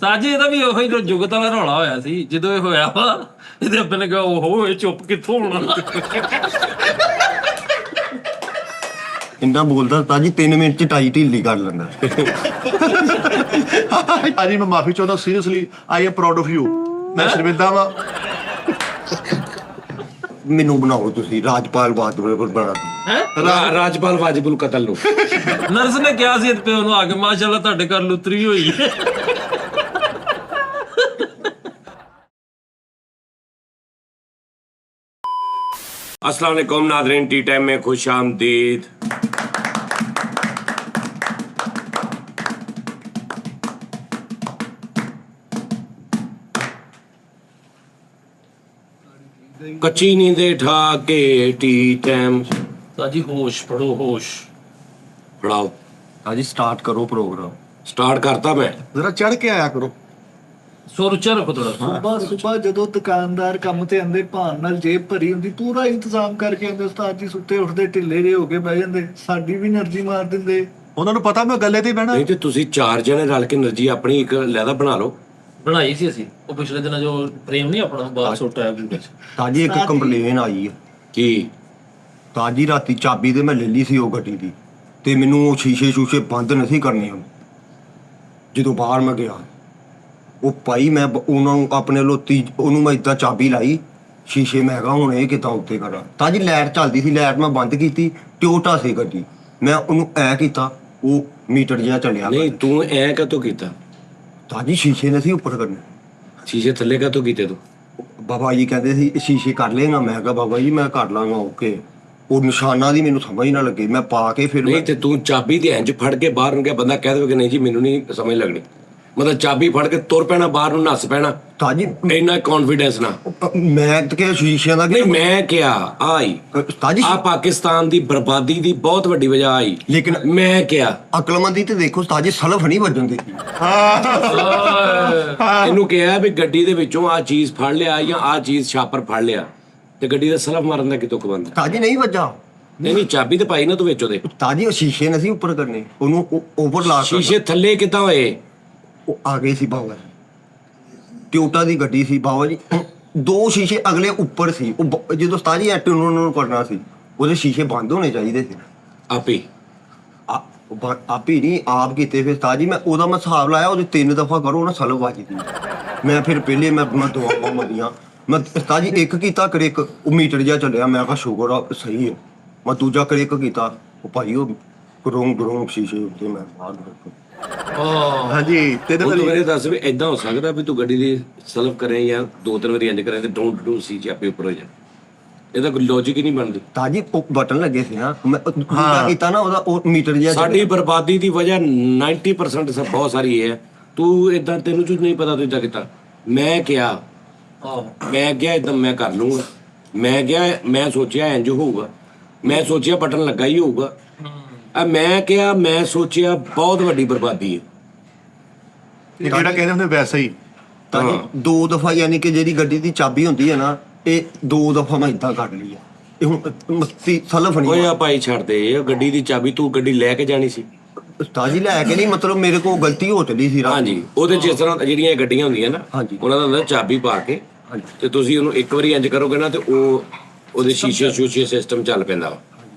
ਸਾਜੀ ਇਹਦਾ ਵੀ ਉਹੀ ਜੁਗਤ ਵਾਲਾ ਰੌਲਾ ਹੋਇਆ ਸੀ ਜਦੋਂ ਇਹ ਹੋਇਆ ਵਾ ਇਹਦੇ ਅੱਬੇ ਨੇ ਕਿਹਾ ਓਹੋ ਇਹ ਚੁੱਪ ਕਿੱਥੋਂ ਹੋਣਾ। ਇੰਨਾ ਬੋਲਦਾ ਤਾਂ ਜੀ 3 ਮਿੰਟ ਚ ਟਾਈ ਢਿੱਲੀ ਕਰ ਲੈਂਦਾ। ਭਾਜੀ ਮੈਂ ਮਾਫੀ ਚਾਹੁੰਦਾ seriously I am proud of you. ਮੈਂ ਸ਼ਰਮਿੰਦਾ ਵਾਂ। ਮੈਨੂੰ ਬਣਾਓ ਤੁਸੀਂ ਰਾਜਪਾਲ ਬਾਦਲ ਬਣਾ ਦਿਓ। ਰਾਜਪਾਲ ਵਾਜਿਬੁਲ ਕਤਲ ਨੂੰ ਨਰਸ ਨੇ ਕਿਹਾ ਸੀ ਤੇ ਪਿਓ ਨੂੰ ਆ ਕੇ ਮਾਸ਼ਾਅੱਲਾ ਤੁਹਾਡੇ ਘਰ ਲੁਤਰੀ ਹੋਈ। अस्सलाम वालेकुम नाज़रीन, टी टाइम में खुश आमदीद। कच्ची नींदे ठा के टी टाइम ਸਾਜੀ ਹੋਸ਼ ਫੜੋ ਹੋਸ਼। पढ़ाओ। ਹਾਂਜੀ ਸਟਾਰਟ ਕਰੋ ਪ੍ਰੋਗਰਾਮ। स्टार्ट करता मैं। ਜ਼ਰਾ ਚੜ ਕੇ ਆਇਆ ਕਰੋ। ਸੁਰ ਉੱਚਾ ਰੱਖੋ ਥੋੜਾ। ਸੁਬਾਹ ਜਦੋਂ ਦੁਕਾਨਦਾਰ ਕੰਮ ਤੇ ਆਂਦੇ ਭਾਨ ਨਾਲ ਜੇਬ ਭਰੀ ਹੁੰਦੀ ਪੂਰਾ ਇੰਤਜ਼ਾਮ ਕਰਕੇ ਆਂਦੇ ਉਸਤਾਦ ਜੀ ਸੁੱਤੇ ਉੱਠਦੇ ਢਿੱਲੇ ਜਿਹੇ ਹੋ ਕੇ ਬਹਿ ਜਾਂਦੇ ਸਾਡੀ ਵੀ એનર્ਜੀ ਮਾਰ ਦਿੰਦੇ। ਉਹਨਾਂ ਨੂੰ ਪਤਾ ਮੈਂ ਗੱਲੇ ਤੇ ਹੀ ਬਹਿਣਾ। नहीं तो तुसी चार जने रल के एनर्जी अपनी एक लैदा बना लो। ਬਣਾਈ ਸੀ ਅਸੀਂ ਉਹ ਪਿਛਲੇ ਦਿਨਾਂ ਜੋ ਪ੍ਰੇਮ ਨਹੀਂ ਆਪਣਾ ਬਾਹਰ ਸੁੱਟ ਆਇਆ ਵੀਡੀਓ ਚ। ਤਾਂ ਜੀ ਇੱਕ ਕੰਪਲੇਨ ਆਈ ਹੈ की ਤਾਂ ਜੀ ਰਾਤੀ ਚਾਬੀ ਤੇ ਮੈਂ ਲੈ ਲਈ ਸੀ ਉਹ ਗੱਡੀ ਦੀ ਤੇ ਮੈਨੂੰ ਉਹ ਸ਼ੀਸ਼ੇ ਬੰਦ ਨਹੀਂ ਕਰਨੇ ਹੁਣ ਜਦੋਂ ਬਾਹਰ ਮੈਂ ਗਿਆ ਉਹ ਭਾਈ ਮੈਂ ਉਹਨਾਂ ਨੂੰ ਆਪਣੇ ਲੋਤੀ ਉਹਨੂੰ ਮੈਂ ਇਦਾਂ ਚਾਬੀ ਲਾਈ ਸ਼ੀਸ਼ੇ ਮੈਂ ਕਿਹਾ ਹੁਣ ਇਹ ਕਿੱਦਾਂ ਉੱਤੇ ਕਰਾਂ ਤਾਂ ਜੀ ਲਾਈਟ ਚੱਲਦੀ ਸੀ ਲਾਈਟ ਮੈਂ ਬੰਦ ਕੀਤੀ ਟਿਓਟਾ ਸੀ ਗੱਡੀ ਮੈਂ ਉਹਨੂੰ ਐ ਕੀਤਾ ਉਹ ਮੀਟਰ ਜਿਹਾ ਚੱਲਿਆ नहीं तू ऐ का तो कीता ਤਾਂ ਜੀ ਸ਼ੀਸ਼ੇ ਨਹੀਂ ਸੀ ਉੱਪਰ ਕਰਨੇ शीशे थल्ले का तो कीते तू ਬਾਬਾ ਜੀ ਕਹਿੰਦੇ ਸੀ ਸ਼ੀਸ਼ੇ ਕਰ ਲੇਗਾ ਮੈਂ ਕਿਹਾ ਬਾਬਾ ਜੀ ਮੈਂ ਕਰ ਲਾਂਗਾ ਓਕੇ ਉਹ ਨਿਸ਼ਾਨਾਂ ਦੀ ਮੈਨੂੰ ਸਮਝ ਨਾ ਲੱਗੇ ਮੈਂ ਪਾ ਕੇ ਫਿਰ नहीं तो तू चाबी दे इंज फड़ के बाहर गया बंदा कह दे कि नहीं जी मैनू नहीं समझ लगनी मतलब चाबी फड़ के तुर पैना बाहर नू नस पैना ਤਾਂ ਜੀ इन्ना कॉन्फिडेंस ना ਮੈਂ ਤਾਂ ਕਿ ਸ਼ੀਸ਼ਿਆਂ ਦਾ नहीं मैं क्या आई ਤਾਂ ਜੀ आ पाकिस्तान दी बर्बादी दी बहुत वड्डी वजह आई ਲੇਕਿਨ मैं क्या ਅਕਲਮੰਦੀ ਤੇ ਦੇਖੋ ਤਾਂ ਜੀ ਸਲਫ ਨਹੀਂ ਵੱਜਣ ਦੀ ਇਹਨੂੰ ਕਿਹਾ ਵੀ ਗੱਡੀ ਦੇ ਵਿੱਚੋਂ ਆ ਚੀਜ਼ ਫੜ ਲਿਆ ਜਾਂ ਆ ਚੀਜ਼ ਛਾਪਰ ਫੜ ਲਿਆ ਤੇ ਗੱਡੀ ਦਾ ਸਲਫ ਮਾਰਨ ਦਾ ਕਿਤੋਂ ਕਬੰਦ ਤਾਂ ਜੀ ਨਹੀਂ ਵੱਜਾ ਨਹੀਂ ਨਹੀਂ ਚਾਬੀ ਤੇ ਪਾਈ ਨਾ ਤੂੰ ਵਿੱਚ ਉਹਦੇ ਤਾਂ ਜੀ ਉਹ ਸ਼ੀਸ਼ੇ ਨਹੀਂ ਸੀ ਉੱਪਰ ਕਰਨੇ ਉਹਨੂੰ ਓਵਰ ਲਾ ਕੇ ਸ਼ੀਸ਼ੇ ਥੱਲੇ ਕਿੱਦਾਂ ਹੋਏ ਉਹ ਆ ਗਏ ਸੀ ਬਾਬਾ ਟਿਓਟਾ ਦੀ ਗੱਡੀ ਸੀ ਬਾਬਾ ਜੀ ਦੋ ਸ਼ੀਸ਼ੇ ਅਗਲੇ ਉੱਪਰ ਸੀ ਉਹ ਜਦੋਂ ਉਸਤਾਦ ਜੀ ਐਕਟਿਵ ਨੂੰ ਕਰਨਾ ਸੀ ਉਹਦੇ ਸ਼ੀਸ਼ੇ ਬੰਦ ਹੋਣੇ ਚਾਹੀਦੇ ਸੀ ਆਪੀ ਆਪ ਹੀ ਨਹੀਂ ਆਪ ਕੀਤੇ ਫਿਰ ਉਸਤਾਦ ਜੀ ਮੈਂ ਉਹਦਾ ਮੈਂ ਹਿਸਾਬ ਲਾਇਆ ਉਹਦੇ 3 ਦਫਾ ਕਰੋ ਨਾ ਸਲਫ ਵੱਜਦੀ ਮੈਂ ਫਿਰ ਪਹਿਲੇ ਮੈਂ ਦੁਆਵਾਂ ਮੰਗੀਆਂ ਮੈਂ ਉਸਤਾਦ ਜੀ ਇੱਕ ਕੀਤਾ ਕਰ ਇੱਕ ਉਹ ਮੀਟਰ ਜਿਹਾ ਚੱਲਿਆ ਮੈਂ ਕਿਹਾ ਸ਼ੁਕਰ ਆ ਸਹੀ ਹੈ ਮੈਂ ਦੂਜਾ ਕਰ ਇੱਕ ਕੀਤਾ ਉਹ ਭਾਈ ਉਹ ਗਰੋਂ ਸ਼ੀਸ਼ੇ ਉੱਤੇ ਮੈਂ ਬਾਹਰ ਹਾਂਜੀ ਤੇ ਉਹ ਤੂੰ ਮੇਰੇ ਦੱਸ ਵੀ ਇਦਾਂ ਹੋ ਸਕਦਾ ਵੀ ਤੂੰ ਗੱਡੀ ਦੀ ਸਲਫ ਕਰੇ ਜਾਂ 2-3 ਵਾਰੀ ਇੰਜ ਕਰੇ ਤੇ ਡੋਂਟ ਡੂ ਸੀ ਚਾਪੇ ਉੱਪਰ ਹੋ ਜਾ ਇਹਦਾ ਕੋਈ ਲੌਜੀਕ ਹੀ ਨਹੀਂ ਬਣਦੀ ਤਾਜੀ ਬਟਨ ਲੱਗੇ ਸੀ ਨਾ ਮੈਂ ਦੂਜਾ ਕੀਤਾ ਨਾ ਉਹਦਾ ਉਹ ਮੀਟਰ ਜਿਹਾ ਸਾਡੀ ਬਰਬਾਦੀ ਦੀ ਵਜ੍ਹਾ 90% ਸਭ ਬਹੁਤ ਸਾਰੀ ਇਹ ਹੈ ਤੂੰ ਇਦਾਂ ਤੈਨੂੰ ਕੁਝ ਨਹੀਂ ਪਤਾ ਤੂੰ ਇਦਾਂ ਕੀਤਾ ਮੈਂ ਕਿਹਾ ਇਦਾਂ ਮੈਂ ਕਰ ਲੂੰਗਾ ਮੈਂ ਕਿਹਾ ਮੈਂ ਸੋਚਿਆ ਇੰਜ ਹੋਊਗਾ ਮੈਂ ਸੋਚਿਆ ਬਟਨ ਲੱਗਾ ਹੀ ਹੋਊਗਾ ਮੈਂ ਕਿਹਾ ਮੈਂ ਸੋਚਿਆ ਬਹੁਤ ਵੱਡੀ ਬਰਬਾਦੀ ਹੈ ਜਿਹੜਾ ਕਹਿੰਦੇ ਹੁੰਦੇ ਵੈਸਾ ਹੀ ਤਾਂ ਦੋ ਦਫਾ ਯਾਨੀ ਕਿ ਜਿਹੜੀ ਗੱਡੀ ਦੀ ਚਾਬੀ ਹੁੰਦੀ ਹੈ ਨਾ ਇਹ 2 ਦਫਾ ਮੈਂ ਇਦਾਂ ਕੱਢ ਲਈ ਆ ਇਹ ਹੁਣ ਮਸਤੀ ਸਲਫ ਓਏ ਨਹੀਂ ਆ ਭਾਈ ਛੱਡ ਦੇ ਇਹ ਗੱਡੀ ਦੀ ਚਾਬੀ ਤੂੰ ਗੱਡੀ ਲੈ ਕੇ ਜਾਣੀ ਸੀ ਤਾਜੀ ਲੈ ਕੇ ਨਹੀਂ ਮਤਲਬ ਮੇਰੇ ਕੋਲ ਗਲਤੀ ਹੋ ਚਲੀ ਸੀ ਰਾਤ ਹਾਂਜੀ ਉਹਦੇ ਜਿਸ ਤਰ੍ਹਾਂ ਜਿਹੜੀਆਂ ਗੱਡੀਆਂ ਹੁੰਦੀਆਂ ਨਾ ਹਾਂਜੀ। ਉਹਨਾਂ ਦਾ ਹੁੰਦਾ ਚਾਬੀ ਪਾ ਕੇ ਹਾਂਜੀ। ਤੇ ਤੁਸੀਂ ਉਹਨੂੰ ਇੱਕ ਵਾਰੀ ਇੰਜ ਕਰੋਗੇ ਨਾ ਤੇ ਉਹਦੇ ਸ਼ੀਸ਼ੇ ਸਿਸਟਮ ਚੱਲ ਪੈਂਦਾ ਵਾ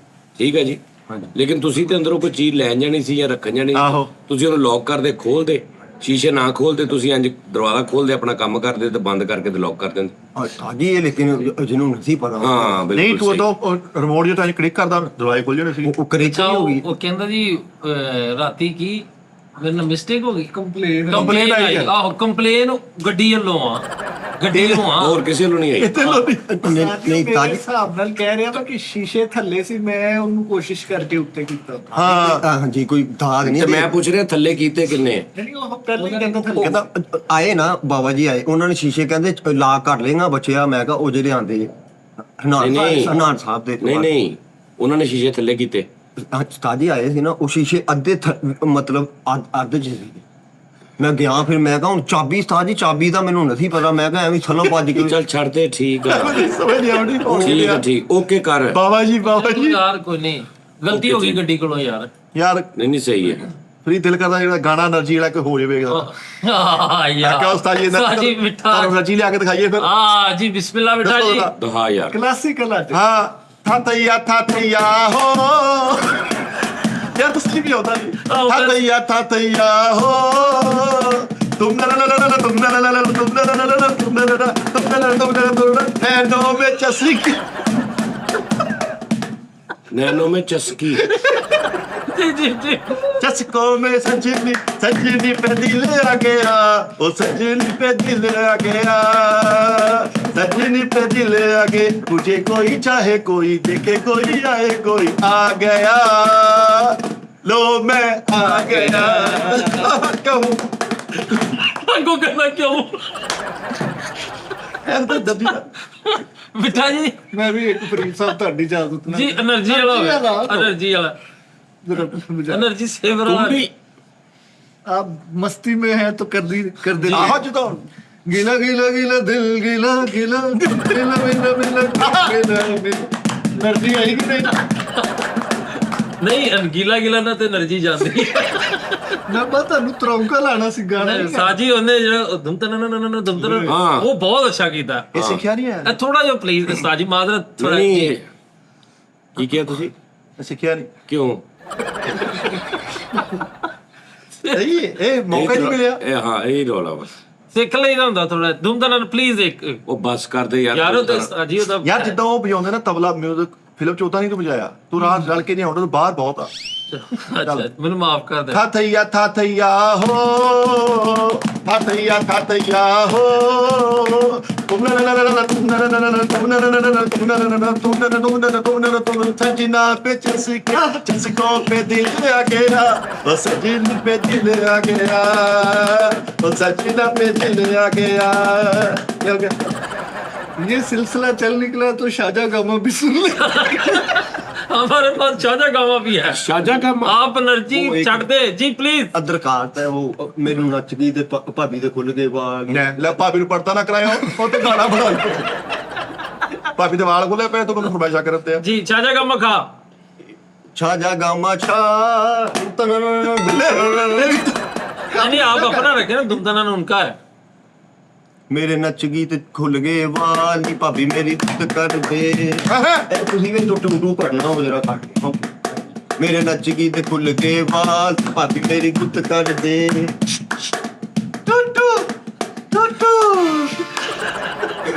ਠੀਕ ਹੈ ਜੀ ਹਾਂਜੀ। ਲੇਕਿਨ ਤੁਸੀਂ ਤੇ ਅੰਦਰੋਂ ਕੋਈ ਚੀਜ਼ ਲੈਣ ਜਾਣੀ ਸੀ ਜਾਂ ਰੱਖਣ ਜਾਣੀ ਆਹੋ। ਸੀ ਤੁਸੀਂ ਉਹਨੂੰ ਲੌਕ ਕਰਦੇ ਖੋਲਦੇ ਸ਼ੀਸ਼ੇ ਨਾ ਖੋਲਦੇ ਤੁਸੀਂ ਇੰਜ ਦਰਵਾਜ਼ਾ ਖੋਲਦੇ ਆਪਣਾ ਕੰਮ ਕਰਦੇ ਤੇ ਬੰਦ ਕਰਕੇ ਤੇ ਲੌਕ ਕਰ ਦਿੰਦੇ ਤਾਜੀ ਇਹ ਲੇਕਿਨ ਜਿਹਨੂੰ ਨਹੀਂ ਪਤਾ ਹਾਂ ਨਹੀਂ ਬਿਲਕੁਲ ਤੂੰ ਸਹੀ। ਉਦੋਂ ਰਿਮੋਟ ਜਿਹਾ ਤਾਂ ਕਲਿੱਕ ਕਰਦਾ ਦਰਵਾਜ਼ੇ ਖੁੱਲ ਜਾਣੇ ਸੀ ਉਹ ਕਰੇਚੀ ਹੋ ਗਈ ਉਹ ਕਹਿੰਦਾ ਜੀ ਰਾਤੀ ਕੀ ਮੇਰੇ ਨਾਲ ਮਿਸਟੇਕ ਹੋ ਗਈ ਕੰਪਲੇਨ ਆਈ ਹੈ। ਆਹੋ ਕੰਪਲੇਨ ਗੱਡੀ ਵੱਲੋਂ ਆ ਗੱਡੀ ਵੱਲੋਂ ਆ ਹੋਰ ਕਿਸੇ ਨੂੰ ਨਹੀਂ ਆਈ ਨਹੀਂ ਤਾਜੀ ਹਿਸਾਬ ਨਾਲ ਕਹਿ ਰਿਹਾ ਤਾਂ ਕਿ ਸ਼ੀਸ਼ੇ ਥੱਲੇ ਸੀ ਮੈਂ ਉਹਨੂੰ ਕੋਸ਼ਿਸ਼ ਕਰਕੇ ਉੱਤੇ ਕੀਤਾ ਹਾਂ ਹਾਂਜੀ ਕੋਈ ਦਾਗ ਨਹੀਂ ਤੇ ਮੈਂ ਪੁੱਛ ਰਿਹਾ ਥੱਲੇ ਕੀਤੇ ਕਿੰਨੇ ਨਹੀਂ ਉਹ ਪਹਿਲਾਂ ਹੀ ਕਹਿੰਦਾ ਥੱਲੇ ਕਹਿੰਦਾ ਆਏ ਨਾ ਬਾਬਾ ਜੀ ਆਏ ਉਹਨਾਂ ਨੇ ਸ਼ੀਸ਼ੇ ਕਹਿੰਦੇ ਲਾ ਕਰ ਲੇਗਾ ਬੱਚਿਆ ਮੈਂ ਕਿਹਾ ਉਹ ਜਿਹੜੇ ਆਂਦੇ ਹਨਾਨ ਸਾਹਿਬ ਦੇ ਨਹੀਂ ਨਹੀਂ ਉਹਨਾਂ ਨੇ ਸ਼ੀਸ਼ੇ ਥੱਲੇ ਕੀਤੇ ਤਾਜੀ ਆਏ ਸੀ ਨਾ ਉਹ ਸ਼ੀਸ਼ੇ ਅੱਧੇ ਮਤਲਬ ਅੱਧ ਚ ਸੀ ਮੈਂ ਗਿਆ ਫਿਰ ਮੈਂ ਕਿਹਾ ਹੁਣ ਚਾਬੀ ਤਾਜੀ ਚਾਬੀ ਦਾ ਮੈਨੂੰ ਨਹੀਂ ਪਤਾ ਮੈਂ ਕਿਹਾ ਐਵੇਂ ਥੱਲੋਂ ਭੱਜ ਕੇ ਚੱਲ ਛੱਡ ਦੇ ਠੀਕ ਆ ਸਮਝ ਨਹੀਂ ਆਉਂਦੀ ਠੀਕ ਹੈ ਠੀਕ ਓਕੇ ਕਰ ਬਾਬਾ ਜੀ ਯਾਰ ਕੋਈ ਨਹੀਂ ਗਲਤੀ ਹੋ ਗਈ ਗੱਡੀ ਕੋਲੋਂ ਯਾਰ ਯਾਰ ਨਹੀਂ ਨਹੀਂ ਸਹੀ ਹੈ ਫਰੀ ਦਿਲ ਕਰਦਾ ਜਿਹੜਾ ਗਾਣਾ એનર્ਜੀ ਵਾਲਾ ਕੋਈ ਹੋ ਜਾਵੇਗਾ ਆ ਮੈਂ ਕਿਹਾ ਉਸਤਾਦ ਜੀ ਉਸਤਾਦ ਜੀ ਮਿੱਠਾ ਤੁਹਾਨੂੰ એનર્ਜੀ ਲਿਆ ਕੇ ਦਿਖਾਈਏ ਫਿਰ ਜੀ ਬਿਸਮਿਲ੍ਲਾ ਮਿੱਠਾ ਜੀ ਦਿਖਾ ਯਾਰ ਕਲਾਸਿਕਲ ਅੱਜ ਹਾਂ ਥਾ ਤਈਆ ਹੋ ਯਾਰ ਤੁਸੀਂ ਵੀ ਆਉਂਦਾ ਜੀ ਥਾ ਤਈਆ ਹੋ ਤੁਮ ਨਾ ਨਾ ਨਾ ਤੁਮ ਨਾ ਨਾ ਤੁਮ ਨਾ ਨਾ ਤੁਮ ਨਾ ਨਾ ਨੈਨੋ ਵਿੱਚ ਸਿੱਕ ਨੈਨੋ ਮੈਂ ਚਸਕੀ ਜੀ चस्को में सजनी पे दिल आ गया ओ सजनी पे दिल आ गया सजनी पे दिल आ गए मुझे कोई चाहे कोई देखे कोई आए कोई आ गया लो मैं आ गया कहूँ को कहना क्यों ऐसा दबी ਮਿੱਠਾ ਜੀ ਮੈਂ ਵੀ ਇੱਕ ਫਰੀਦ ਸਾਹਿਬ ਤੁਹਾਡੀ ਇਜਾਜ਼ਤ ਨਾਲ ਜੀ એનર્ਜੀ ਵਾਲਾ એનર્ਜੀ ਵਾਲਾ एनर्जी सेवर तुम भी आप मस्ती में हैं तो कर दे आहो ਜਦੋਂ गीला गीला गीला दिल गीला गीला गीला गीला गीला एनर्जी आई कि नहीं गीला गिला ना ते एनर्जी जाती मैं बस ਤੁਹਾਨੂੰ ਤਰੌਂਕਾ ਲਾਣਾ ਸੀ ਗਾਣਾ ਸਾਜੀ ਉਹਨੇ ਜਿਹੜਾ ਦੁਮਤਨ ਹਾਂ। ਉਹ ਬਹੁਤ ਅੱਛਾ ਕੀਤਾ ਇਹ ਸਿੱਖਿਆ ਨਹੀਂ ਹੈ ਇਹ ਥੋੜਾ ਜਿਹਾ ਪਲੀਜ਼ ਸਾਜੀ ਮਾਦਰਤ ਥੋੜਾ ਨਹੀਂ ਕੀ ਕਿਹਾ ਤੁਸੀਂ ਇਹ ਸਿੱਖਿਆ ਨਹੀਂ ਕਿਉਂ ਸਹੀ ਇਹ ਮੌਕਾ ਨਹੀਂ ਮਿਲਿਆ ਇਹ ਹਾਂ ਇਹ ਰੋਲਾ ਬਸ ਸਿੱਖ ਲਈਦਾ ਹੁੰਦਾ ਥੋੜਾ ਦੁਮਤਨ ਪਲੀਜ਼ ਇੱਕ ਉਹ ਬਸ ਕਰਦੇ ਯਾਰ ਯਾਰ ਉਹ ਤੇ ਸਾਜੀ ਉਹਦਾ ਯਾਰ ਜਿੱਦਾਂ ਉਹ ਵਜਾਉਂਦੇ ਨਾ ਤਬਲਾ ਮਿਊਜ਼ਿਕ ਫਿਲਮ ਚ ਉਦਾਂ ਨਹੀਂ ਤੂੰ ਵਜਾਇਆ ਤੂੰ ਰਾਤ ਰਲ ਕੇ ਨਹੀਂ ਆਉਂਦਾ ਤੂੰ ਬਾਹਰ ਬਹੁਤ ਆ ਅੱਛਾ ਮੈਨੂੰ ਮਾਫ ਕਰ ਦੇ ਥਾ ਥਈਆ ਹੋ सजना पे चस्को पे दिल आ गया वो सजन पे दिल आ गया वो सजना पे दिल आ गया क्या हो गया ये सिलसिला चल निकला तो शाजा गामा भी सुन ले हमारे पास शाजा गावा भी है ਸ਼ਾਜਾ ਕੰਮ आप एनर्जी छੱਡ ਦੇ ਜੀ ਪਲੀਜ਼ ਅਦਰਕਾਤ ਹੈ ਉਹ ਮੈਨੂੰ ਨੱਚ ਗਈ ਤੇ ਭਾਬੀ ਦੇ ਖੁੱਲ ਗਏ ਵਾਲ ਲੈ ਭਾਬੀ ਨੂੰ ਪੜਤਾ ਨਾ ਕਰਾਇਓ ਉਹ ਤੇ ਗਾਣਾ ਬਣਾ ਲਓ ਭਾਬੀ ਦੇ ਵਾਲ ਖੁੱਲੇ ਪਏ ਤੋਂ ਮੈਨੂੰ ਫਰਮਾਇਸ਼ਾਂ ਕਰਤੇ ਆ जी शाजा गामा खा ਛਾਜਾ ਗਾਮਾ ਛਾ नहीं आप अपना रखे ना दुमतन उनका है ਮੇਰੇ ਨੱਚ ਗਈ ਤੇ ਖੁੱਲ ਗਏ ਵਾਲ ਨੀ ਭਾਬੀ ਮੇਰੀ ਗੁੱਤ ਕਰ ਦੇ ਇਹ ਤੁਸੀਂ ਵੀ ਟੁੱਟੂ ਕਰਨਾ ਹੋ ਜਰਾ ਕੱਟ ਮੇਰੇ ਨੱਚ ਗਈ ਤੇ ਖੁੱਲ ਗਏ ਵਾਲ ਭਾਬੀ ਮੇਰੀ ਗੁੱਤ ਕਰ ਦੇ ਟੁੱਟੂ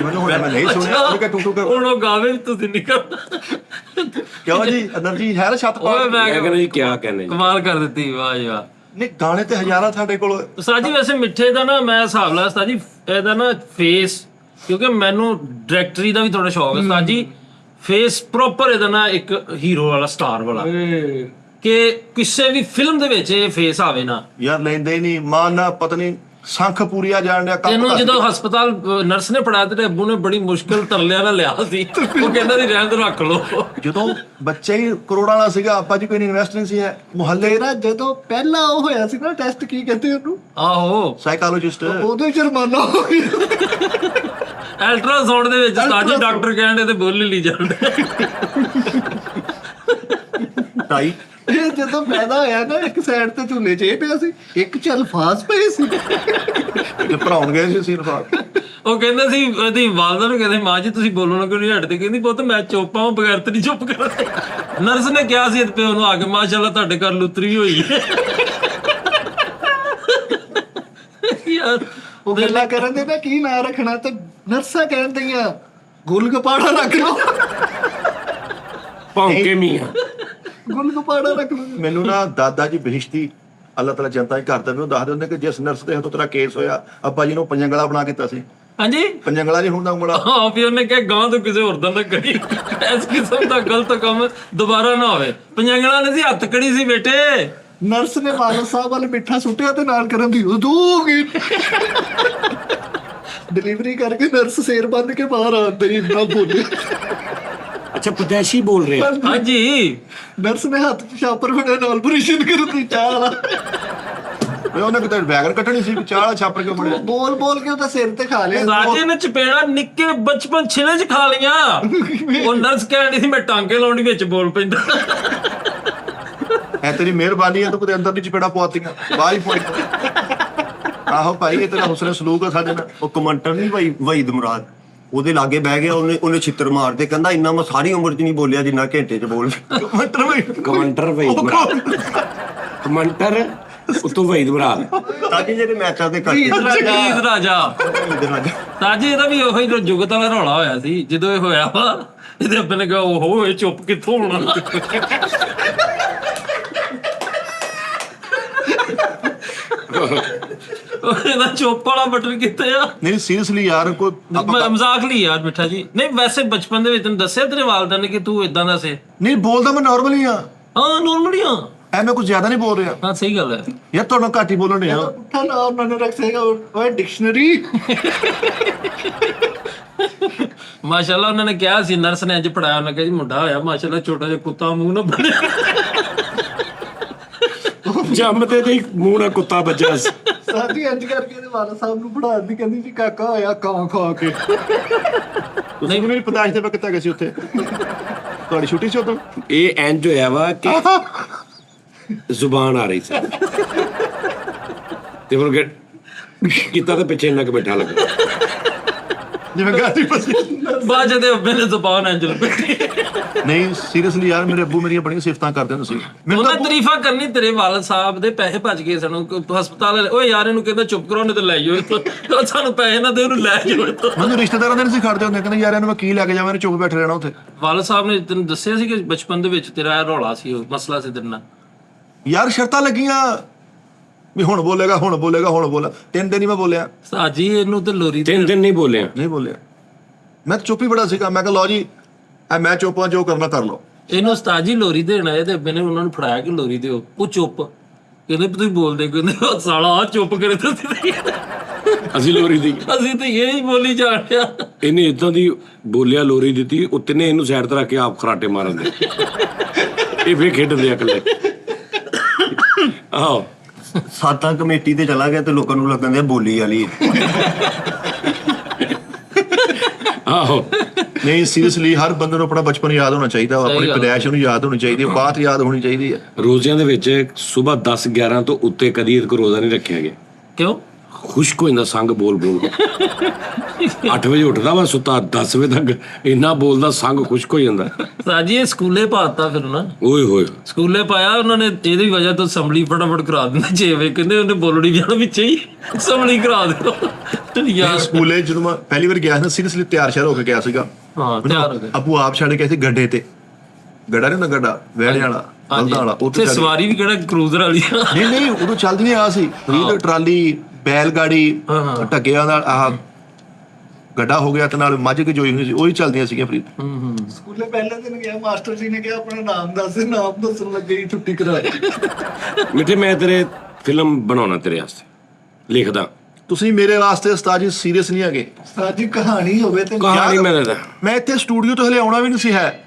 ਮੈਨੂੰ ਹੁਣ ਮੈਂ ਨਹੀਂ ਸੁਣਿਆ ਉਹ ਕਿ ਟੂਟੂ ਹੁਣ ਉਹ ਗਾਵੇ ਵੀ ਤੁਸੀਂ ਨਹੀਂ ਕਰਦਾ ਕਿਉਂ ਜੀ એનર્ਜੀ ਹੈ ਨਾ ਛੱਤ ਪਾ ਓਏ ਮੈਂ ਮੈਂ ਕਹਿੰਦਾ ਜੀ ਕਿਆ ਕਹਿੰਦੇ ਜੀ ਕਮਾਲ ਕਰ ਦਿੱਤੀ ਵਾਹ ਜੀ ਵਾਹ ਨਹੀਂ ਗਾਣੇ ਤੇ ਹਜ਼ਾਰਾਂ ਸਾਡੇ ਕੋਲ ਉਸਤਾਦ ਜੀ ਵੈਸੇ ਮਿੱਠੇ ਦਾ ਨਾ ਮੈਂ ਹਿਸਾਬ ਲਾ ਉਸਤਾਦ ਜੀ ਇਹਦਾ ਨਾ ਫੇਸ ਕਿਉਂਕਿ ਮੈਨੂੰ ਡਾਇਰੈਕਟਰੀ ਦਾ ਵੀ ਥੋੜਾ ਸ਼ੌਕ ਹੈ ਉਸਤਾਦ ਜੀ ਫੇਸ ਪ੍ਰੋਪਰ ਇਹਦਾ ਨਾ ਇੱਕ ਹੀਰੋ ਵਾਲਾ ਸਟਾਰ ਵਾਲਾ ਕਿ ਕਿਸੇ ਵੀ ਫਿਲਮ ਦੇ ਵਿੱਚ ਇਹ ਫੇਸ ਆਵੇ ਨਾ ਯਾਰ ਲੈਂਦੇ ਹੀ ਨਹੀਂ ਮਾਂ ਨਾ ਪਤਨੀ ਸੰਖ ਪੂਰੀਆ ਜਾਣ ਡਿਆ ਤੈਨੂੰ ਜਦੋਂ ਹਸਪਤਾਲ ਨਰਸ ਨੇ ਫੜਾਇਆ ਤੇ ਅੱਬੂ ਨੇ ਬੜੀ ਮੁਸ਼ਕਲ ਤਰਲਿਆਂ ਨਾਲ ਲਿਆ ਸੀ ਉਹ ਕਹਿੰਦਾ ਸੀ ਰਹਿਣ ਦੇ ਰੱਖ ਲਓ ਜਦੋਂ ਬੱਚੇ ਹੀ ਕਰੋੜਾਂ ਵਾਲਾ ਸੀਗਾ ਆਪਾਂ ਜੀ ਕੋਈ ਇਨਵੈਸਟ ਨਹੀਂ ਸੀ ਹੈ ਮੁਹੱਲੇ ਤੇਰਾ ਜਦੋਂ ਪਹਿਲਾ ਉਹ ਹੋਇਆ ਸੀ ਨਾ ਟੈਸਟ ਕੀ ਕਹਿੰਦੇ ਉਹਨੂੰ ਆਹੋ ਸਾਈਕੋਲੋਜਿਸਟ ਉਹਦੇ ਜੁਰਮਾਨਾ ਹੋ ਗਿਆ ਅਲਟਰਾਸਾਊਂਡ ਦੇ ਵਿੱਚ ਉਸਤਾਦ ਜੀ ਡਾਕਟਰ ਕਹਿੰਦੇ ਤੇ ਬੋਲ ਹੀ ਲਈ ਜਾਂਦੇ ਢਾਈ ਇਹ ਜਦੋਂ ਪੈਦਾ ਹੋਇਆ ਨਾ ਇੱਕ ਸਾਈਡ ਤੇ ਝੂਲੇ 'ਚ ਇਹ ਪਿਆ ਸੀ ਇੱਕ ਚ ਅਲਫਾਜ਼ ਪਏ ਸੀ ਜੇ ਭਰਾਉਣ ਗਏ ਸੀ ਸੀਨ ਫਾਰ ਉਹ ਕਹਿੰਦਾ ਸੀ ਉਹਦੀ ਵਾਲਦਾ ਨੂੰ ਕਹਿੰਦੇ ਮਾਂ ਜੀ ਤੁਸੀਂ ਬੋਲੋ ਨਾ ਕਿਉਂ ਨਹੀਂ ਹਟਦੇ ਕਹਿੰਦੀ ਪੁੱਤ ਮੈਂ ਚੁੱਪ ਆਵਾਂ ਬਗੈਰ ਤੇ ਨਹੀਂ ਚੁੱਪ ਕਰਦੇ ਨਰਸ ਨੇ ਕਿਹਾ ਸੀ ਪਿਓ ਨੂੰ ਆ ਕੇ ਮਾਸ਼ਾਅੱਲਾ ਤੁਹਾਡੇ ਘਰ ਲੁਤਰੀ ਹੋਈ ਹੈ ਯਾਰ ਉਹ ਗੱਲਾਂ ਕਰਨ ਦੇ ਨਾ ਕੀ ਨਾਂ ਰੱਖਣਾ ਤੇ ਨਰਸਾਂ ਕਹਿੰਦੀਆਂ ਗੁਲਗਪਾੜਾ ਰੱਖ ਲਓ ਭੌਂਕੇ ਮੀਆਂ ਗੁਲਗਪਾੜਾ ਰੱਖ ਲਓ ਮੈਨੂੰ ਨਾ ਦਾਦਾ ਜੀ ਬਹਿਸ਼ਤੀ ਅੱਲਾਹ ਤਾਲਾ ਜਨਤਾ ਹੀ ਕਰਦਾ ਮੈਨੂੰ ਦੱਸਦੇ ਹੁੰਦੇ ਕਿ ਜਿਸ ਨਰਸ ਦੇ ਹੱਥੋਂ ਤੇਰਾ ਕੇਸ ਹੋਇਆ ਅੱਬਾ ਜੀ ਨੂੰ ਪੰਜੰਗਲਾ ਬਣਾ ਕੇ ਦਿੱਤਾ ਸੀ ਹਾਂਜੀ ਪੰਜੰਗਲਾ ਨਹੀਂ ਹੁੰਦਾ ਉਂਗਲਾ ਹਾਂ ਫਿਰ ਉਹਨੇ ਕਿਹਾ ਗਾਂ ਤੋਂ ਕਿਸੇ ਹੋਰ ਦਾ ਨਾ ਕਰੀ ਇਸ ਕਿਸਮ ਦਾ ਗਲਤ ਕੰਮ ਦੁਬਾਰਾ ਨਾ ਹੋਵੇ ਪੰਜੰਗਲਾ ਨੇ ਸੀ ਹੱਥ ਕੜੀ ਸੀ ਬੇਟੇ ਨਰਸ ਨੇ ਵਾਲਦ ਸਾਹਿਬ ਵਾਲੇ ਮਿੱਠਾ ਸੁੱਟਿਆ ਤੇ ਨਾਲ ਕਰਨ ਦੀ ਉਦੋਗੀ ਡਿਲੀਵਰੀ ਕਰਕੇ ਨਰਸ ਸਿਰ ਬੰਨ ਕੇ ਬਾਹਰ ਆਉਂਦੇ ਹੀ ਨਾ ਬੋਲੇ ਅੱਛਾ ਪਤੈਸ਼ੀ ਬੋਲ ਰਹੇ ਆ ਹਾਂਜੀ ਨਰਸ ਨੇ ਹੱਥ 'ਚ ਛਾਪਰ ਫੜਿਆ ਨਾਲ ਆਪਰੇਸ਼ਨ ਕਰਨ ਦੀ ਚਾਹ ਵਾਲਾ ਉਹਨੇ ਕਿਤੇ ਵੈਗਨ ਕੱਟਣੀ ਸੀ ਚਾਹ ਛਾਪਰ ਕੇ ਬੜਿਆ ਬੋਲ ਬੋਲ ਕੇ ਉਹਦਾ ਸਿਰ ਤੇ ਖਾ ਲਿਆ ਰਾਜੇ ਨੇ ਚਪੇੜਾ ਨਿੱਕੇ ਬਚਪਨ ਛਿਲੇ ਚ ਖਾ ਲੀਆਂ ਉਹ ਨਰਸ ਕਹਿੰਦੀ ਸੀ ਮੈਂ ਟਾਂਕੇ ਲਾਉਣ ਵਿੱਚ ਬੋਲ ਪੈਂਦਾ ਐ ਤੇਰੀ ਮਿਹਰਬਾਨੀ ਹੈ ਤੂੰ ਕਦੇ ਅੰਦਰ ਦੀ ਚਪੇੜਾ ਪਵਾਤੀਆਂ ਬਾਹਰ ਹੀ ਪੋਈ ਆਹੋ ਭਾਈ ਇਹ ਤੇਰਾ ਹੁਸਨ ਸਲੂਕ ਆ ਸਾਡੇ ਨਾਲ। ਉਹ ਕਮੰਟਰ ਨਹੀਂ ਭਾਈ ਵਹੀਦ ਮੁਰਾਦ, ਉਹਦੇ ਲਾਗੇ ਬਹਿ ਗਿਆ, ਉਹਨੇ ਛਿੱਤਰ ਮਾਰਦੇ, ਕਹਿੰਦਾ ਇੰਨਾ ਮੈਂ ਸਾਰੀ ਉਮਰ 'ਚ ਨਹੀਂ ਬੋਲਿਆ ਜਿੰਨਾ ਘੰਟੇ 'ਚ ਬੋਲ। ਕਮੰਟਰ ਭਾਈ ਕਮੰਟਰ ਵਹੀਦ ਮੁਰਾਦ, ਕਮੰਟਰ ਉਤੋਂ ਵਹੀਦ ਮੁਰਾਦ। ਤਾਜੀ ਜਿਹੜੇ ਮੈਚਾਂ ਤੇ ਕਰਦੇ ਈਦ ਰਾਜਾ ਤਾਜੀ ਇਹਦਾ ਵੀ ਉਹੀ ਜੁਗਤ ਵਾਲਾ ਰੌਲਾ ਹੋਇਆ ਸੀ ਜਦੋਂ ਇਹ ਹੋਇਆ ਵਾ। ਇਹਦੇ ਅੱਬੇ ਨੇ ਕਿਹਾ ਓਹੋ ਇਹ ਚੁੱਪ ਕਿੱਥੋਂ ਹੋਣਾ। ਇਹਦਾ ਚੁੱਪ ਵਾਲਾ ਬਟਨ ਕਿੱਥੇ ਆ? ਨਹੀਂ ਸੀਰੀਅਸਲੀ ਯਾਰ ਕੋਈ ਮਜ਼ਾਕ ਲਈ ਯਾਰ ਮਿੱਠਾ ਜੀ। ਨਹੀਂ ਵੈਸੇ ਬਚਪਨ ਦੇ ਵਿੱਚ ਤੈਨੂੰ ਦੱਸਿਆ ਤੇਰੇ ਵਾਲਿਦਾਂ ਨੇ ਕਿ ਤੂੰ ਇਦਾਂ ਦਾ ਸੀ? ਨਹੀਂ ਬੋਲਦਾ ਮੈਂ ਨਾਰਮਲੀ ਆ, ਹਾਂ ਨੋਰਮਲੀ ਹਾਂ। ਐ ਮੈਂ ਕੁਝ ਜ਼ਿਆਦਾ ਨਹੀਂ ਬੋਲ ਰਿਹਾ ਹਾਂ ਸਹੀ ਗੱਲ ਹੈ ਯਾਰ, ਤੁਹਾਨੂੰ ਘੱਟ ਹੀ ਬੋਲਣ ਡਿਆ। ਪੁੱਠਾ ਨਾਮ ਉਹਨਾਂ ਨੇ ਰੱਖੇਗਾ ਓਏ ਡਿਕਸ਼ਨਰੀ। ਮਾਸ਼ਾਅੱਲਾ ਉਹਨਾਂ ਨੇ ਕਿਹਾ ਸੀ, ਨਰਸ ਨੇ ਅੱਜ ਪੜਾਇਆ, ਉਹਨਾਂ ਕਿਹਾ ਜੀ ਮੁੰਡਾ ਹੋਇਆ ਮਾਸ਼ਾਅੱਲਾ ਛੋਟਾ ਜਿਹਾ ਕੁੱਤਾ ਮੂੰਹ ਨਾ ਬਣੇ। ਜੰਮਦੇ ਤੇ ਮੂੰਹ ਨਾਲ ਕੁੱਤਾ ਵੱਜਿਆ ਸੀ। ਸਾਡੀ ਇੰਜ ਕਰਕੇ ਇਹਦੇ ਵਾਲਾ ਸਾਹਿਬ ਨੂੰ ਪੜਾਉਣ ਦੀ ਕਹਿੰਦੀ ਸੀ ਕਾਕਾ ਹੋਇਆ ਕਾਂ ਖਾ ਕੇ। ਨਹੀਂ ਮੇਰੀ ਪਤਾਸ਼ ਤੇ ਮੈਂ ਕਿੱਥੇ ਗਏ ਸੀ ਉੱਥੇ, ਤੁਹਾਡੀ ਛੁੱਟੀ ਸੀ ਉਦੋਂ। ਇਹ ਇੰਜ ਹੋਇਆ ਵਾ ਕਿ ਜ਼ੁਬਾਨ ਆ ਰਹੀ ਸੀ ਤੇ ਫਿਰ ਕੀਤਾ ਤੇ ਪਿੱਛੇ ਇੰਨਾ ਕੁ ਬੈਠਾ ਲੱਗਾ ਜਿਵੇਂ ਗਾਤੀ ਫਸੀ। ਬਾਅਦ ਦੇ ਅੱਬੇ ਨੇ ਜ਼ੁਬਾਨ ਐਂਜਲ ਬੈਠੀ। ਨਹੀਂ ਸੀਰੀਅਸਲੀ ਯਾਰ, ਮੇਰੇ ਅੱਬੂ ਮੇਰੀਆਂ ਬੜੀਆਂ ਸਿਫਤਾਂ ਕਰਦੇ ਹੁੰਦੇ ਸੀ। ਉਹਨਾਂ ਤਾਰੀਫਾਂ ਕਰਨੀ, ਤੇਰੇ ਵਾਲਦ ਸਾਹਿਬ ਦੇ ਪੈਸੇ ਭੱਜ ਗਏ ਸਾਨੂੰ ਹਸਪਤਾਲ ਵਾਲੇ। ਓਏ ਯਾਰ ਇਹਨੂੰ ਕਹਿੰਦਾ ਚੁੱਪ ਕਰੋ ਨਹੀਂ ਤੇ ਲੈ ਜਾਓ ਇੱਥੋਂ, ਸਾਨੂੰ ਪੈਸੇ ਨਾ ਦੇ ਉਹਨੂੰ ਲੈ ਜਾਓ ਇੱਥੋਂ। ਮੈਨੂੰ ਰਿਸ਼ਤੇਦਾਰਾਂ ਦੇ ਨਹੀਂ ਸੀ ਖੜਦੇ ਹੁੰਦੇ, ਕਹਿੰਦੇ ਯਾਰ ਇਹਨੂੰ ਮੈਂ ਕੀ ਲੈ ਕੇ ਜਾਵਾਂ, ਇਹਨੇ ਚੁੱਪ ਬੈਠੇ ਰਹਿਣਾ ਉੱਥੇ। ਵਾਲਦ ਸਾਹਿਬ ਨੇ ਤੈਨੂੰ ਦੱਸਿਆ ਸੀ ਕਿ ਬਚਪਨ ਦੇ ਵਿੱਚ ਤੇਰਾ ਇਹ ਰੌਲਾ ਸੀ, ਉਹ ਮਸਲਾ ਸੀ ਤੇਰੇ ਨਾਲ? ਯਾਰ ਸ਼ਰਤਾਂ ਲੱਗੀਆਂ ਵੀ ਹੁਣ ਬੋਲੇਗਾ ਹੁਣ ਬੋਲੇਗਾ ਹੁਣ ਬੋਲਾ। 3 ਦਿਨ ਹੀ ਮੈਂ ਬੋਲਿਆ, ਸਾਜੀ ਇਹਨੂੰ ਤੇ ਲੋਰੀ 3 ਦਿਨ ਨਹੀਂ ਬੋਲਿਆ। ਨਹੀਂ ਬੋਲਿਆ ਮੈਂ ਚੁੱਪ ਹੀ ਬੜਾ ਸੀਗਾ। ਮੈਂ ਕਿਹਾ ਲਓ ਜੀ ਐ ਮੈਂ ਚੁੱਪ ਆ, ਜੋ ਕਰਨਾ ਕਰ ਲਓ। ਇਹਨੂੰ ਉਸਤਾਦ ਜੀ ਲੋਰੀ ਦੇਣਾ, ਇਹਦੇ ਅੱਬੇ ਨੇ ਉਹਨਾਂ ਨੂੰ ਫੜਾਇਆ ਕਿ ਲੋਰੀ ਦਿਓ। ਉਹ ਚੁੱਪ, ਕਹਿੰਦੇ ਤੁਸੀਂ ਬੋਲਦੇ, ਕਹਿੰਦੇ ਉਹ ਸਾਲਾ ਆ ਚੁੱਪ ਕਰੇ ਤੁਸੀਂ। ਅਸੀਂ ਲੋਰੀ ਦੀ, ਅਸੀਂ ਤਾਂ ਇਹ ਹੀ ਬੋਲੀ ਜਾ ਰਿਹਾ। ਇਹਨੇ ਇਦਾਂ ਦੀ ਬੋਲਿਆ ਲੋਰੀ ਦਿੱਤੀ, ਉੱਤੇ ਨੇ ਇਹਨੂੰ ਸਾਈਡ ਤੇ ਰੱਖ ਕੇ ਆਪ ਖਰਾਟੇ ਮਾਰਨ ਦੇ। ਇਹ ਫੇਰ ਖੇਡਦੇ ਆ ਇਕੱਲੇ। ਆਹੋ ਸਾਤਾਂ ਕਮੇਟੀ ਤੇ ਚਲਾ ਗਿਆ ਤੇ ਲੋਕਾਂ ਨੂੰ ਲੱਗਣ ਦਿਆ ਬੋਲੀ ਵਾਲੀ ਹੈ। ਆਹੋ ਨਹੀਂ ਸੀਰੀਅਸਲੀ ਹਰ ਬੰਦੇ ਨੂੰ ਆਪਣਾ ਬਚਪਨ ਯਾਦ ਹੋਣਾ ਚਾਹੀਦਾ, ਆਪਣੀ ਪੈਦਾਇਸ਼ ਨੂੰ ਯਾਦ ਹੋਣੀ ਚਾਹੀਦੀ ਹੈ, ਬਾਤ ਯਾਦ ਹੋਣੀ ਚਾਹੀਦੀ ਹੈ। ਰੋਜ਼ਿਆਂ ਦੇ ਵਿੱਚ ਸਵੇਰ 10-11 ਤੋਂ ਉੱਤੇ ਕਦੀ ਇੱਕ ਰੋਜ਼ਾ ਨਹੀਂ ਰੱਖਿਆ ਗਿਆ। ਕਿਉਂ? ਖੁਸ਼ਕ ਹੋ ਜਾਂਦਾ ਸੰਗ ਬੋਲ ਬੋਲ ਕੇ। 8 ਵਜੇ ਉੱਠਦਾ ਵਾ, ਸੁੱਤਾ 10 ਵਜੇ ਤੱਕ ਇੰਨਾ ਬੋਲਦਾ ਸੰਗ ਖੁਸ਼ਕ ਹੋ ਜਾਂਦਾ। ਸਾਜੀ ਇਹ ਸਕੂਲੇ ਪਾਤਾ ਫਿਰ ਨਾ, ਓਏ ਹੋਏ ਸਕੂਲੇ ਪਾਇਆ ਉਹਨਾਂ ਨੇ, ਇਹਦੀ ਵਜ੍ਹਾ ਤੋਂ ਅਸੈਂਬਲੀ ਫਟਾਫਟ ਕਰਾ ਦਿੰਦੇ 6 ਵਜੇ। ਕਹਿੰਦੇ ਉਹਨੇ ਬੋਲਣੀ ਜਾਣਾ ਵਿੱਚ ਹੀ, ਅਸੈਂਬਲੀ ਕਰਾ ਦਿਓ ਯਾਰ। ਸਕੂਲੇ ਜਦੋਂ ਮੈਂ ਪਹਿਲੀ ਵਾਰ ਗਿਆ ਸੀ ਸੀਰੀਅਸਲੀ ਤਿਆਰ ਸ਼ਿਆਰ ਹੋ ਕੇ ਗਿਆ ਸੀਗਾ। ਹਾਂ ਤਿਆਰ ਹੋ ਗਏ। ਆਪੂ ਆਪ ਛੱਡ ਕੇ ਸੀ ਗੱਡੇ ਤੇ, ਗੱਡਾ ਨਹੀਂ ਹੁੰਦਾ ਗੱਡਾ ਵਿਹੜੇ ਵਾਲਾ ਬਲਦਾਂ ਵਾਲਾ, ਉੱਥੇ ਸਵਾਰੀ ਵੀ ਕਿਹੜਾ ਕਰੂਜ਼ਰ ਵਾਲੀ ਆ। ਨਹੀਂ ਉਦੋਂ ਚੱਲਦੀ ਨਹੀਂ ਆ ਸੀ ਫਰੀਦ ਟਰਾਲੀ ਬੈਲ ਗਾੜੀ ਢੱਕਿਆਂ ਦਾ ਆਹ ਗੱਡਾ ਹੋ ਗਿਆ ਤੇ ਨਾਲ ਮੱਝ ਕੇ ਜੋਈ ਹੋਈ ਸੀ, ਉਹੀ ਚੱਲਦੀਆਂ ਸੀਗੀਆਂ ਫਰੀਦ। ਸਕੂਲੇ ਪਹਿਲੇ ਦਿਨ ਗਿਆ, ਮਾਸਟਰ ਜੀ ਨੇ ਕਿਹਾ ਆਪਣਾ ਨਾਮ ਦੱਸ, ਨਾਮ ਦੱਸਣ ਲੱਗੇ ਹੀ ਛੁੱਟੀ ਕਰਾ ਦਿੱਤੀ। ਮਿੱਠੇ ਮੈਂ ਤੇਰੇ ਫਿਲਮ ਬਣਾਉਣਾ ਤੇਰੇ ਵਾਸਤੇ, ਲਿਖਦਾ। ਤੁਸੀਂ ਮੇਰੇ ਵਾਸਤੇ ਉਸਤਾਦ ਜੀ ਸੀਰੀਅਸ ਨਹੀਂ ਹੈਗੇ। ਸਾਡੀ ਕਹਾਣੀ ਹੋਵੇ ਤੇ ਕਹਾਣੀ ਮੈਂ ਦੱਸਦਾ। ਮੈਂ ਇੱਥੇ ਸਟੂਡੀਓ ਤੋਂ ਹਲੇ ਆਉਣਾ ਵੀ ਨਹੀਂ ਸੀ ਹੈ,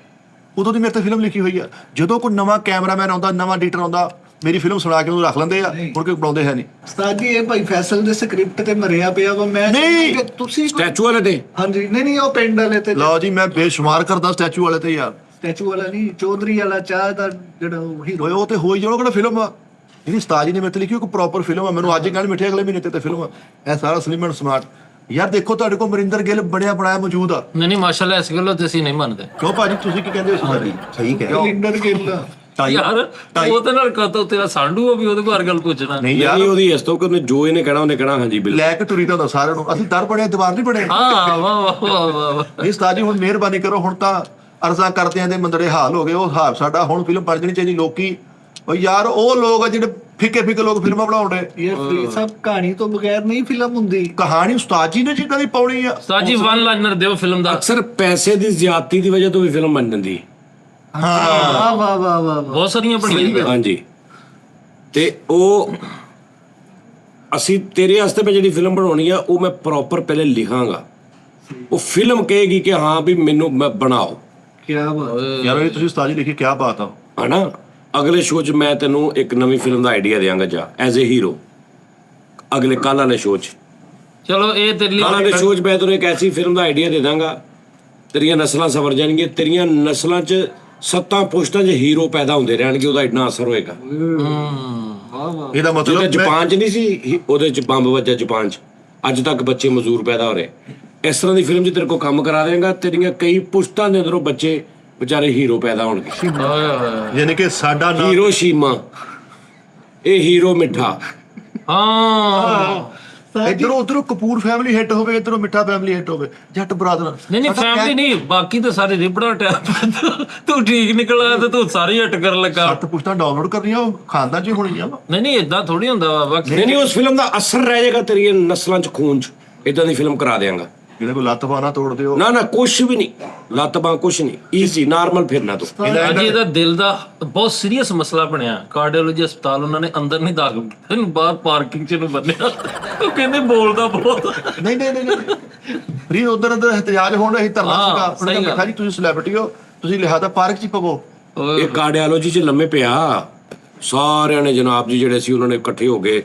ਉਦੋਂ ਦੀ ਮੇਰੇ ਤੇ ਫਿਲਮ ਲਿਖੀ ਹੋਈ ਆ। ਜਦੋਂ ਕੋਈ ਨਵਾਂ ਕੈਮਰਾਮੈਨ ਆਉਂਦਾ, ਨਵਾਂ ਐਡੀਟਰ ਆਉਂਦਾ, ਮੇਰੀ ਫਿਲਮ ਸੁਣਾ ਕੇ ਉਹਨੂੰ ਰੱਖ ਲੈਂਦੇ ਆ, ਮੁੜ ਕੇ ਬਣਾਉਂਦੇ ਹੈ ਨਹੀਂ। ਉਸਤਾਦ ਜੀ ਇਹ ਭਾਈ ਫੈਸਲ ਦੇ ਸਕ੍ਰਿਪਟ ਤੇ ਮਰਿਆ ਪਿਆ ਵਾ। ਮੈਂ ਨਹੀਂ। ਕਿ ਤੁਸੀਂ ਸਟੈਚੂ ਵਾਲੇ ਤੇ ਹਾਂਜੀ ਨਹੀਂ ਉਹ ਪਿੰਡ ਵਾਲੇ ਤੇ ਲਓ ਜੀ ਮੈਂ ਬੇਸ਼ੁਮਾਰ ਕਰਦਾ ਸਟੈਚੂ ਵਾਲੇ ਤੇ ਯਾਰ। ਸਟੈਚੂ ਵਾਲਾ ਨਹੀਂ, ਚੌਧਰੀ ਵਾਲਾ ਚਾਹ ਦਾ ਜਿਹੜਾ ਉਹ ਹੀਰੋ। ਓਏ ਉਹ ਤੇ ਹੋਈ ਜਾਣਾ ਕਿਹੜਾ ਫਿਲਮ ਆ ਜਿਹੜੀ ਉਸਤਾਦ ਜੀ ਨੇ ਮੇਰੇ ਤੇ ਲਿਖੀ, ਕੋਈ ਪ੍ਰੋਪਰ ਫਿਲਮ ਆ। ਮੈਨੂੰ ਅੱਜ ਕੱਲ੍ਹ ਮਿੱਠੇ ਅਗਲੇ ਮਹੀਨੇ ਤੇ ਫਿਲਮ ਆ। ਇਹ ਸਾਰਾ ਸਲਿਮ ਐਂਡ ਸਮਾਰਟ ਯਾਰ। ਦੇਖੋ ਤੁਹਾਡੇ ਕੋਲ ਮਰਿੰਦਰ ਗਿੱਲ ਬਣਿਆ ਬਣਾਇਆ ਮੌਜੂਦ ਆ। ਨਹੀਂ ਮਾਸ਼ਾਅੱਲਾ ਇਸ ਗੱਲੋਂ ਤੇ ਅਸੀਂ ਨਹੀਂ ਮੰਨਦੇ। ਕਿਉਂ ਭਾਜੀ ਤੁਸੀਂ ਕੀ ਕਹਿੰਦੇ ਹੋ ਇਸ ਸਹੀ ਕਹਿ ਰਹੇ ਲਿੰਡਰ ਗਿੱਲ ਯਾਰ ਉਹ ਤੇ ਨਾਲ ਕਹਤੋ ਤੇਰਾ ਸਾਂਢੂ ਆ ਵੀ ਉਹਦੇ ਕੋਲ ਹਰ ਗੱਲ ਪੁੱਛਣਾ। ਨਹੀਂ ਯਾਰ ਯਾਰ ਉਹਦੀ ਇਸ ਤੋਂ ਕਿ ਜੋ ਇਹਨੇ ਕਹਿਣਾ ਉਹਨੇ ਕਹਿਣਾ ਹਾਂਜੀ ਬਿਲਕੁਲ। ਲੈ ਕੇ ਤੁਰੀ ਤਾਂ ਹੁੰਦਾ ਸਾਰਿਆਂ ਨੂੰ। ਅਸੀਂ ਦਰ ਬੜੇ ਦੀਵਾਰ ਨਹੀਂ ਬੜੇ। ਹਾਂ ਵਾਹ ਵਾਹ ਵਾਹ ਵਾਹ। ਨਹੀਂ ਉਸਤਾਦ ਜੀ ਹੁਣ ਮਿਹਰਬਾਨੀ ਕਰੋ, ਹੁਣ ਤਾਂ ਅਰਜ਼ਾਂ ਕਰਦਿਆਂ ਦੇ ਮੰਦੜੇ ਹਾਲ ਹੋ ਗਏ। ਉਹ ਹਿਸਾਬ ਸਾਡਾ ਹੁਣ ਫਿਲਮ ਬਣ ਜਣੀ ਚਾਹੀਦੀ। ਲੋਕੀ ਉਹ ਯਾਰ ਉਹ ਲੋਕ ਆ ਜਿਹੜੇ ਫਿੱਕੇ ਫਿੱਕੇ ਲੋਕ ਫਿਲਮਾਂ ਬਣਾਉਂਦੇ। ਇਹ ਫਰੀਦ ਸਾਹਿਬ ਕਹਾਣੀ ਤੋਂ ਬਗੈਰ ਨਹੀਂ ਫਿਲਮ ਹੁੰਦੀ। ਕਹਾਣੀ ਉਸਤਾਦ ਜੀ ਨੇ ਜਿੱਦਾਂ ਦੀ ਪਾਉਣੀ ਆ। ਉਸਤਾਦ ਜੀ ਵਨ ਲਾਈਨਰ ਦਿਓ ਫਿਲਮ ਦਾ। ਅਕਸਰ ਪੈਸੇ ਦੀ ਜ਼ਿਆਦਤੀ ਦੀ ਵਜ੍ਹਾ ਤੋਂ ਵੀ ਫਿਲਮ ਬਣ ਜਾਂਦੀ। ਵਾਹ ਵਾਹ ਵਾਹ ਵਾਹ। ਬਹੁਤ ਸਾਰੀਆਂ ਬਣੀਆਂ। ਹਾਂਜੀ ਤੇ ਉਹ ਅਸੀਂ ਤੇਰੇ ਵਾਸਤੇ ਮੈਂ ਜਿਹੜੀ ਫਿਲਮ ਬਣਾਉਣੀ ਆ ਉਹ ਮੈਂ ਪ੍ਰੋਪਰ ਪਹਿਲੇ ਲਿਖਾਂਗਾ। ਉਹ ਫਿਲਮ ਕਹੇਗੀ ਕਿ ਹਾਂ ਵੀ ਮੈਨੂੰ ਮੈਂ ਬਣਾਓ। ਕੀ ਬਾਤ ਯਾਰ ਇਹ ਤੁਸੀਂ ਉਸਤਾਦ ਜੀ ਲਿਖੀ ਕਿਆ ਬਾਤ ਆ। ਹਨਾ ਅਗਲੇ ਸ਼ੋਅ 'ਚ ਮੈਂ ਤੈਨੂੰ ਇੱਕ ਨਵੀਂ ਫਿਲਮ ਦਾ ਆਈਡੀਆ ਦਿਆਂਗਾ ਜਾ ਐਜ਼ ਏ ਹੀਰੋ। ਅਗਲੇ ਕੱਲ੍ਹ ਵਾਲੇ ਸ਼ੋਅ 'ਚ ਚਲੋ ਇਹ ਤੇਰੇ ਲਈ ਕੱਲ੍ਹ ਵਾਲੇ ਸ਼ੋਅ 'ਚ ਮੈਂ ਤੈਨੂੰ ਇੱਕ ਐਸੀ ਫਿਲਮ ਦਾ ਆਈਡੀਆ ਦੇ ਦਾਂਗਾ, ਤੇਰੀਆਂ ਨਸਲਾਂ ਸਵਰ ਜਾਣਗੀਆਂ। ਤੇਰੀਆਂ ਨਸਲਾਂ 'ਚ 7 ਪੁਸ਼ਤਾਂ 'ਚ ਹੀਰੋ ਪੈਦਾ ਹੁੰਦੇ ਰਹਿਣਗੇ, ਉਹਦਾ ਇੰਨਾ ਅਸਰ ਹੋਏਗਾ। ਇਹਦਾ ਜਿਹਦਾ ਮਤਲਬ ਜਾਪਾਨ 'ਚ ਨਹੀਂ ਸੀ ਉਹਦੇ 'ਚ ਬੰਬ ਵੱਜਾ ਜਾਪਾਨ 'ਚ, ਅੱਜ ਤੱਕ ਬੱਚੇ ਮਜ਼ਦੂਰ ਪੈਦਾ ਹੋ ਰਹੇ। ਇਸ ਤਰ੍ਹਾਂ ਦੀ ਫਿਲਮ 'ਚ ਤੇਰੇ ਕੋਲ ਕੰਮ ਕਰਾ ਦੇਗਾ, ਤੇਰੀਆਂ ਕਈ ਪੁਸ਼ਤਾਂ ਦੇ ਅੰਦਰੋਂ ਬੱਚੇ ਵਿਚਾਰੇ ਹੀਰੋ ਪੈਦਾ ਹੋਣਗੇ। ਯਾਨੀ ਕਿ ਸਾਡਾ ਨਾਮ ਹੀਰੋਸ਼ੀਮਾ, ਇਹ ਹੀਰੋ ਮਿੱਠਾ। ਹਾਂ ਇਧਰੋਂ ਉਧਰੋਂ ਕਪੂਰ ਫੈਮਿਲੀ ਹਿੱਟ ਹੋਵੇ, ਇਧਰੋਂ ਮਿੱਠਾ ਫੈਮਿਲੀ ਹਿੱਟ ਹੋਵੇ, ਜੱਟ ਬਰਾਦਰ। ਨਹੀਂ ਫੈਮਿਲੀ ਨਹੀਂ, ਬਾਕੀ ਤਾਂ ਸਾਰੇ ਰਿਪੜਾ ਟੈਪ। ਤੂੰ ਠੀਕ ਨਿਕਲਾ ਤੇ ਤੂੰ ਸਾਰੀ ਹਟ ਕਰਨ ਲੱਗਾ। 7 ਪੁਸ਼ਤਾਂ ਡਾਊਨਲੋਡ ਕਰਨੀਆਂ, ਉਹ ਖਾਨਦਾਨ 'ਚ ਹੀ ਹੋਣੀਆਂ ਵਾ। ਨਹੀਂ ਇਦਾਂ ਥੋੜੀ ਹੁੰਦਾ ਵਾ ਬਾਕੀ। ਨਹੀਂ ਉਸ ਫਿਲਮ ਦਾ ਅਸਰ ਰਹਿ ਜਾਏਗਾ ਤੇਰੀਆਂ ਨਸਲਾਂ 'ਚ, ਖੂਨ 'ਚ। ਇਦਾਂ ਦੀ ਫਿਲਮ ਕਰਾ ਦਿਆਂਗਾ। ਇਹਦੇ ਕੋਲ ਲੱਤ ਬਾਣਾ ਤੋੜ ਦਿਓ। ਨਾ ਕੁਛ ਵੀ ਨਹੀਂ, ਲੱਤ ਬਾਂਹ ਕੁਛ ਨਹੀਂ, ਈਜ਼ੀ ਨਾਰਮਲ ਫਿਰਨਾ ਤੂੰ। ਅਜੀ ਇਹਦਾ ਦਿਲ ਦਾ ਬਹੁਤ ਸੀਰੀਅਸ ਮਸਲਾ ਬਣਿਆ, ਕਾਰਡੀਓਲੋਜੀ ਹਸਪਤਾਲ ਉਹਨਾਂ ਨੇ ਅੰਦਰ ਨਹੀਂ ਦਾਖਲ ਕੀਤਾ, ਇਹਨੂੰ ਬਾਹਰ ਪਾਰਕਿੰਗ 'ਚ ਨੂੰ ਬੰਨਿਆ। ਉਹ ਕਹਿੰਦੇ ਬੋਲਦਾ ਬਹੁਤ। ਨਹੀਂ ਫਰੀ ਉਧਰ ਅੰਦਰ ਇhtiyaj ਹੋਣ ਰਹੀ, ਧਰਨਾ ਸੀਗਾ। ਉਹਨੇ ਸਹੀ ਕਿਹਾ ਜੀ ਤੁਸੀਂ ਸੈਲੀਬ੍ਰਿਟੀ ਹੋ, ਤੁਸੀਂ ਲਿਹਾਜ਼ਾ ਪਾਰਕ 'ਚ ਪਵੋ। ਇਹ ਕਾਰਡੀਓਲੋਜੀ 'ਚ ਲੰਮੇ ਪਿਆ, ਸਾਰਿਆਂ ਨੇ ਜਨਾਬ ਜੀ ਜਿਹੜੇ ਸੀ ਉਹਨਾਂ ਨੇ ਇਕੱਠੇ ਹੋ ਗਏ।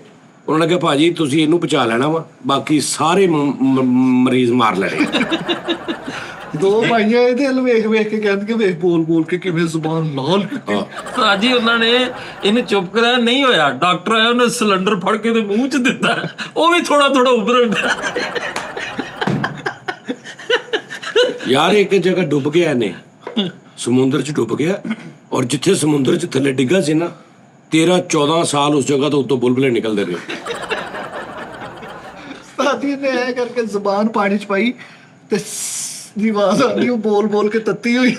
ਉਹਨਾਂ ਨੇ ਕਿਹਾ ਭਾਜੀ ਤੁਸੀਂ ਇਹਨੂੰ ਬਚਾ ਲੈਣਾ ਵਾ, ਬਾਕੀ ਸਾਰੇ ਮਰੀਜ਼ ਮਾਰ ਲੈਣੇ। 2 ਭਾਈਆਂ ਇਹਦੇ ਵੱਲ ਵੇਖ ਵੇਖ ਕੇ ਕਹਿੰਦੇ ਕਿ ਵੇਖ ਬੋਲ ਕੇ ਕਿਵੇਂ ਜ਼ੁਬਾਨ ਲਾਲ ਕੀਤੀ। ਸਾਜੀ ਉਹਨਾਂ ਨੇ ਇਹਨੂੰ ਚੁੱਪ ਕਰਾਇਆ, ਨਹੀਂ ਹੋਇਆ। ਡਾਕਟਰ ਆਇਆ, ਉਹਨੇ ਸਿਲੰਡਰ ਫੜ ਕੇ ਤੇ ਮੂੰਹ 'ਚ ਦਿੱਤਾ, ਉਹ ਵੀ ਥੋੜਾ ਉੱਭਰ। ਯਾਰ ਇੱਕ ਜਗ੍ਹਾ ਡੁੱਬ ਗਿਆ ਇਹਨੇ, ਸਮੁੰਦਰ 'ਚ ਡੁੱਬ ਗਿਆ, ਔਰ ਜਿੱਥੇ ਸਮੁੰਦਰ 'ਚ ਥੱਲੇ ਡਿੱਗਾ ਸੀ ਨਾ, 13-14 ਸਾਲ ਉਸ ਜਗ੍ਹਾ ਤੋਂ ਉੱਤੋਂ ਬੁਲਬੁਲੇ ਨਿਕਲਦੇ ਰਹੇ। ਸਾਡੀ ਨੇ ਐ ਕਰਕੇ ਜ਼ੁਬਾਨ ਪਾਣੀ 'ਚ ਪਾਈ ਤੇ ਦੀ ਆਵਾਜ਼ ਆਉਂਦੀ, ਉਹ ਬੋਲ ਕੇ ਤੱਤੀ ਹੋਈ।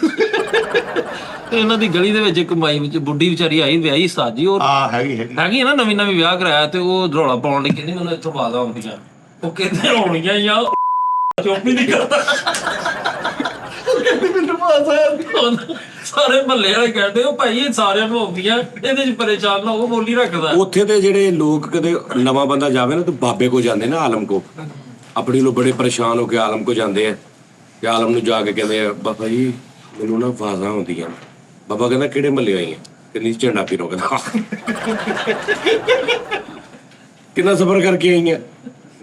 ਇਹਨਾਂ ਦੀ ਗਲੀ ਦੇ ਵਿੱਚ ਇੱਕ ਮਾਈ ਵਿੱਚ ਬੁੱਢੀ ਵਿਚਾਰੀ ਆਈ, ਵਿਆਹੀ ਸਾਜੀ। ਉਹ ਹੈਗੀ ਨਾ ਨਵੀਂ ਵਿਆਹ ਕਰਾਇਆ, ਤੇ ਉਹ ਰੌਲਾ ਪਾਉਣ ਲਈ ਕਹਿੰਦੀ ਮੈਨੂੰ ਇੱਥੋਂ ਬਾਅਦ ਆਉਂਦੀਆਂ। ਉਹ ਕਹਿੰਦੇ ਆਉਣੀਆਂ ਹੀ ਆ, ਚੁੱਪ ਹੀ ਨਹੀਂ ਕਰਦਾ। ਮੈਨੂੰ ਬਾਤ ਆਇਆ, ਸਾਰੇ ਮਹੱਲੇ ਵਾਲੇ ਕਹਿੰਦੇ ਉਹ ਭਾਈ ਇਹ ਸਾਰਿਆਂ ਨੂੰ ਆਉਂਦੀਆਂ, ਇਹਦੇ 'ਚ ਪਰੇਸ਼ਾਨ ਨਾ ਉਹ ਬੋਲੀ ਰੱਖਦਾ। ਉੱਥੇ ਦੇ ਜਿਹੜੇ ਲੋਕ ਕਦੇ ਨਵਾਂ ਬੰਦਾ ਜਾਵੇ ਨਾ ਤੇ ਬਾਬੇ ਕੋ ਜਾਂਦੇ ਨਾ, ਆਲਮ ਕੋ, ਆਪਣੀ ਨੂੰ ਬੜੇ ਪਰੇਸ਼ਾਨ ਹੋ ਕੇ ਆਲਮ ਕੋ ਜਾਂਦੇ ਆ, ਤੇ ਆਲਮ ਨੂੰ ਜਾ ਕੇ ਕਹਿੰਦੇ ਆ ਬਾਬਾ ਜੀ ਮੈਨੂੰ ਨਾ ਆਵਾਜ਼ਾਂ ਆਉਂਦੀਆਂ। ਬਾਬਾ ਕਹਿੰਦਾ ਕਿਹੜੇ ਮਹੱਲੇ ਆਈਆਂ? ਕਹਿੰਦੀ ਝੰਡਾ ਪੀਰੋ। ਕਹਿੰਦਾ ਕਿੰਨਾ ਸਫ਼ਰ ਕਰਕੇ ਆਈਆਂ?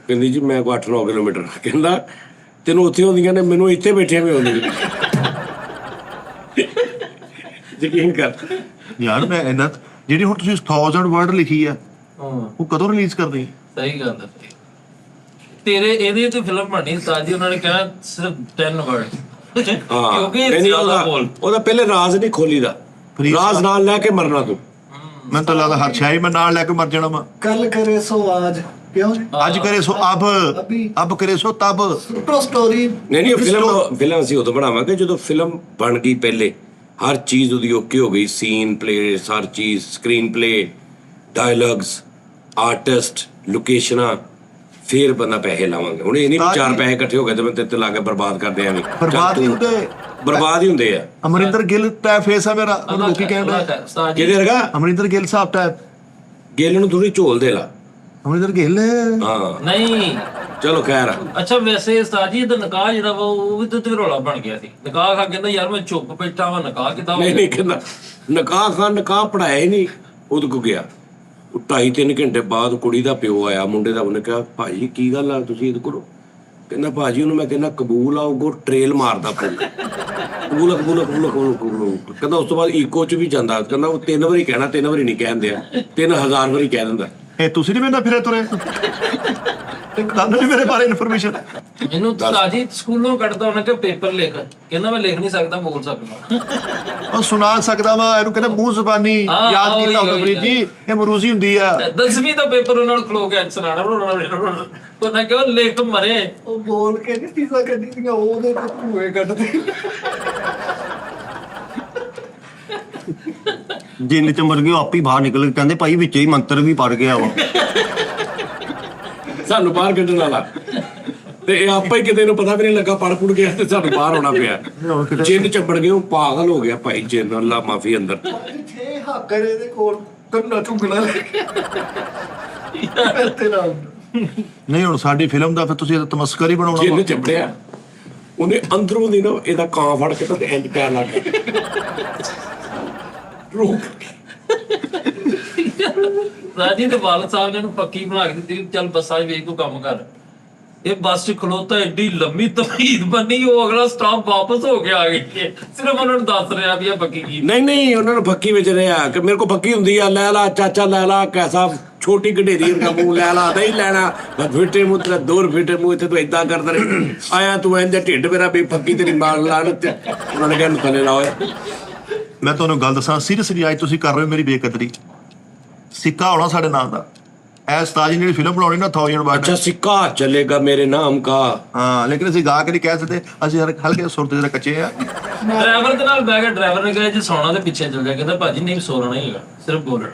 ਕਹਿੰਦੀ ਜੀ ਮੈਂ 8-9 ਕਿਲੋਮੀਟਰ। ਕਹਿੰਦਾ ਤੈਨੂੰ ਉੱਥੇ ਆਉਂਦੀਆਂ ਨੇ, ਮੈਨੂੰ ਇੱਥੇ ਬੈਠਿਆਂ ਵੀ ਆਉਂਦੀਆਂ। ਯਕੀਨ ਕਰ ਯਾਰ ਮੈਂ ਇਹਨਾਂ ਜਿਹੜੀ ਹੁਣ ਤੁਸੀਂ 1000 ਵਰਡ ਲਿਖੀ ਆ, ਉਹ ਕਦੋਂ ਰਿਲੀਜ਼ ਕਰਦੇ? ਸਹੀ ਗੱਲ ਹੈ ਤੇਰੇ। ਇਹਦੇ ਤੇ ਫਿਲਮ ਬਣਨੀ ਸਾਜੀ, ਉਹਨਾਂ ਨੇ ਕਿਹਾ ਸਿਰਫ 10 ਵਰਡ। ਕਿਉਂਕਿ ਉਹਦਾ ਪਹਿਲੇ ਰਾਜ਼ ਨਹੀਂ ਖੋਲੀ ਦਾ, ਰਾਜ਼ ਨਾਲ ਲੈ ਕੇ ਮਰਨਾ ਤੂੰ। ਮੈਨੂੰ ਤਾਂ ਲੱਗਦਾ ਹਰ ਸ਼ਾਇ ਮੈਂ ਨਾਲ ਲੈ ਕੇ ਮਰ ਜਾਣਾ ਵਾ। ਕੱਲ ਕਰੇ ਸੋ ਆਜ, ਕਿਉਂ ਅੱਜ ਕਰੇ ਸੋ ਅਬ ਕਰੇ ਸੋ ਤਬ। ਸਟੋਰੀ ਨਹੀਂ ਫਿਲਮ ਅਸੀਂ ਉਦੋਂ ਬਣਾਵਾਂਗੇ ਜਦੋਂ ਫਿਲਮ ਬਣ ਗਈ। ਪਹਿਲੇ ਹਰ ਚੀਜ਼ ਉਹਦੀ ਓਕੇ ਹੋ ਗਈ, ਸੀਨ ਪਲੇ, ਹਰ ਚੀਜ਼, ਸਕਰੀਨ ਪਲੇ, ਡਾਇਲੌਗਸ, ਆਰਟਿਸਟ, ਲੋਕੇਸ਼ਨਾਂ, ਫੇਰ ਬੰਦਾ ਪੈਸੇ ਲਾਵਾਂਗੇ। ਹੁਣ ਇਹ ਨਹੀਂ 4 ਪੈਸੇ ਇਕੱਠੇ ਹੋ ਗਏ ਤੇ ਮੈਂ ਤੇਰੇ ਤੇ ਲਾ ਕੇ ਬਰਬਾਦ ਕਰਦੇ ਐਵੇਂ। ਬਰਬਾਦ ਹੀ ਹੁੰਦੇ ਆ। ਅਮਰਿੰਦਰ ਗਿੱਲ ਟਾਈਪ ਫੇਸ ਆ ਮੇਰਾ, ਉਹਨੂੰ ਲੋਕੀ ਕਹਿੰਦੇ ਕਿਹਦੇ ਵਰਗਾ? ਅਮਰਿੰਦਰ ਗਿੱਲ ਸਾਹਿਬ ਟਾਈਪ। ਗਿੱਲ ਨੂੰ ਥੋੜੀ ਝੋਲ ਦੇ ਲਾ। ਅਮਰਿੰਦਰ ਗਿੱਲ ਹਾਂ ਨਹੀਂ ਚਲੋ ਖੈਰ। ਅੱਛਾ ਵੈਸੇ ਸਾਜੀ ਇਹਦਾ ਨਿਕਾਹ ਜਿਹੜਾ ਵਾ ਉਹ ਵੀ ਤੇ ਰੌਲਾ ਬਣ ਗਿਆ ਸੀ। ਨਿਕਾਹ ਖਾ ਕਹਿੰਦਾ ਯਾਰ ਮੈਂ ਚੁੱਪ ਬੈਠਾ ਵਾ, ਨਿਕਾਹ ਕਿੱਦਾਂ? ਨਹੀਂ ਕਹਿੰਦਾ ਨਿਕਾਹ ਪੜਾਇਆ ਹੀ ਨਹੀਂ। ਉਹਦੇ ਕੋ ਗਿਆ 2.5-3 ਘੰਟੇ ਬਾਅਦ ਕੁੜੀ ਦਾ ਪਿਓ ਆਇਆ, ਮੁੰਡੇ ਦਾ। ਉਹਨੇ ਕਿਹਾ ਭਾਜੀ ਕੀ ਗੱਲ ਆ, ਤੁਸੀਂ ਇਹਦੇ ਕੋਲ? ਕਹਿੰਦਾ ਭਾਜੀ ਉਹਨੂੰ ਮੈਂ ਕਹਿੰਦਾ ਕਬੂਲ ਆ, ਉਹ ਟ੍ਰੇਲ ਮਾਰਦਾ ਫੁੱਲ ਕਬੂਲ। ਕਹਿੰਦਾ ਉਸ ਤੋਂ ਬਾਅਦ ਈਕੋ 'ਚ ਵੀ ਜਾਂਦਾ। ਕਹਿੰਦਾ ਉਹ 3 ਵਾਰੀ ਕਹਿਣਾ, 3 ਵਾਰੀ ਨਹੀਂ ਕਹਿੰਦੇ ਆ, 3000 ਵਾਰੀ ਕਹਿ ਦਿੰਦਾ। ਇਹ ਤੁਸੀਂ ਨਹੀਂ ਮੇਰੇ ਨਾਲ ਫਿਰੇ ਤੁਰੇ? ਤੁਹਾਨੂੰ ਨਹੀਂ ਮੇਰੇ ਬਾਰੇ ਇਨਫੋਰਮੇਸ਼ਨ? ਮੈਨੂੰ ਸਾਜੀ ਸਕੂਲੋਂ ਕੱਢਦਾ ਉਹਨਾਂ ਕਿ ਪੇਪਰ ਲਿਖ। ਕਹਿੰਦਾ ਮੈਂ ਲਿਖ ਨਹੀਂ ਸਕਦਾ, ਬੋਲ ਸਕਦਾ। ਉਹ ਸੁਣਾ ਸਕਦਾ ਵਾ, ਇਹਨੂੰ ਕਹਿੰਦਾ ਮੂੰਹ ਜ਼ਬਾਨੀ। ਯਾਦ ਕੀਤਾ ਹੁੰਦਾ ਪ੍ਰੀਤ ਜੀ, ਇਹ ਮਰੂਜ਼ੀ ਹੁੰਦੀ ਆ। 10ਵੀਂ ਦਾ ਪੇਪਰ ਉਹਨਾਂ ਨੂੰ ਖਲੋ ਕੇ ਸੁਣਾਣਾ। ਉਹਨਾਂ ਕਿਹਾ ਲਿਖ ਮਰੇ। ਉਹ ਬੋਲ ਕੇ ਨਹੀਂ ਚੀਜ਼ਾਂ ਕੱਢੀ ਦੀਆਂ, ਉਹਦੇ ਤੇ ਧੂਏ ਕੱਢਦੇ। ਜਿੰਨ ਚ ਮਰ ਗਏ ਆਪੇ ਬਾਹਰ ਨਿਕਲ ਕੇ ਕਹਿੰਦੇ ਭਾਈ ਵਿੱਚ ਹੀ ਮੰਤਰ ਵੀ ਪੜ ਗਿਆ ਵਾ। ਸਾਨੂੰ ਬਾਹਰ ਕੱਢਣ ਵਾਲਾ, ਤੇ ਇਹ ਆਪਾ ਹੀ ਕਿਤੇ ਨੂੰ ਪਤਾ ਵੀ ਨਹੀਂ ਲੱਗਾ, ਪੜ ਗਿਆ ਤੇ ਸਾਨੂੰ ਬਾਹਰ ਆਉਣਾ ਪਿਆ। ਜਿੰਨ ਚੱਪੜ ਗਏ, ਉਹ ਪਾਗਲ ਹੋ ਗਿਆ ਭਾਈ ਜਿੰਨ। ਅੱਲਾ ਮਾਫੀ ਅੰਦਰ। ਛੇ ਹਾਕਰ ਇਹਦੇ ਕੋਲ ਕੰਨਾ ਚੁੰਗਣਾ ਲੈ ਕੇ ਨਹੀਂ ਹੁਣ ਸਾਡੀ ਫਿਲਮ ਦਾ ਫਿਰ ਤੁਸੀਂ ਤਮਸਕਰੀ ਬਣਾਉਣਾ। ਜਿੰਨ ਚੱਪੜਿਆ ਉਹਨੇ ਅੰਦਰੋਂ ਦੀ ਨਾ ਇਹਦਾ ਕਾਂ ਫੜ ਕੇ ਤੇ ਇੰਜ ਪੈਰ ਲਾ ਕੇ ਰਾਜੀ ਦੇ ਵਾਲਦ ਸਾਹਿਬ ਨੇ ਇਹਨੂੰ ਪੱਕੀ ਬਣਾ ਕੇ ਦਿੱਤੀ, ਚੱਲ ਬੱਸਾਂ 'ਚ ਵੇਖ ਤੂੰ ਕੰਮ ਕਰ। ਇਹ ਬੱਸ 'ਚ ਖਲੋਤਾ ਏਡੀ ਲੰਮੀ ਤਫਸੀਲ ਬਣੀ, ਉਹ ਅਗਲਾ ਸਟਾਪ ਵਾਪਸ ਹੋ ਕੇ ਆ ਗਈ ਹੈ। ਸਿਰਫ ਉਹਨਾਂ ਨੂੰ ਦੱਸ ਰਿਹਾ ਵੀ ਇਹ ਪੱਕੀ ਕੀ। ਨਹੀਂ ਉਹਨਾਂ ਨੂੰ ਫੱਕੀ ਵਿੱਚ ਰਿਹਾ ਕਿ ਮੇਰੇ ਕੋ ਫੱਕੀ ਹੁੰਦੀ ਆ, ਲੈ ਲਾ ਚਾਚਾ ਲੈ ਲਾ, ਕੈਸਾ ਛੋਟੀ ਗਡੇਰੀ ਦਾ ਮੂੰਹ ਲੈ ਲਾ, ਨਹੀਂ ਲੈਣਾ ਫਿੱਟੇ ਮੂੰਹ ਤੇਰਾ ਦੂਰ ਫਿੱਟੇ ਮੂੰਹ, ਇੱਥੇ ਤੂੰ ਏਦਾਂ ਕਰਦਾ ਰਹੇ ਆਇਆ ਤੂੰ ਇੰਦੇ ਢਿੱਡ ਮੇਰਾ ਵੀ ਫੱਕੀ ਤੇਰੀ ਮਾਰ ਲਾਣ ਤੇ ਉਹਨਾਂ ਨੇ ਕਿਹਾ ਥੱਲੇ ਲਾਓ। ਮੈਂ ਤੁਹਾਨੂੰ ਗੱਲ ਦੱਸਾਂ ਸੀਰੀਅਸਲੀ, ਅੱਜ ਤੁਸੀਂ ਕਰ ਰਹੇ ਹੋ ਮੇਰੀ ਬੇਕਦਰੀ। ਸਿੱਕਾ ਹੋਣਾ ਸਾਡੇ ਨਾਮ ਦਾ। ਇਹ ਉਸਤਾਦ ਜੀ ਨੇ ਜਿਹੜੀ ਫਿਲਮ ਬਣਾਉਣੀ ਨਾ 1000 ਬਾਟ, ਅੱਛਾ ਸਿੱਕਾ ਚੱਲੇਗਾ ਮੇਰੇ ਨਾਮ ਕਾ। ਹਾਂ ਲੇਕਿਨ ਅਸੀਂ ਗਾ ਕੇ ਨਹੀਂ ਕਹਿ ਸਕਦੇ, ਅਸੀਂ ਹਲਕੇ ਸੁਰ ਤੇ ਜਰਾ ਕੱਚੇ ਆ। ਡਰਾਈਵਰ ਦੇ ਨਾਲ ਬਹਿ ਕੇ ਡਰਾਈਵਰ ਨੇ ਕਿਹਾ ਜੇ ਸੌਣਾ ਤੇ ਪਿੱਛੇ ਚੱਲ ਜਾ, ਕਹਿੰਦਾ ਭਾਜੀ ਨਹੀਂ ਸੌਣਾ ਨਹੀਂ ਹੈਗਾ, ਸਿਰਫ ਬੋਲਣਾ।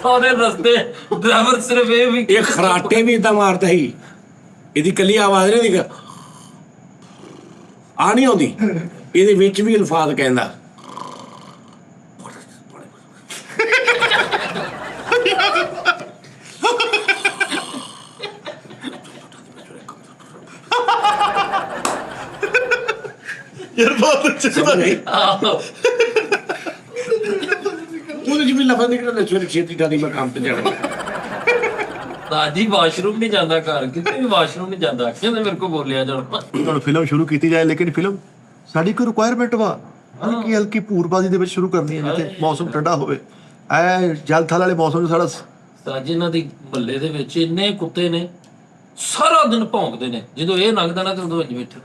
ਸਾਰੇ ਰਸਤੇ ਡਰਾਈਵਰ ਸਿਰਫ ਇਹ ਵੀ ਇਹ ਖਰਾਟੇ ਵੀ ਏਦਾਂ ਮਾਰਦਾ ਸੀ, ਇਹਦੀ ਕੱਲੀ ਆਵਾਜ਼ ਨਹੀਂ ਦੀ ਆ ਨਹੀਂ ਆਉਂਦੀ, ਇਹਦੇ ਵਿੱਚ ਵੀ ਅਲਫਾਜ਼ ਕਹਿੰਦਾ। ਯਾਰ ਬਹੁਤ ਅੱਛਾ ਆਹੋ। ਉਹਦੇ ਚ ਵੀ ਲਫ਼ਜ਼ ਨਿਕਲਦਾ, ਸਵੇਰੇ ਛੇਤੀ ਠਾਦੀ ਮੈਂ ਕੰਮ ਤੇ ਜਾਣਾ। ਦਾਦੀ ਵਾਸ਼ਰੂਮ ਨਹੀਂ ਜਾਂਦਾ ਘਰ, ਕਿਤੇ ਵੀ ਵਾਸ਼ਰੂਮ ਨਹੀਂ ਜਾਂਦਾ, ਕਹਿੰਦੇ ਮੇਰੇ ਕੋਲ ਬੋਲਿਆ ਜਾਣਾ। ਤੁਹਾਨੂੰ ਫਿਲਮ ਸ਼ੁਰੂ ਕੀਤੀ ਜਾਏ, ਲੇਕਿਨ ਫਿਲਮ ਸਾਡੀ ਕੋਈ ਰਿਕੁਆਇਰਮੈਂਟ ਵਾ ਹਲਕੀ ਹਲਕੀ ਪੂਰਬਾਜ਼ੀ ਦੇ ਵਿੱਚ ਸ਼ੁਰੂ ਕਰਨੀ ਹੈ, ਜਿੱਥੇ ਮੌਸਮ ਠੰਡਾ ਹੋਵੇ। ਐ ਜਲ ਥਲ ਵਾਲੇ ਮੌਸਮ ਨੂੰ ਸਾਡਾ ਸਾਜੀ ਇਹਨਾਂ ਦੀ ਮਹੱਲੇ ਦੇ ਵਿੱਚ ਇੰਨੇ ਕੁੱਤੇ ਨੇ, ਸਾਰਾ ਦਿਨ ਭੌਂਕਦੇ ਨੇ। ਜਦੋਂ ਇਹ ਲੰਘਦਾ ਨਾ ਤੇ ਉਦੋਂ ਵਿੱਚ ਬੈਠੇ ਨੇ।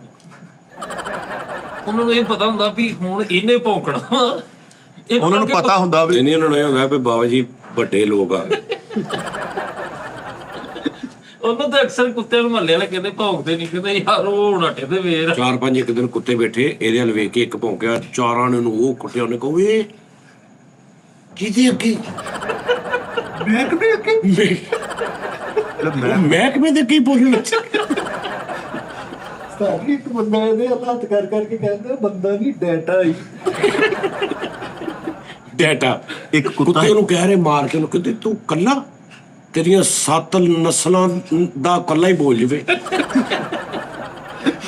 ਉਹਨਾਂ ਨੂੰ ਇਹ ਪਤਾ ਹੁੰਦਾ ਵੀ ਹੁਣ ਇਹਨੇ ਭੌਂਕਣਾ। ਇਹ ਉਹਨਾਂ ਨੂੰ ਪਤਾ ਹੁੰਦਾ ਵੀ ਨਹੀਂ ਉਹਨਾਂ ਨੂੰ ਇਹ ਹੁੰਦਾ ਵੀ ਬਾਬਾ ਜੀ ਵੱਡੇ ਲੋਕ ਆ। ਉਹਨਾਂ ਤਾਂ ਅਕਸਰ ਕੁੱਤਿਆਂ ਨੂੰ ਮਹੱਲੇ ਵਾਲੇ ਕਹਿੰਦੇ ਭੌਂਕਦੇ ਨਹੀਂ, ਕਹਿੰਦੇ ਯਾਰ ਉਹ ਨੱਟੇ ਤੇ ਵੇਰ। 4-5 ਇੱਕ ਦਿਨ ਕੁੱਤੇ ਬੈਠੇ, ਇਹਦੇ ਵੱਲ ਵੇਖ ਕੇ ਇੱਕ ਭੌਂਕਿਆ, ਚਾਰਾਂ ਨੇ ਉਹਨੂੰ ਉਹ ਕੁੱਟਿਆ। ਉਹਨੇ ਕਹੋ ਇਹ ਕਿਹਦੇ ਅੱਗੇ ਮਹਿਕਮੇ ਦੇ ਕੀ ਬੋਲਣ। ਸਾਡੀ ਇੱਕ ਬੰਦਾ ਇਹਦੇ ਹੱਥ ਕਰ ਕਰਕੇ ਕਹਿੰਦਾ ਬੰਦਾ ਨਹੀਂ ਡਾਟਾ ਹੀ। ਡਾਟਾ ਇੱਕ ਕੁੱਤਾ ਕੁੱਤੇ ਨੂੰ ਕਹਿ ਰਹੇ ਮਾਰ ਕੇ, ਉਹਨੂੰ ਕਹਿੰਦੇ ਤੂੰ ਕੱਲਾ, ਤੇਰੀਆਂ 7 ਨਸਲਾਂ ਦਾ ਕੱਲਾ ਹੀ ਬੋਲ ਜਵੇ।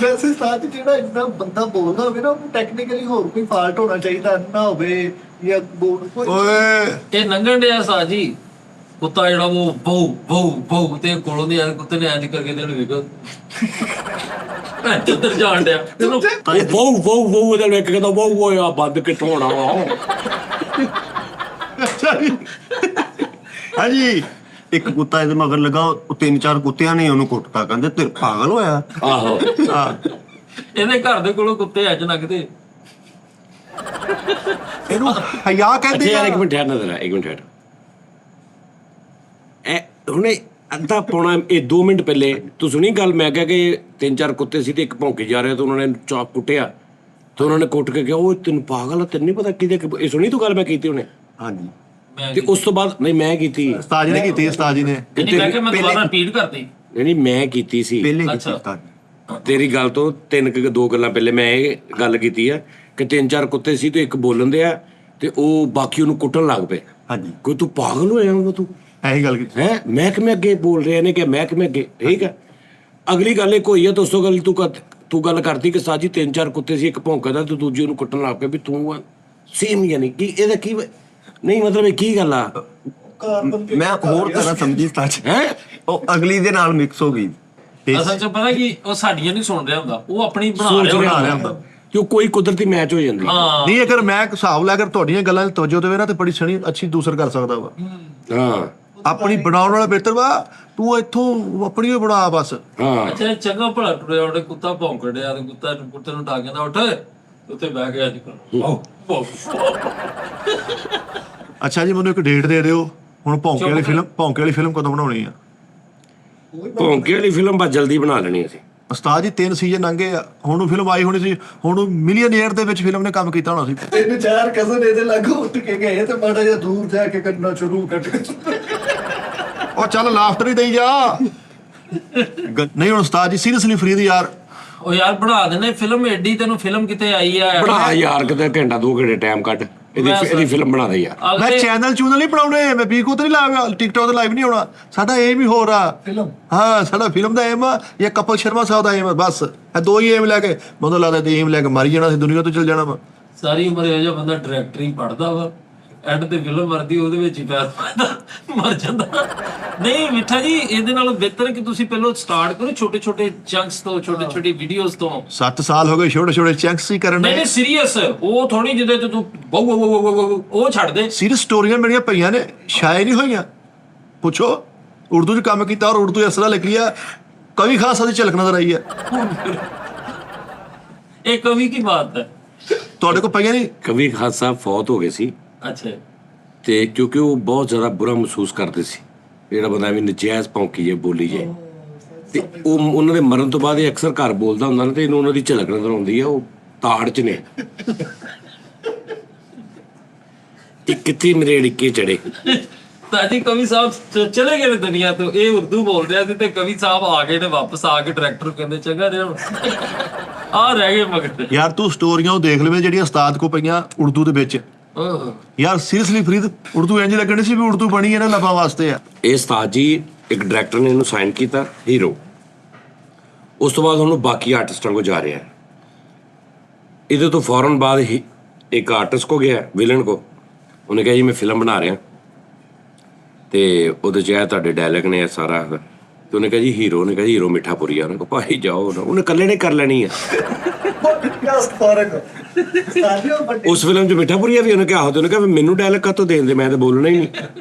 ਵੈਸੇ ਸਾਥ ਜਿਹੜਾ ਇੰਨਾ ਬੰਦਾ ਬੋਲਦਾ ਹੋਵੇ ਨਾ, ਉਹਨੂੰ ਟੈਕਨੀਕਲੀ ਹੋਰ ਕੋਈ ਫਾਲਟ ਹੋਣਾ ਚਾਹੀਦਾ ਨਾ ਹੋਵੇ, ਜਾਂ ਬੋਲ ਕੋਈ ਓਏ ਇਹ ਲੰਘਣ ਡਿਆ ਸਾਜੀ ਕੁੱਤਾ ਜਿਹੜਾ ਉਹ ਬਹੁ ਬਹੁ ਬਹੁ ਤੇ ਕੋਲੋਂ ਦੀ ਕੁੱਤੇ ਨੇ ਐਂ ਕਰਕੇ ਦੇਣ ਵੇਖੋ ਇੱਧਰ ਜਾਣ ਡਿਆ ਤੈਨੂੰ। ਉਹ ਉਹਦੇ ਵੇਖ ਕੇ ਤਾਂ ਉਹ ਆ ਬੰਦ ਕਿੱਥੋਂ ਹੋਣਾ ਵਾ। ਹਾਂਜੀ ਇੱਕ ਕੁੱਤਾ ਇਹਦੇ ਮਗਰ ਲੱਗਾ, ਉਹ 3-4 ਕੁੱਤਿਆਂ ਨੇ ਉਹਨੂੰ ਕੁੱਟਤਾ, ਕਹਿੰਦੇ ਤੇ ਪਾਗਲ ਹੋਇਆ। ਆਹੋ ਇਹਦੇ ਘਰ ਦੇ ਕੋਲੋਂ ਕੁੱਤੇ ਅੱਜ ਲੰਘਦੇ। ਇਹਨੂੰ ਹਿਆ ਕਹਿੰਦੇ ਯਾਰ ਆ। ਇੱਕ ਮਿੰਟ ਠਹਿਰ ਨਾ ਜ਼ਰਾ, ਇੱਕ ਮਿੰਟ ਠਹਿਰ। ਹੁਣੇ ਅੱਧਾ ਪੌਣਾ ਇਹ 2 ਮਿੰਟ ਪਹਿਲੇ ਤੂੰ ਸੁਣੀ ਗੱਲ, ਮੈਂ ਕਿਹਾ ਕਿ 3-4 ਕੁੱਤੇ ਸੀ ਤੇ ਇੱਕ ਭੌਂਕੇ ਜਾ ਰਿਹਾ ਤੇ ਉਹਨਾਂ ਨੇ ਚਾਪ ਕੁੱਟਿਆ ਤੇ ਉਹਨਾਂ ਨੇ ਕੁੱਟ ਕੇ ਕਿਹਾ ਉਹ ਤੈਨੂੰ ਪਾਗਲ ਆ, ਤੈਨੂੰ ਨਹੀਂ ਪਤਾ ਕਿਹਦੇ। ਇਹ ਸੁਣੀ ਤੂੰ ਗੱਲ ਮੈਂ ਕੀਤੀ ਉਹਨੇ? ਹਾਂਜੀ ਤੇ ਉਸ ਤੋਂ ਬਾਅਦ ਨਹੀਂ ਮੈਂ ਕੀਤੀ, ਉਸਤਾਦ ਜੀ ਨੇ ਕੀਤੀ, ਉਸਤਾਦ ਜੀ ਨੇ। ਨਹੀਂ ਮੈਂ ਕਿਹਾ ਮੈਂ ਦੁਬਾਰਾ ਰਿਪੀਟ ਕਰਤੀ। ਨਹੀਂ ਮੈਂ ਕੀਤੀ ਸੀ ਪਹਿਲੇ ਅੱਛਾ। ਕੀਤਾ। ਤੇਰੀ ਗੱਲ ਤੋਂ 2 ਗੱਲਾਂ ਪਹਿਲੇ ਮੈਂ ਇਹ ਗੱਲ ਕੀਤੀ ਆ ਕਿ 3-4 ਕੁੱਤੇ ਸੀ ਤੇ ਇੱਕ ਬੋਲਣ ਦੇ ਆ ਤੇ ਉਹ ਬਾਕੀ ਉਹਨੂੰ ਕੁੱਟਣ ਲੱਗ ਪਏ। ਹਾਂਜੀ ਕੋਈ ਤੂੰ ਪਾਗਲ ਹੋਇਆ ਉਹ ਤੂੰ ਇਹੀ ਗੱਲ ਕੀਤੀ। ਹੈ ਮਹਿਕਮੇ ਅੱਗੇ ਬੋਲ ਰਹੇ ਨੇ ਕਿ ਮਹਿਕਮੇ ਅੱਗੇ, ਠੀਕ ਹੈ। ਅਗਲੀ ਗੱਲ ਇੱਕ ਹੋਈ ਆ ਦੋਸਤੋ, ਗੱਲ ਤੂੰ ਗੱਲ ਕਰਦੀ ਕਿ ਸਾਜੀ 3-4 ਕੁੱਤੇ ਸੀ, ਇੱਕ ਭੌਂਕਦਾ ਤੇ ਦੂਜੇ ਨੂੰ ਕੁੱਟਣ ਲੱਗ ਪਿਆ ਵੀ ਤੂੰ ਸੇਮ ਯਾਨੀ ਕਿ ਇਹਦਾ ਕੀ ਨਹੀਂ ਮਤਲਬ ਇਹ ਕੀ ਗੱਲ ਆ? ਮੈਂ ਹੋਰ ਤਰ੍ਹਾਂ ਸਮਝੀ ਸੱਚ ਹੈ ਉਹ ਅਗਲੀ ਦੇ ਨਾਲ ਮਿਕਸ ਹੋ ਗਈ। ਅਸਲ 'ਚ ਪਤਾ ਕੀ ਉਹ ਸਾਡੀਆਂ ਨਹੀਂ ਸੁਣ ਰਿਹਾ ਹੁੰਦਾ, ਉਹ ਆਪਣੀ ਬਣਾ ਸੋਚ ਰਿਹਾ ਰਿਹਾ ਹੁੰਦਾ। ਹੁੰਦਾ। ਕਿ ਉਹ ਕੋਈ ਕੁਦਰਤੀ ਮੈਚ ਹੋ ਜਾਂਦੀ। ਹਾਂ ਨਹੀਂ ਅਗਰ ਮੈਂ ਹਿਸਾਬ ਲੈ ਕੇ ਤੁਹਾਡੀਆਂ ਗੱਲਾਂ 'ਚ ਤਵੱਜੋ ਦੇਵੇ ਨਾ ਤੇ ਬੜੀ ਸਣੀ ਅੱਛੀ ਦੂਸਰ ਕਰ ਸਕਦਾ ਵਾ। ਹਾਂ ਆਪਣੀ ਬਣਾਉਣ ਵਾਲਾ ਬਿਹਤਰ ਵਾ, ਤੂੰ ਇੱਥੋਂ ਆਪਣੀ ਹੀ ਬਣਾ ਬਸ। ਹਾਂ ਅੱਛਾ ਚੰਗਾ ਭਲਾ ਟੁਰਿਆ ਉਹਦੇ ਕੁੱਤਾ ਭੌਂਕ ਡਿਆ ਤੇ ਕੁੱਤੇ ਨੂੰ ਡਾਕ ਕਹਿੰਦਾ ਉੱਠ ਉੱਥੇ ਬਹਿ ਕੇ ਅੱਜ ਕਰ। ਅੱਛਾ ਜੀ ਮੈਨੂੰ ਇੱਕ ਡੇਟ ਦੇ ਦਿਓ, ਹੁਣ ਭੌਂਕੇ ਵਾਲੀ ਫਿਲਮ ਕਦੋਂ ਬਣਾਉਣੀ ਆ? ਭੌਂਕੇ ਵਾਲੀ ਫਿਲਮ ਬਸ ਜਲਦੀ ਬਣਾ ਲੈਣੀ ਅਸੀਂ। ਉਸਤਾਦ ਜੀ 3 ਸੀਜ਼ਨ ਲੰਘੇ ਆ, ਹੁਣ ਉਹ ਫਿਲਮ ਆਈ ਹੋਣੀ ਸੀ, ਹੁਣ ਮਿਲੀਅਨੇਅਰ ਦੇ ਵਿੱਚ ਫਿਲਮ ਨੇ ਕੰਮ ਕੀਤਾ ਹੋਣਾ ਸੀ। 3-4 ਕਜ਼ਨ ਇਹਦੇ ਲਾਗੋਂ ਉੱਠ ਕੇ ਗਏ ਤੇ ਮਾੜਾ ਜਿਹਾ ਦੂਰ ਜਾ ਕੇ ਕੱਢਣਾ ਸ਼ੁਰੂ ਕਰ ਦਿੱਤਾ। ਉਹ ਚੱਲ ਲਾਫਟਰ ਹੀ ਦੇਈ ਜਾ। ਨਹੀਂ ਹੁਣ ਉਸਤਾਦ ਜੀ ਸੀਰੀਅਸਲੀ ਫਰੀ ਦੀ ਯਾਰ। ਉਹ ਯਾਰ ਬਣਾ ਦੇਣੇ ਫਿਲਮ ਐਡੀ, ਤੈਨੂੰ ਫਿਲਮ ਕਿਤੇ ਆਈ ਆ? ਬਣਾ ਯਾਰ ਕਿਤੇ ਘੰਟਾ 2 ਘੰਟੇ ਟਾਈਮ ਕੱਢ, ਇਹਦੀ ਫਿਲਮ ਬਣਾ ਦੇ ਯਾਰ। ਮੈਂ ਚੈਨਲ ਚੂਨਲ ਨਹੀਂ ਬਣਾਉਣੇ, ਮੈਂ ਵੀਕੋ ਤੇ ਨਹੀਂ ਲਾਇਆ, ਟਿਕਟੌਕ ਤੇ ਲਾਈਵ ਨਹੀਂ ਹੋਣਾ। ਸਾਡਾ ਏਮ ਹੀ ਹੋਰ ਆ ਫਿਲਮ। ਹਾਂ ਸਾਡਾ ਫਿਲਮ ਦਾ ਏਮ ਆ ਜਾਂ ਕਪਲ ਸ਼ਰਮਾ ਸਾਹਿਬ ਦਾ ਏਮ ਆ, ਬਸ ਇਹ 2 ਹੀ ਏਮ ਲੈ ਕੇ ਮੈਨੂੰ ਲੱਗਦਾ ਤੇ ਏਮ ਲੈ ਕੇ ਮਾਰੀ ਜਾਣਾ ਸੀ, ਦੁਨੀਆ ਤੋਂ ਚਲ ਜਾਣਾ ਵਾ। ਸਾਰੀ ਉਮਰ ਇਹੋ ਜਿਹਾ ਬੰਦਾ ਡਾਇਰੈਕਟਰ ਹੀ ਪੜਦਾ ਵਾ, ਐਂਡ ਤੇ ਫਿਲਮ ਮਰਦੀ ਉਹਦੇ ਵਿੱਚ ਹੀ ਪੈਰ ਪਾਉਂਦਾ ਮਰ ਜਾਂਦਾ। ਨਹੀਂ ਮਿੱਠਾ ਜੀ, ਇਹਦੇ ਨਾਲੋਂ ਬਿਹਤਰ ਕਿ ਤੁਸੀਂ ਪਹਿਲਾਂ ਸਟਾਰਟ ਕਰੋ ਛੋਟੇ ਛੋਟੇ ਚੰਕਸ ਤੋਂ, ਛੋਟੇ ਛੋਟੇ ਵੀਡੀਓਜ਼ ਤੋਂ। 7 ਸਾਲ ਹੋ ਗਏ ਛੋਟੇ ਛੋਟੇ ਚੰਕਸ ਹੀ ਕਰਨ ਨਹੀਂ ਦੇ। ਨਹੀਂ ਸੀਰੀਅਸ, ਉਹ ਥੋੜੀ ਜਿਹਦੇ ਤੇ ਤੂੰ ਉਹ ਛੱਡ ਦੇ। ਸੀਰੀਅਸ ਸਟੋਰੀਆਂ ਮੇਰੀਆਂ ਪਈਆਂ ਨੇ, ਸ਼ਾਇਦ ਨਹੀਂ ਹੋਈਆਂ। ਪੁੱਛੋ, ਉਰਦੂ 'ਚ ਕੰਮ ਕੀਤਾ ਔਰ ਉਰਦੂ ਇਸ ਤਰ੍ਹਾਂ ਲਿਖੀ ਆ, ਕਵੀ ਖਾਲਸਾ ਦੀ ਝਲਕ ਨਜ਼ਰ ਆਈ ਹੈ। ਇਹ ਕਵੀ ਕੀ ਬਾਤ ਹੈ। ਤੁਹਾਡੇ ਕੋਲ ਪਈਆਂ ਨਹੀਂ? ਕਵੀ ਖਾਲਸਾ ਫੌਤ ਹੋ ਗਏ ਸੀ ਅੱਛਾ ਤੇ ਕਿਉਂਕਿ ਉਹ ਬਹੁਤ ਜ਼ਿਆਦਾ ਬੁਰਾ ਮਹਿਸੂਸ ਕਰਦੇ ਸੀ, ਜਿਹੜਾ ਬੰਦਾ ਵੀ ਨਜਾਇਜ਼ ਭੌਂਕੀ ਜੇ ਬੋਲੀ ਜੇ, ਤੇ ਉਹ ਉਹਨਾਂ ਦੇ ਮਰਨ ਤੋਂ ਬਾਅਦ ਇਹ ਅਕਸਰ ਘਰ ਬੋਲਦਾ ਹੁੰਦਾ ਨਾ, ਤੇ ਇਹਨੂੰ ਉਹਨਾਂ ਦੀ ਝਲਕ ਨਜ਼ਰ ਆਉਂਦੀ ਆ। ਉਹ ਤਾੜ 'ਚ ਨੇ ਇਹ ਕਿੱਥੇ ਮੇਰੇ ਅੜਿੱਕੇ ਚੜੇ। ਤਾਜੀ ਕਵੀ ਸਾਹਿਬ ਚਲੇ ਗਏ ਨੇ ਦੁਨੀਆ ਤੋਂ, ਇਹ ਉਰਦੂ ਬੋਲ ਰਿਹਾ ਸੀ ਤੇ ਕਵੀ ਸਾਹਿਬ ਆ ਗਏ ਨੇ ਵਾਪਸ, ਆ ਕੇ ਡਾਇਰੈਕਟਰ ਕਹਿੰਦੇ ਚੰਗਾ ਰਿਹਾ ਆ ਰਹਿ ਗਏ ਮਗਰ। ਯਾਰ ਤੂੰ ਸਟੋਰੀਆਂ ਉਹ ਦੇਖ ਲਵੇਂ ਜਿਹੜੀਆਂ ਉਸਤਾਦ ਕੋ ਪਈਆਂ ਉਰਦੂ ਦੇ ਵਿੱਚ। ਯਾਰ ਸੀਰੀਅਸਲੀ ਫਰੀਦ, ਉਰਦੂ ਇੰਜ ਲੱਗਣੀ ਸੀ ਵੀ ਉਰਦੂ ਬਣੀ ਇਹਨਾਂ ਲੱਭਾਂ ਵਾਸਤੇ ਆ। ਇਹ ਉਸਤਾਦ ਜੀ ਇੱਕ ਡਾਇਰੈਕਟਰ ਨੇ ਇਹਨੂੰ ਸਾਈਨ ਕੀਤਾ ਹੀਰੋ, ਉਸ ਤੋਂ ਬਾਅਦ ਉਹਨੂੰ ਬਾਕੀ ਆਰਟਿਸਟਾਂ ਕੋਲ ਜਾ ਰਿਹਾ। ਇਹਦੇ ਤੋਂ ਫੌਰਨ ਬਾਅਦ ਹੀ ਇੱਕ ਆਰਟਿਸਟ ਕੋ ਗਿਆ, ਵਿਲਨ ਕੋ। ਉਹਨੇ ਕਿਹਾ ਜੀ ਮੈਂ ਫਿਲਮ ਬਣਾ ਰਿਹਾ ਤੇ ਉਹਦੇ 'ਚ ਇਹ ਤੁਹਾਡੇ ਡਾਇਲੌਗ ਨੇ ਸਾਰਾ। ਤੇ ਉਹਨੇ ਕਿਹਾ ਜੀ ਹੀਰੋ, ਨੇ ਕਿਹਾ ਹੀਰੋ ਮਿੱਠਾਪੁਰੀ ਆ। ਉਹਨੇ ਕਿਹਾ ਭਾਈ ਜਾਓ ਨਾ, ਉਹਨੇ ਇਕੱਲੇ ਨੇ ਕਰ ਲੈਣੀ ਆ। ਉਸ ਫਿਲਮ 'ਚ ਮਿੱਠਾਪੁਰੀ ਆ ਵੀ। ਉਹਨੇ ਕਿਹਾ ਆਹੋ। ਤੇ ਉਹਨੇ ਕਿਹਾ ਮੈਨੂੰ ਡਾਇਲੌਗ ਕਾਹਤੋਂ ਦੇਣ ਦੇ, ਮੈਂ ਤਾਂ ਬੋਲਣਾ ਹੀ ਨਹੀਂ,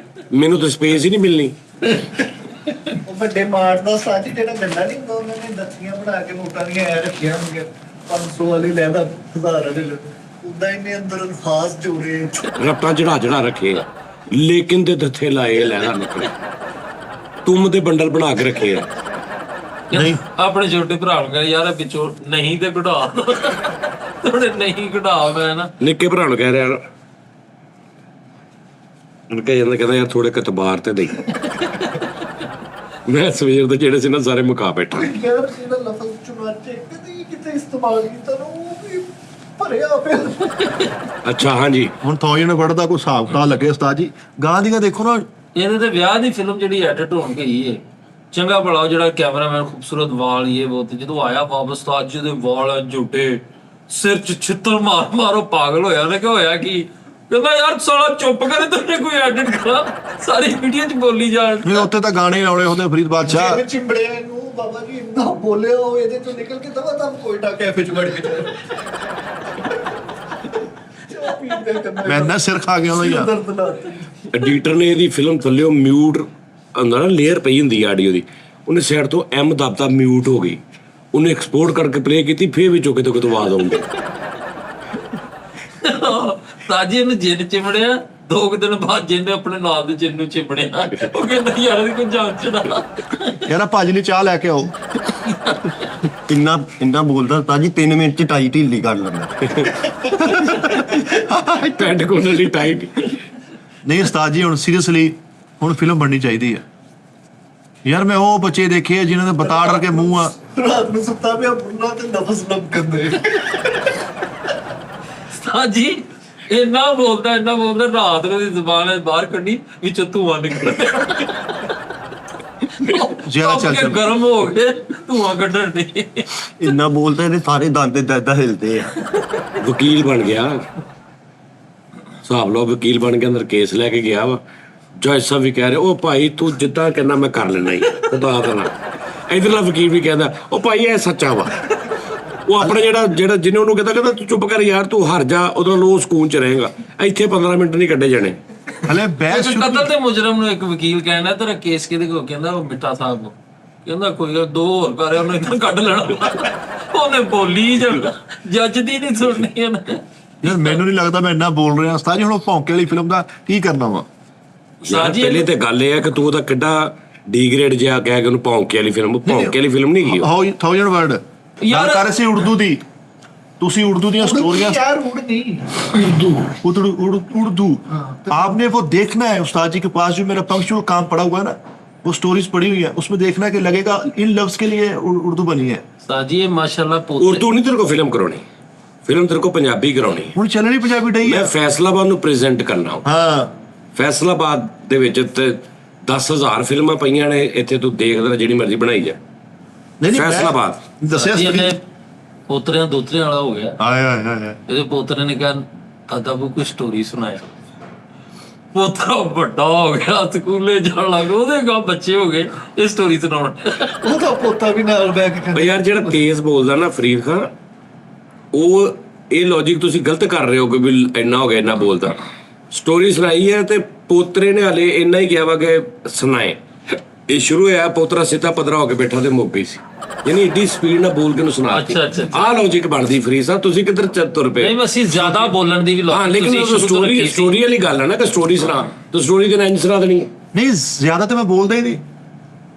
ਮੈਨੂੰ ਤਾਂ ਸਪੇਸ ਹੀ ਨਹੀਂ ਮਿਲਣੀ। ਉਹ ਵੱਡੇ ਮਾਰ ਦਾ ਸਾਜੀ ਜਿਹੜਾ ਗੰਦਾ ਨਹੀਂ ਹੁੰਦਾ, ਉਹਨਾਂ ਨੇ ਦੱਸੀਆਂ ਬਣਾ ਕੇ ਨੋਟਾਂ ਦੀਆਂ ਐ ਰੱਖੀਆਂ ਹੋਣਗੀਆਂ, 500 ਵਾਲੀ ਲੈਦਾ 1000 ਵਾਲੀ ਲੈ, ਉਦਾਂ ਹੀ ਅੰਦਰ ਅਲਫਾਜ਼ ਜੋੜੇ, ਰਪਟਾਂ ਚੜਾ ਰੱਖੇ ਆ, ਲੇਕਿਨ ਤੇ ਦੱਥੇ ਲਾਏ ਲੈਣਾ ਨਿਕਲੇ, ਤੁਮ ਦੇ ਬੰਡਲ ਬਣਾ ਕੇ ਰੱਖੇ ਆ। ਨਹੀਂ ਆਪਣੇ ਛੋਟੇ ਭਰਾ ਨੂੰ ਕਹਿੰਦੇ ਯਾਰ ਵਿੱਚੋਂ ਨਹੀਂ ਤੇ ਘਟਾ ਥੋੜੇ, ਨਹੀਂ ਘਟਾ ਮੈਂ ਨਾ। ਨਿੱਕੇ ਭਰਾ ਨੂੰ ਕਹਿ ਰਿਹਾ, ਉਹਨੂੰ ਕਹਿ ਜਾਂਦਾ, ਕਹਿੰਦਾ ਯਾਰ ਥੋੜੇ ਕਤਬਾਰ ਤੇ ਦੇਈ। ਮੈਂ ਸਵੇਰ ਦੇ ਜਿਹੜੇ ਸੀ ਨਾ ਸਾਰੇ ਮੁਕਾ ਬੈਠਾ। ਯਾਰ ਜਿਹੜਾ ਲਫ਼ਜ਼ ਚੁਣਾਚੇ ਕਦੀ ਕਿਤੇ ਇਸਤੇਮਾਲ ਕੀਤਾ ਨਾ, ਉਹ ਵੀ ਭਰਿਆ ਪਿਆ। ਅੱਛਾ ਹਾਂਜੀ, ਹੁਣ 1000 ਵਰਡ ਦਾ ਕੋਈ ਹਿਸਾਬ ਕਿਤਾਬ ਲੱਗੇ ਉਸਤਾਦ ਜੀ। ਗਾਂ ਦੀਆਂ ਦੇਖੋ ਨਾ, ਇਹਦੇ ਤੇ ਵਿਆਹ ਦੀ ਫਿਲਮ ਜਿਹੜੀ ਐਡਿਟ ਹੋਣ ਗਈ ਏ, ਚੰਗਾ ਭਲਾ ਜਿਹੜਾ ਕੈਮਰਾਮੈਨ ਖੂਬਸੂਰਤ ਵਾਲ ਇਹ ਉਹ, ਤੇ ਜਦੋਂ ਆਇਆ ਵਾਪਸ ਤਾਂ ਅੱਜ ਦੇ ਵਾਲ ਝੁੱਟੇ, ਸਿਰ 'ਚ ਛਿੱਤਰ ਮਾਰੋ ਪਾਗਲ ਹੋਇਆ ਨੇ। ਕਿ ਹੋਇਆ ਕੀ? ਕਹਿੰਦਾ ਯਾਰ ਸਾਲਾ ਚੁੱਪ ਕਰੇ, ਤੈਨੂੰ ਕੋਈ ਐਡਿਟ ਕਰਾ, ਸਾਰੀ ਵੀਡੀਓ 'ਚ ਬੋਲੀ ਜਾਣ। ਨਹੀਂ ਉੱਥੇ ਤਾਂ ਗਾਣੇ ਲਾਉਣੇ ਹੁੰਦੇ ਫਰੀਦ ਬਾਦਸ਼ਾਹ। ਜਿਵੇਂ ਚਿੰਬੜਿਆ ਨੂੰ ਬਾਬਾ ਜੀ ਇੰਨਾ ਬੋਲਿਆ, ਉਹ ਇਹਦੇ ਤੋਂ ਨਿਕਲ ਕੇ ਦਵਾ ਤਾਂ ਕੋਇਟਾ ਕੈਫੇ 'ਚ ਵੜ ਕੇ ਮੈਂ ਨਾ ਸਿਰ ਖਾ ਗਿਆ ਉਹਦਾ ਯਾਰ। ਦਰਦ ਲਾਤੀ। ਐਡੀਟਰ ਨੇ ਇਹਦੀ ਫਿਲਮ ਥੱਲਿਓ ਮਿਊਟ ਹੁੰਦਾ ਨਾ, ਲੇਅਰ ਪਈ ਹੁੰਦੀ ਆ ਆਡੀਓ ਦੀ, ਉਹਨੇ ਸਾਈਡ ਤੋਂ ਐਮ ਦਬਤਾ, ਮਿਊਟ ਹੋ ਗਈ। ਉਹਨੇ ਐਕਸਪੋਰਟ ਕਰਕੇ ਪਲੇ ਕੀਤੀ, ਫੇਰ ਵਿੱਚੋਂ ਕਿਤੇ ਆਵਾਜ਼ ਆਉਂਦੀ। ਤਾਜੀ ਇਹਨੂੰ ਜਿੰਨ ਚਿਮੜਿਆ, 2 ਦਿਨ ਬਾਅਦ ਜਿੰਨੇ ਆਪਣੇ ਨਾਲ ਦੇ ਜਿੰਨ ਨੂੰ ਚਿਮੜਿਆ। ਉਹ ਕਹਿੰਦਾ ਯਾਰ ਇਹਦੀ ਕੋਈ ਜਾਨ ਚੜਾ। ਯਾਰ ਭਾਜੀ ਲਈ ਚਾਹ ਲੈ ਕੇ ਆਓ। ਇੰਨਾ ਬੋਲਦਾ ਤਾਂ ਜੀ 3 ਮਿੰਟ 'ਚ ਟਾਈ ਢੀਲੀ ਕਰ ਲੈਂਦਾ। ਪੈਂਟ ਕੋਲ ਲਈ ਟਾਈਟ। ਨਹੀਂ ਉਸਤਾਦ ਜੀ, ਹੁਣ ਸੀਰੀਅਸਲੀ ਹੁਣ ਫਿਲਮ ਬਣਨੀ ਚਾਹੀਦੀ ਹੈ ਯਾਰ। ਮੈਂ ਉਹ ਬੱਚੇ ਦੇਖੇ ਆ ਜਿਨ੍ਹਾਂ ਦੇ ਬਤਾੜ ਰਕੇ ਮੂੰਹ ਆ, ਰਾਤ ਨੂੰ ਸੁੱਤਾ ਪਿਆ ਬੁੱਲਾ ਤੇ ਨਫਸ ਲੰਕਦੇ। ਤਾਜੀ ਇੰਨਾ ਬੋਲਦਾ ਰਾਤ ਨੂੰ ਦੀ ਜ਼ੁਬਾਨ ਬਾਹਰ ਕੱਢੀ, ਵਿੱਚੋਂ ਧੂਆਂ ਨਿਕਲ ਜ਼ਿਆਦਾ ਚੱਲ ਚੱਲ ਗਰਮ ਹੋ ਗਏ, ਧੂਆਂ ਕੱਢਣ ਦੇ। ਇੰਨਾ ਬੋਲਦਾ ਇਹਦੇ ਸਾਰੇ ਦੰਦ ਦਰਦ ਹਿਲਦੇ ਆ। ਵਕੀਲ ਬਣ ਗਿਆ, ਹਿਸਾਬ ਲਓ ਵਕੀਲ ਬਣ ਕੇ ਅੰਦਰ ਕੇਸ ਲੈ ਕੇ ਗਿਆ ਵਾ। ਜੱਜ ਸਾਹਿਬ ਵੀ ਕਹਿ ਰਹੇ, ਉਹ ਭਾਈ ਤੂੰ ਜਿੱਦਾਂ ਕਹਿੰਦਾ ਮੈਂ ਕਰ ਲੈਣਾ ਹੀ, ਖੁਦਾ ਦਾ ਨਾ। ਇਧਰਲਾ ਵਕੀਲ ਵੀ ਕਹਿੰਦਾ, ਉਹ ਭਾਈ ਇਹ ਸੱਚਾ ਵਾ। ਉਹ ਆਪਣਾ ਜਿਹੜਾ ਜਿਹਨੇ ਉਹਨੂੰ ਕਹਿੰਦਾ ਤੂੰ ਚੁੱਪ ਕਰ ਯਾਰ, ਤੂੰ ਹਰ ਜਾ, ਉਹਦਾ ਲੋ ਸਕੂਨ 'ਚ ਰਹੇਗਾ। ਇੱਥੇ 15 ਮਿੰਟ ਨਹੀਂ ਕੱਢੇ ਜਾਣੇ। ਹਲੇ ਬਹਿਸ ਕਤਲ ਤੇ ਮੁਜਰਮ ਨੂੰ ਇੱਕ ਵਕੀਲ ਕਹਿੰਦਾ ਤੇਰਾ ਕੇਸ ਕਿਹਦੇ ਕੋਲ? ਕਹਿੰਦਾ ਉਹ ਮਿੱਠਾ ਸਾਹਿਬ ਕੋਲ। ਕਹਿੰਦਾ ਕੋਈ ਗੱਲ 2 ਹੋਰ ਕਰਿਆ, ਉਹਨੇ ਇਦਾਂ ਕੱਢ ਲੈਣਾ। ਉਹਨੇ ਬੋਲੀ ਜੱਜ ਦੀ ਨਹੀਂ ਸੁਣਨੀ ਇਹਨੇ। ਯਾਰ ਮੈਨੂੰ ਨਹੀਂ ਲੱਗਦਾ ਮੈਂ ਇੰਨਾ ਬੋਲ ਰਿਹਾ ਉਸਤਾਦ ਜੀ। ਹੁਣ ਭੌਂਕੇ ਵਾਲੀ ਫਿਲਮ ਦਾ ਕੀ ਕਰਨਾ ਵਾ? ਸਾਜੀ ਪਹਿਲੇ ਤੇ ਗੱਲ ਇਹ ਆ ਕਿ ਤੂੰ ਉਹਦਾ ਕਿੱਡਾ ਡੀਗ੍ਰੇਡ ਜਿਹਾ ਕਹਿ ਕੇ ਉਹਨੂੰ ਭੌਂਕੇ ਵਾਲੀ ਫਿਲਮ ਨਹੀਂ ਗਈ। 1000 ਵਰਡ ਗੱਲ ਕਰ ਰਹੇ ਸੀ ਉਰਦੂ ਦੀ। ਤੁਸੀਂ उर्दू ਦੀਆਂ स्टोरियां यार उर्दू उर्दू आपने वो देखना है। उस्ताद जी के पास जो मेरा पंक्चुअल काम पड़ा हुआ है ना, वो स्टोरीज पड़ी हुई है, उसमें देखना कि लगेगा इन लफ्ज के लिए उर्दू बनी है। साजी ये माशाल्लाह उर्दू नहीं तेरे को फिल्म करानी, फिल्म तेरे को पंजाबी करानी। ਹੁਣ ਚੱਲਣੀ ਪੰਜਾਬੀ ਡਈ मैं ਹੈ। फैसलाबाद ਨੂੰ ਪ੍ਰੈਜ਼ੈਂਟ ਕਰਨਾ। ਹਾਂ ਫੈਸਲਾਬਾਦ ਦੇ ਵਿੱਚ ਤੇ 10,000 ਫਿਲਮਾਂ ਪਈਆਂ ਨੇ, ਇੱਥੇ ਤੂੰ ਦੇਖਦਾ ਜਿਹੜੀ ਮਰਜ਼ੀ ਬਣਾਈ ਜਾ। ਨਹੀਂ फैसलाबाद ਦੱਸਿਆ ਇਹਨੇ ਪੋਤਰਿਆਂ ਦੋਤਰਿਆਂ ਵਾਲਾ ਹੋ ਗਿਆ। ਆਏ ਆਏ ਆਏ ਇਹਦੇ ਪੋਤਰੇ ਨੇ ਕਿਹਾ ਦਾਦਾ ਕੋ ਕੋਈ ਸਟੋਰੀ ਸੁਣਾਇਆ। ਪੋਤਰਾ ਵੱਡਾ ਹੋ ਗਿਆ, ਸਕੂਲੇ ਜਾਣ ਲੱਗ ਗਿਆ, ਉਹਦੇ ਗਾ ਬੱਚੇ ਹੋ ਗਏ, ਇਹ ਸਟੋਰੀ ਸੁਣਾਉਣ। ਉਹਦਾ ਪੋਤਾ ਵੀ ਨਾਲ ਬੈ ਕੇ ਬਈ ਯਾਰ ਜਿਹੜਾ ਤੇਜ਼ ਬੋਲਦਾ ਨਾ ਫਰੀਦ ਖਾਨ, ਉਹ ਇਹ ਲੌਜੀਕ ਤੁਸੀਂ ਗਲਤ ਕਰ ਰਹੇ ਹੋ ਕਿ ਵੀ ਇੰਨਾ ਹੋ ਗਿਆ ਇੰਨਾ ਬੋਲਦਾ। ਸਟੋਰੀ ਸੁਣਾਈ ਹੈ ਤੇ ਪੋਤਰੇ ਨੇ ਹਲੇ ਇੰਨਾ ਹੀ ਕਿਹਾ ਵਾ ਕਿ ਸੁਣਾਏ। ਇਹ ਸ਼ੁਰੂ ਹੋਇਆ ਪੋਤਰਾ ਸਿੱਧਾ ਪੱਧਰਾ ਹੋ ਕੇ ਬੈਠਾ ਤੇ ਮੁੱਕ ਗਈ ਸੀ, ਯਾਨੀ ਏਡੀ ਸਪੀਡ ਨਾਲ ਬੋਲ ਕੇ ਨੂੰ ਸੁਣਾ ਦਿੱਤੀ। ਅੱਛਾ। ਆਹ ਲੌਜਿਕ ਬਣਦੀ ਫਰੀਦ ਸਾਹਿਬ, ਤੁਸੀਂ ਕਿੱਧਰ ਤੁਰ ਪਏ? ਨਹੀਂ ਅਸੀਂ ਜ਼ਿਆਦਾ ਬੋਲਣ ਦੀ ਵੀ ਹਾਂ ਲੇਕਿਨ ਉਹ ਸਟੋਰੀ ਵਾਲੀ ਗੱਲ ਹੈ ਨਾ ਕਿ ਸਟੋਰੀ ਸੁਣਾ, ਤੂੰ ਸਟੋਰੀ ਤੇ ਇੰਜ ਸੁਣਾ ਦੇਣੀ। ਨਹੀਂ ਜ਼ਿਆਦਾ ਤੇ ਮੈਂ ਬੋਲਦਾ ਹੀ ਨਹੀਂ,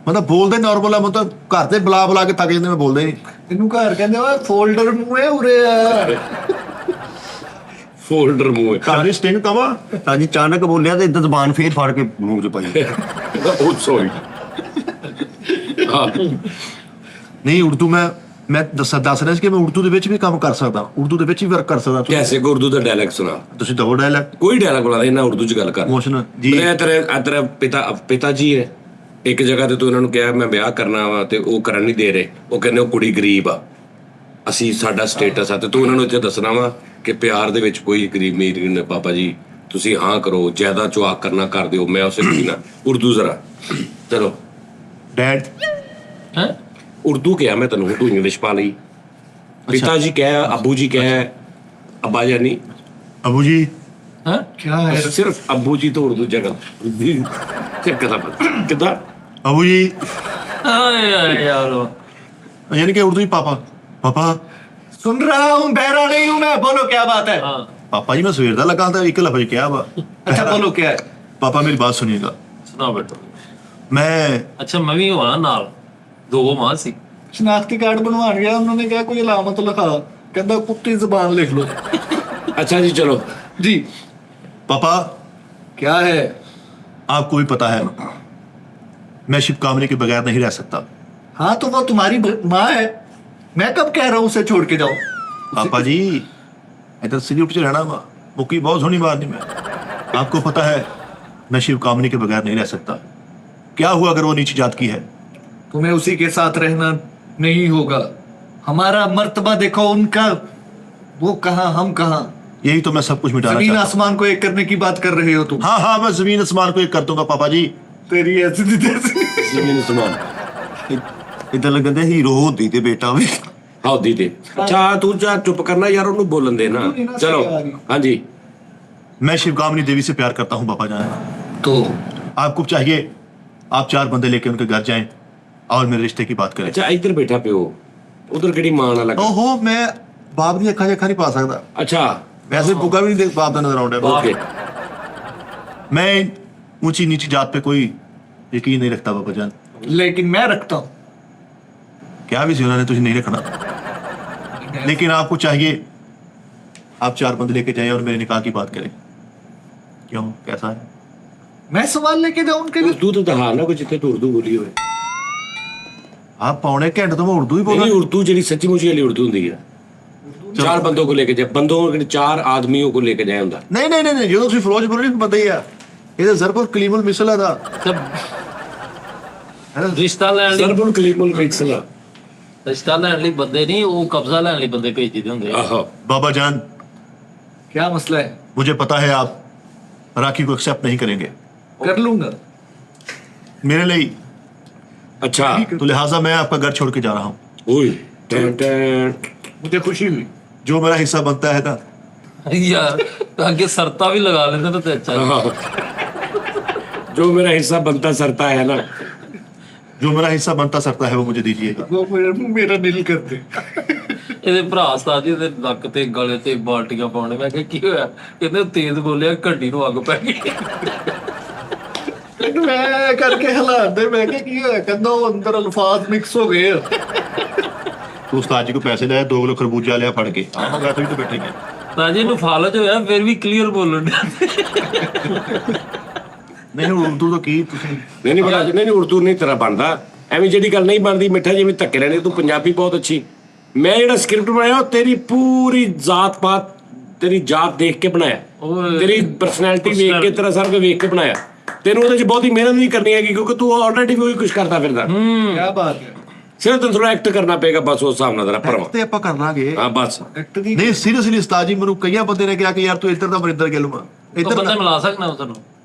ਮਤਲਬ ਬੋਲਦੇ ਨਾਰਮਲ ਆ, ਮਤਲਬ ਘਰ ਤੇ ਬੁਲਾ ਕੇ ਥੱਕ ਜਾਂਦੇ, ਮੈਂ ਬੋਲਦਾ ਹੀ ਨਹੀਂ। ਇਹਨੂੰ ਘਰ ਕਹਿੰਦੇ ਓਏ ਫੋਲਡਰ ਮੂੰਹ ਹੈ ਉਰੇ ਆ। ਫੋਲਡਰ ਮੂੰਹ ਘਰ ਦੀ ਸਟਿੰਗ ਕਵਾ ਤਾਂ ਜੀ ਅਚਾਨਕ ਬੋਲਿਆ ਤੇ ਇੱਦਾਂ ਜ਼ਬਾਨ ਫੇਰ ਫੜ ਕੇ ਮੂੰਹ 'ਚ ਪਾਈ। ਉਹ ਸੌਰੀ। ਨਹੀਂ ਉਰਦੂ ਮੈਂ ਦੱਸ ਰਿਹਾ ਸੀ ਕਿ ਮੈਂ ਉਰਦੂ ਦੇ ਵਿੱਚ ਵੀ ਕੰਮ ਕਰ ਸਕਦਾ, ਉਰਦੂ ਦੇ ਵਿੱਚ ਵੀ ਵਰਕ ਕਰ ਸਕਦਾ। ਕੈਸੇ ਉਰਦੂ ਦਾ ਡਾਇਲੌਗ ਸੁਣਾ, ਤੁਸੀਂ ਦਵੋ ਡਾਇਲੌਗ ਕੋਈ ਡਾਇਲੌਗ ਬੁਲਾ ਦੇ, ਇਹਨਾਂ ਉਰਦੂ ਚ ਗੱਲ ਕਰ। ਇਮੋਸ਼ਨਲ ਜੀ। ਤੇਰਾ ਪਿਤਾ ਜੀ ਹੈ, ਇੱਕ ਜਗ੍ਹਾ ਤੇ ਤੂੰ ਇਹਨਾਂ ਨੂੰ ਕਿਹਾ ਮੈਂ ਵਿਆਹ ਕਰਨਾ ਵਾ ਤੇ ਉਹ ਕਰਨ ਨਹੀਂ ਦੇ ਰਹੇ, ਉਹ ਕਹਿੰਦੇ ਉਹ ਕੁੜੀ ਗਰੀਬ ਆ, ਅਸੀਂ ਸਾਡਾ ਸਟੇਟਸ ਆ, ਤੇ ਤੂੰ ਉਹਨਾਂ ਨੂੰ ਇੱਥੇ ਦੱਸਣਾ ਵਾ ਕਿ ਪਿਆਰ ਦੇ ਵਿੱਚ ਕੋਈ ਗਰੀਬ ਅਮੀਰ ਨਹੀਂ ਪਾਪਾ ਜੀ, ਤੁਸੀਂ ਹਾਂ ਕਰੋ, ਜ਼ਿਆਦਾ ਚੁਆਕ ਕਰਨਾ ਕਰ ਦਿਓ, ਮੈਂ ਉਸੇ ਕੁੜੀ ਨਾਲ। ਉਰਦੂ ਜ਼ਰਾ ਚਲੋ। ਡੈਡ ਹੈ ਉਰਦੂ ਕਿਹਾ ਮੈਂ ਤੈਨੂੰ, ਤੂੰ ਇੰਗਲਿਸ਼ ਪਾ ਲਈ। ਪਿਤਾ ਜੀ ਕਹਿ, ਅਬੂ ਜੀ ਕਹਿ, ਅੱਬਾ ਜਾਨੀ ਅਬੂ ਜੀ ਹੈ क्या है ਸਿਰਫ ਅਬੂ ਜੀ ਤੋਂ ਉਰਦੂ ਜਗ੍ਹਾ ਕਿੱਦਾਂ ਅਬੂ ਜੀ, ਆਏ ਯਾਰ यानी कि उर्दू ही पापा सुन रहा हूँ, बहरा नहीं हूँ मैं, बोलो क्या बात है। ਹਾਂ पापा जी मैं सवेर दा लगा था एक लफ्ज क्या वा अच्छा बोलो क्या है। पापा मेरी बात सुनिएगा, ਸੁਣਾ ਬੇਟਾ। मैं ਅੱਛਾ ਮੈਂ ਵੀ ਹੋਣਾ ਨਾਲ, ਦੋ ਮਾਂ ਸੀ। शनाख्ती कार्ड बनवाने गया, उन्होंने क्या कोई अलामत लिखा, कहता कुत्ती जुबान लिख लो। ਅੱਛਾ ਜੀ ਚਲੋ। जी पापा क्या है। आपको भी पता है मैं शिव कामनी के बगैर नहीं रह सकता। हाँ तो वो तुम्हारी माँ है, मैं कब कह रहा हूँ उसे छोड़ के जाओ। पापा जी इधर सिगरेट से रहना वा, मुक्की बहुत सोनी मारनी मैं। आपको पता है मैं शिव कामनी के बगैर नहीं रह सकता। क्या हुआ अगर वो नीची जात की है? तुम्हें उसी के साथ रहना नहीं होगा, हमारा मर्तबा देखो उनका, वो कहाँ हम कहाँ। यही तो मैं सब कुछ मिटाना जमीन चाहता हूँ। आसमान को एक करने की बात कर रहे हो तुम। हाँ हाँ मैं जमीन आसमान को एक कर दूंगा पापा जी। तेरी ऐसी तैसी। ਜ਼ਮੀਨ ਸਮਾਨ ਇਦਾਂ ਲੱਗਦਾ ਹੀਰੋ ਹੁੰਦੀ ਤੇ ਬੇਟਾ ਵੀ। ਹੌਦੀ ਤੇ। ਅੱਛਾ ਤੂੰ ਚੁੱਪ ਕਰਨਾ ਯਾਰ, ਉਹਨੂੰ ਬੋਲਣ ਦੇ ਨਾ। ਚਲੋ ਹਾਂਜੀ। मैं शिव कामनी देवी से प्यार करता हूँ पापा जान। तो आपको चाहिए आप 4 बंदे लेके उनके घर जाएं और मेरे रिश्ते की बात करें। ਅੱਛਾ ਇੱਧਰ ਬੈਠਾ ਪਿਓ, ਉਧਰ ਕਿਹੜੀ ਮਾਂ ਨਾਲ ਲੱਗਾ। ओहो मैं बाप दी अखा नहीं पा सकता, ਅੱਛਾ वैसे बुका भी नहीं देख बाप दा नजर आउंदा। ਓਕੇ। मैं ऊंची नीची जात पे कोई यकीन नहीं रखता पापा जान। लेकिन मैं रखता हूँ। क्या भी उन्होंने तुझे नहीं रखना, लेकिन आपको चाहिए आप 4 बंदे लेके जाएं और मेरे निकाह की बात करें। क्यों कैसा है? मैं सवाल लेके जाऊँ उनके लिए। ਉਰਦੂ ਤਾਂ ਦਿਖਾ ਨਾ ਕੋਈ ਜਿੱਥੇ ਤੂੰ ਉਰਦੂ ਬੋਲੀ ਹੋਵੇ। आप पौने घंटे तो मैं उर्दू ही बोल नहीं रहा उर्दू ਜਿਹੜੀ ਸੱਚੀ ਮੁੱਚੀ ਵਾਲੀ ਉਰਦੂ ਹੁੰਦੀ ਹੈ। 4 ਬੰदों को लेके जाए, बंदों के 4 आदमियों को लेके जाए ਹੁੰਦਾ। नहीं नहीं नहीं नहीं जो तुम फिरोज बोल रहे हो पता ही है, ये तो ज़रफ़ुल कलीमुल मिसल था। ਰਿਸ਼ਤਾ ਲੈਣ ਲਈ, ਸਰਬਨ ਕਲੀਮੁਲ ਮਿਕਸਲਾ। ਰਿਸ਼ਤਾ ਲੈਣ ਲਈ ਬੰਦੇ ਨਹੀਂ, ਉਹ ਕਬਜ਼ਾ ਲੈਣ ਲਈ ਬੰਦੇ ਭੇਜਦੇ ਹੁੰਦੇ ਆ। ਆਹੋ बाबा जान क्या मसला है। मुझे पता है आप राखी को एक्सेप्ट नहीं करेंगे कर लूंगा। मेरे लिए, ਅੱਛਾ। तो लिहाजा मैं आपका घर छोड़ के जा रहा हूँ। ਓਏ ਟੈਂ ਟੈਂ। मुझे खुशी हुई। जो मेरा हिस्सा बनता है ना, ਯਾਰ ਅੱਗੇ ਸਰਤਾ ਵੀ ਲਗਾ ਲੈਂਦੇ ਤਾਂ ਤੇ ਅੱਛਾ। ਆਹੋ। ਜੋ ਮੇਰਾ ਹਿੱਸਾ ਬਣਤਾ ਸਰਤਾ ਹੈ ਨਾ। जो मेरा हिस्सा बनता सकता है वो मुझे दीजिएगा। वो मेरा नील कर दे। ਇਹਦੇ ਭਰਾ ਉਸਤਾਦ ਜੀ ਦੇ ਨੱਕ ਤੇ ਗਲੇ ਤੇ ਬਾਲਟੀਆਂ ਪਾਉਣੇ। ਮੈਂ ਕਿਹਾ ਕੀ ਹੋਇਆ, ਕਹਿੰਦੇ ਤੇਜ਼ ਬੋਲਿਆ ਘੱਡੀ ਨੂੰ ਅੱਗ ਪੈ ਗਈ। मैं करके हालात दे, मैं क्या किया कहता वो अंदर अल्फाज मिक्स हो गए। तो उस्ताद जी को पैसे लाया, 2 किलो खरबूजा लिया फड़ के, हाँ मैं तो बैठेंगे। ਤਾਂ ਜੀ ਇਹਨੂੰ ਫਾਲਜ ਹੋਇਆ, ਫਿਰ ਵੀ ਕਲੀਅਰ ਬੋਲਣ ਡਿਆ। नहीं उर्दू तो की तुसी ਨਹੀਂ ਨਹੀਂ ਬੜਾ ਨਹੀਂ ਉਰਦੂ ਨਹੀਂ ਤੇਰਾ ਬਣਦਾ, ਐਵੇਂ ਜਿਹੜੀ ਗੱਲ ਨਹੀਂ ਬਣਦੀ ਮਿੱਠਾ ਜਿਵੇਂ ਧੱਕੇ ਰਹਿਣੇ। ਤੂੰ ਪੰਜਾਬੀ ਬਹੁਤ ਅੱਛੀ। ਮੈਂ ਜਿਹੜਾ ਸਕ੍ਰਿਪਟ ਬਣਾਇਆ ਉਹ ਤੇਰੀ ਪੂਰੀ ਜ਼ਾਤ ਪਾਤ, ਤੇਰੀ ਜਾਤ ਦੇਖ ਕੇ ਬਣਾਇਆ, ਤੇਰੀ ਪਰਸਨੈਲਿਟੀ ਵੇਖ ਕੇ, ਤੇਰਾ ਸਭ ਕੁਝ ਵੇਖ ਕੇ ਬਣਾਇਆ। ਤੈਨੂੰ ਉਹਦੇ 'ਚ ਬਹੁਤੀ ਮਿਹਨਤ ਨਹੀਂ ਕਰਨੀ ਹੈਗੀ ਕਿਉਂਕਿ ਤੂੰ ਆਲਰੇਡੀ ਵੀ ਕੁਝ ਕਰਦਾ ਫਿਰਦਾ। क्या बात है। ਸਿਰਫ ਤੈਨੂੰ ਥੋੜਾ ਐਕਟ ਕਰਨਾ ਪਏਗਾ ਬਸ, ਉਸ ਹਿਸਾਬ ਨਾਲ ਤੇਰਾ ਭਰਵਾ। ते ਆਪਾਂ ਕਰ ਲਾਂਗੇ। ਹਾਂ ਬਸ। एक्ट दी। ਨਹੀਂ ਸੀਰੀਅਸਲੀ ਉਸਤਾਦ ਜੀ ਮੈਨੂੰ ਕਈਆਂ ਬੰਦੇ ਨੇ ਕਿਹਾ ਕਿ ਯਾਰ ਤੂੰ ਇੱਧਰ ਦਾ ਮਰਿੰਦਰ ਗਿੱਲ ਵਾ ਉਹ ਇੱਧਰ ਬੰਦੇ ਮਿਲਾ ਸਕਣਾ ਤੁਹਾਨੂੰ।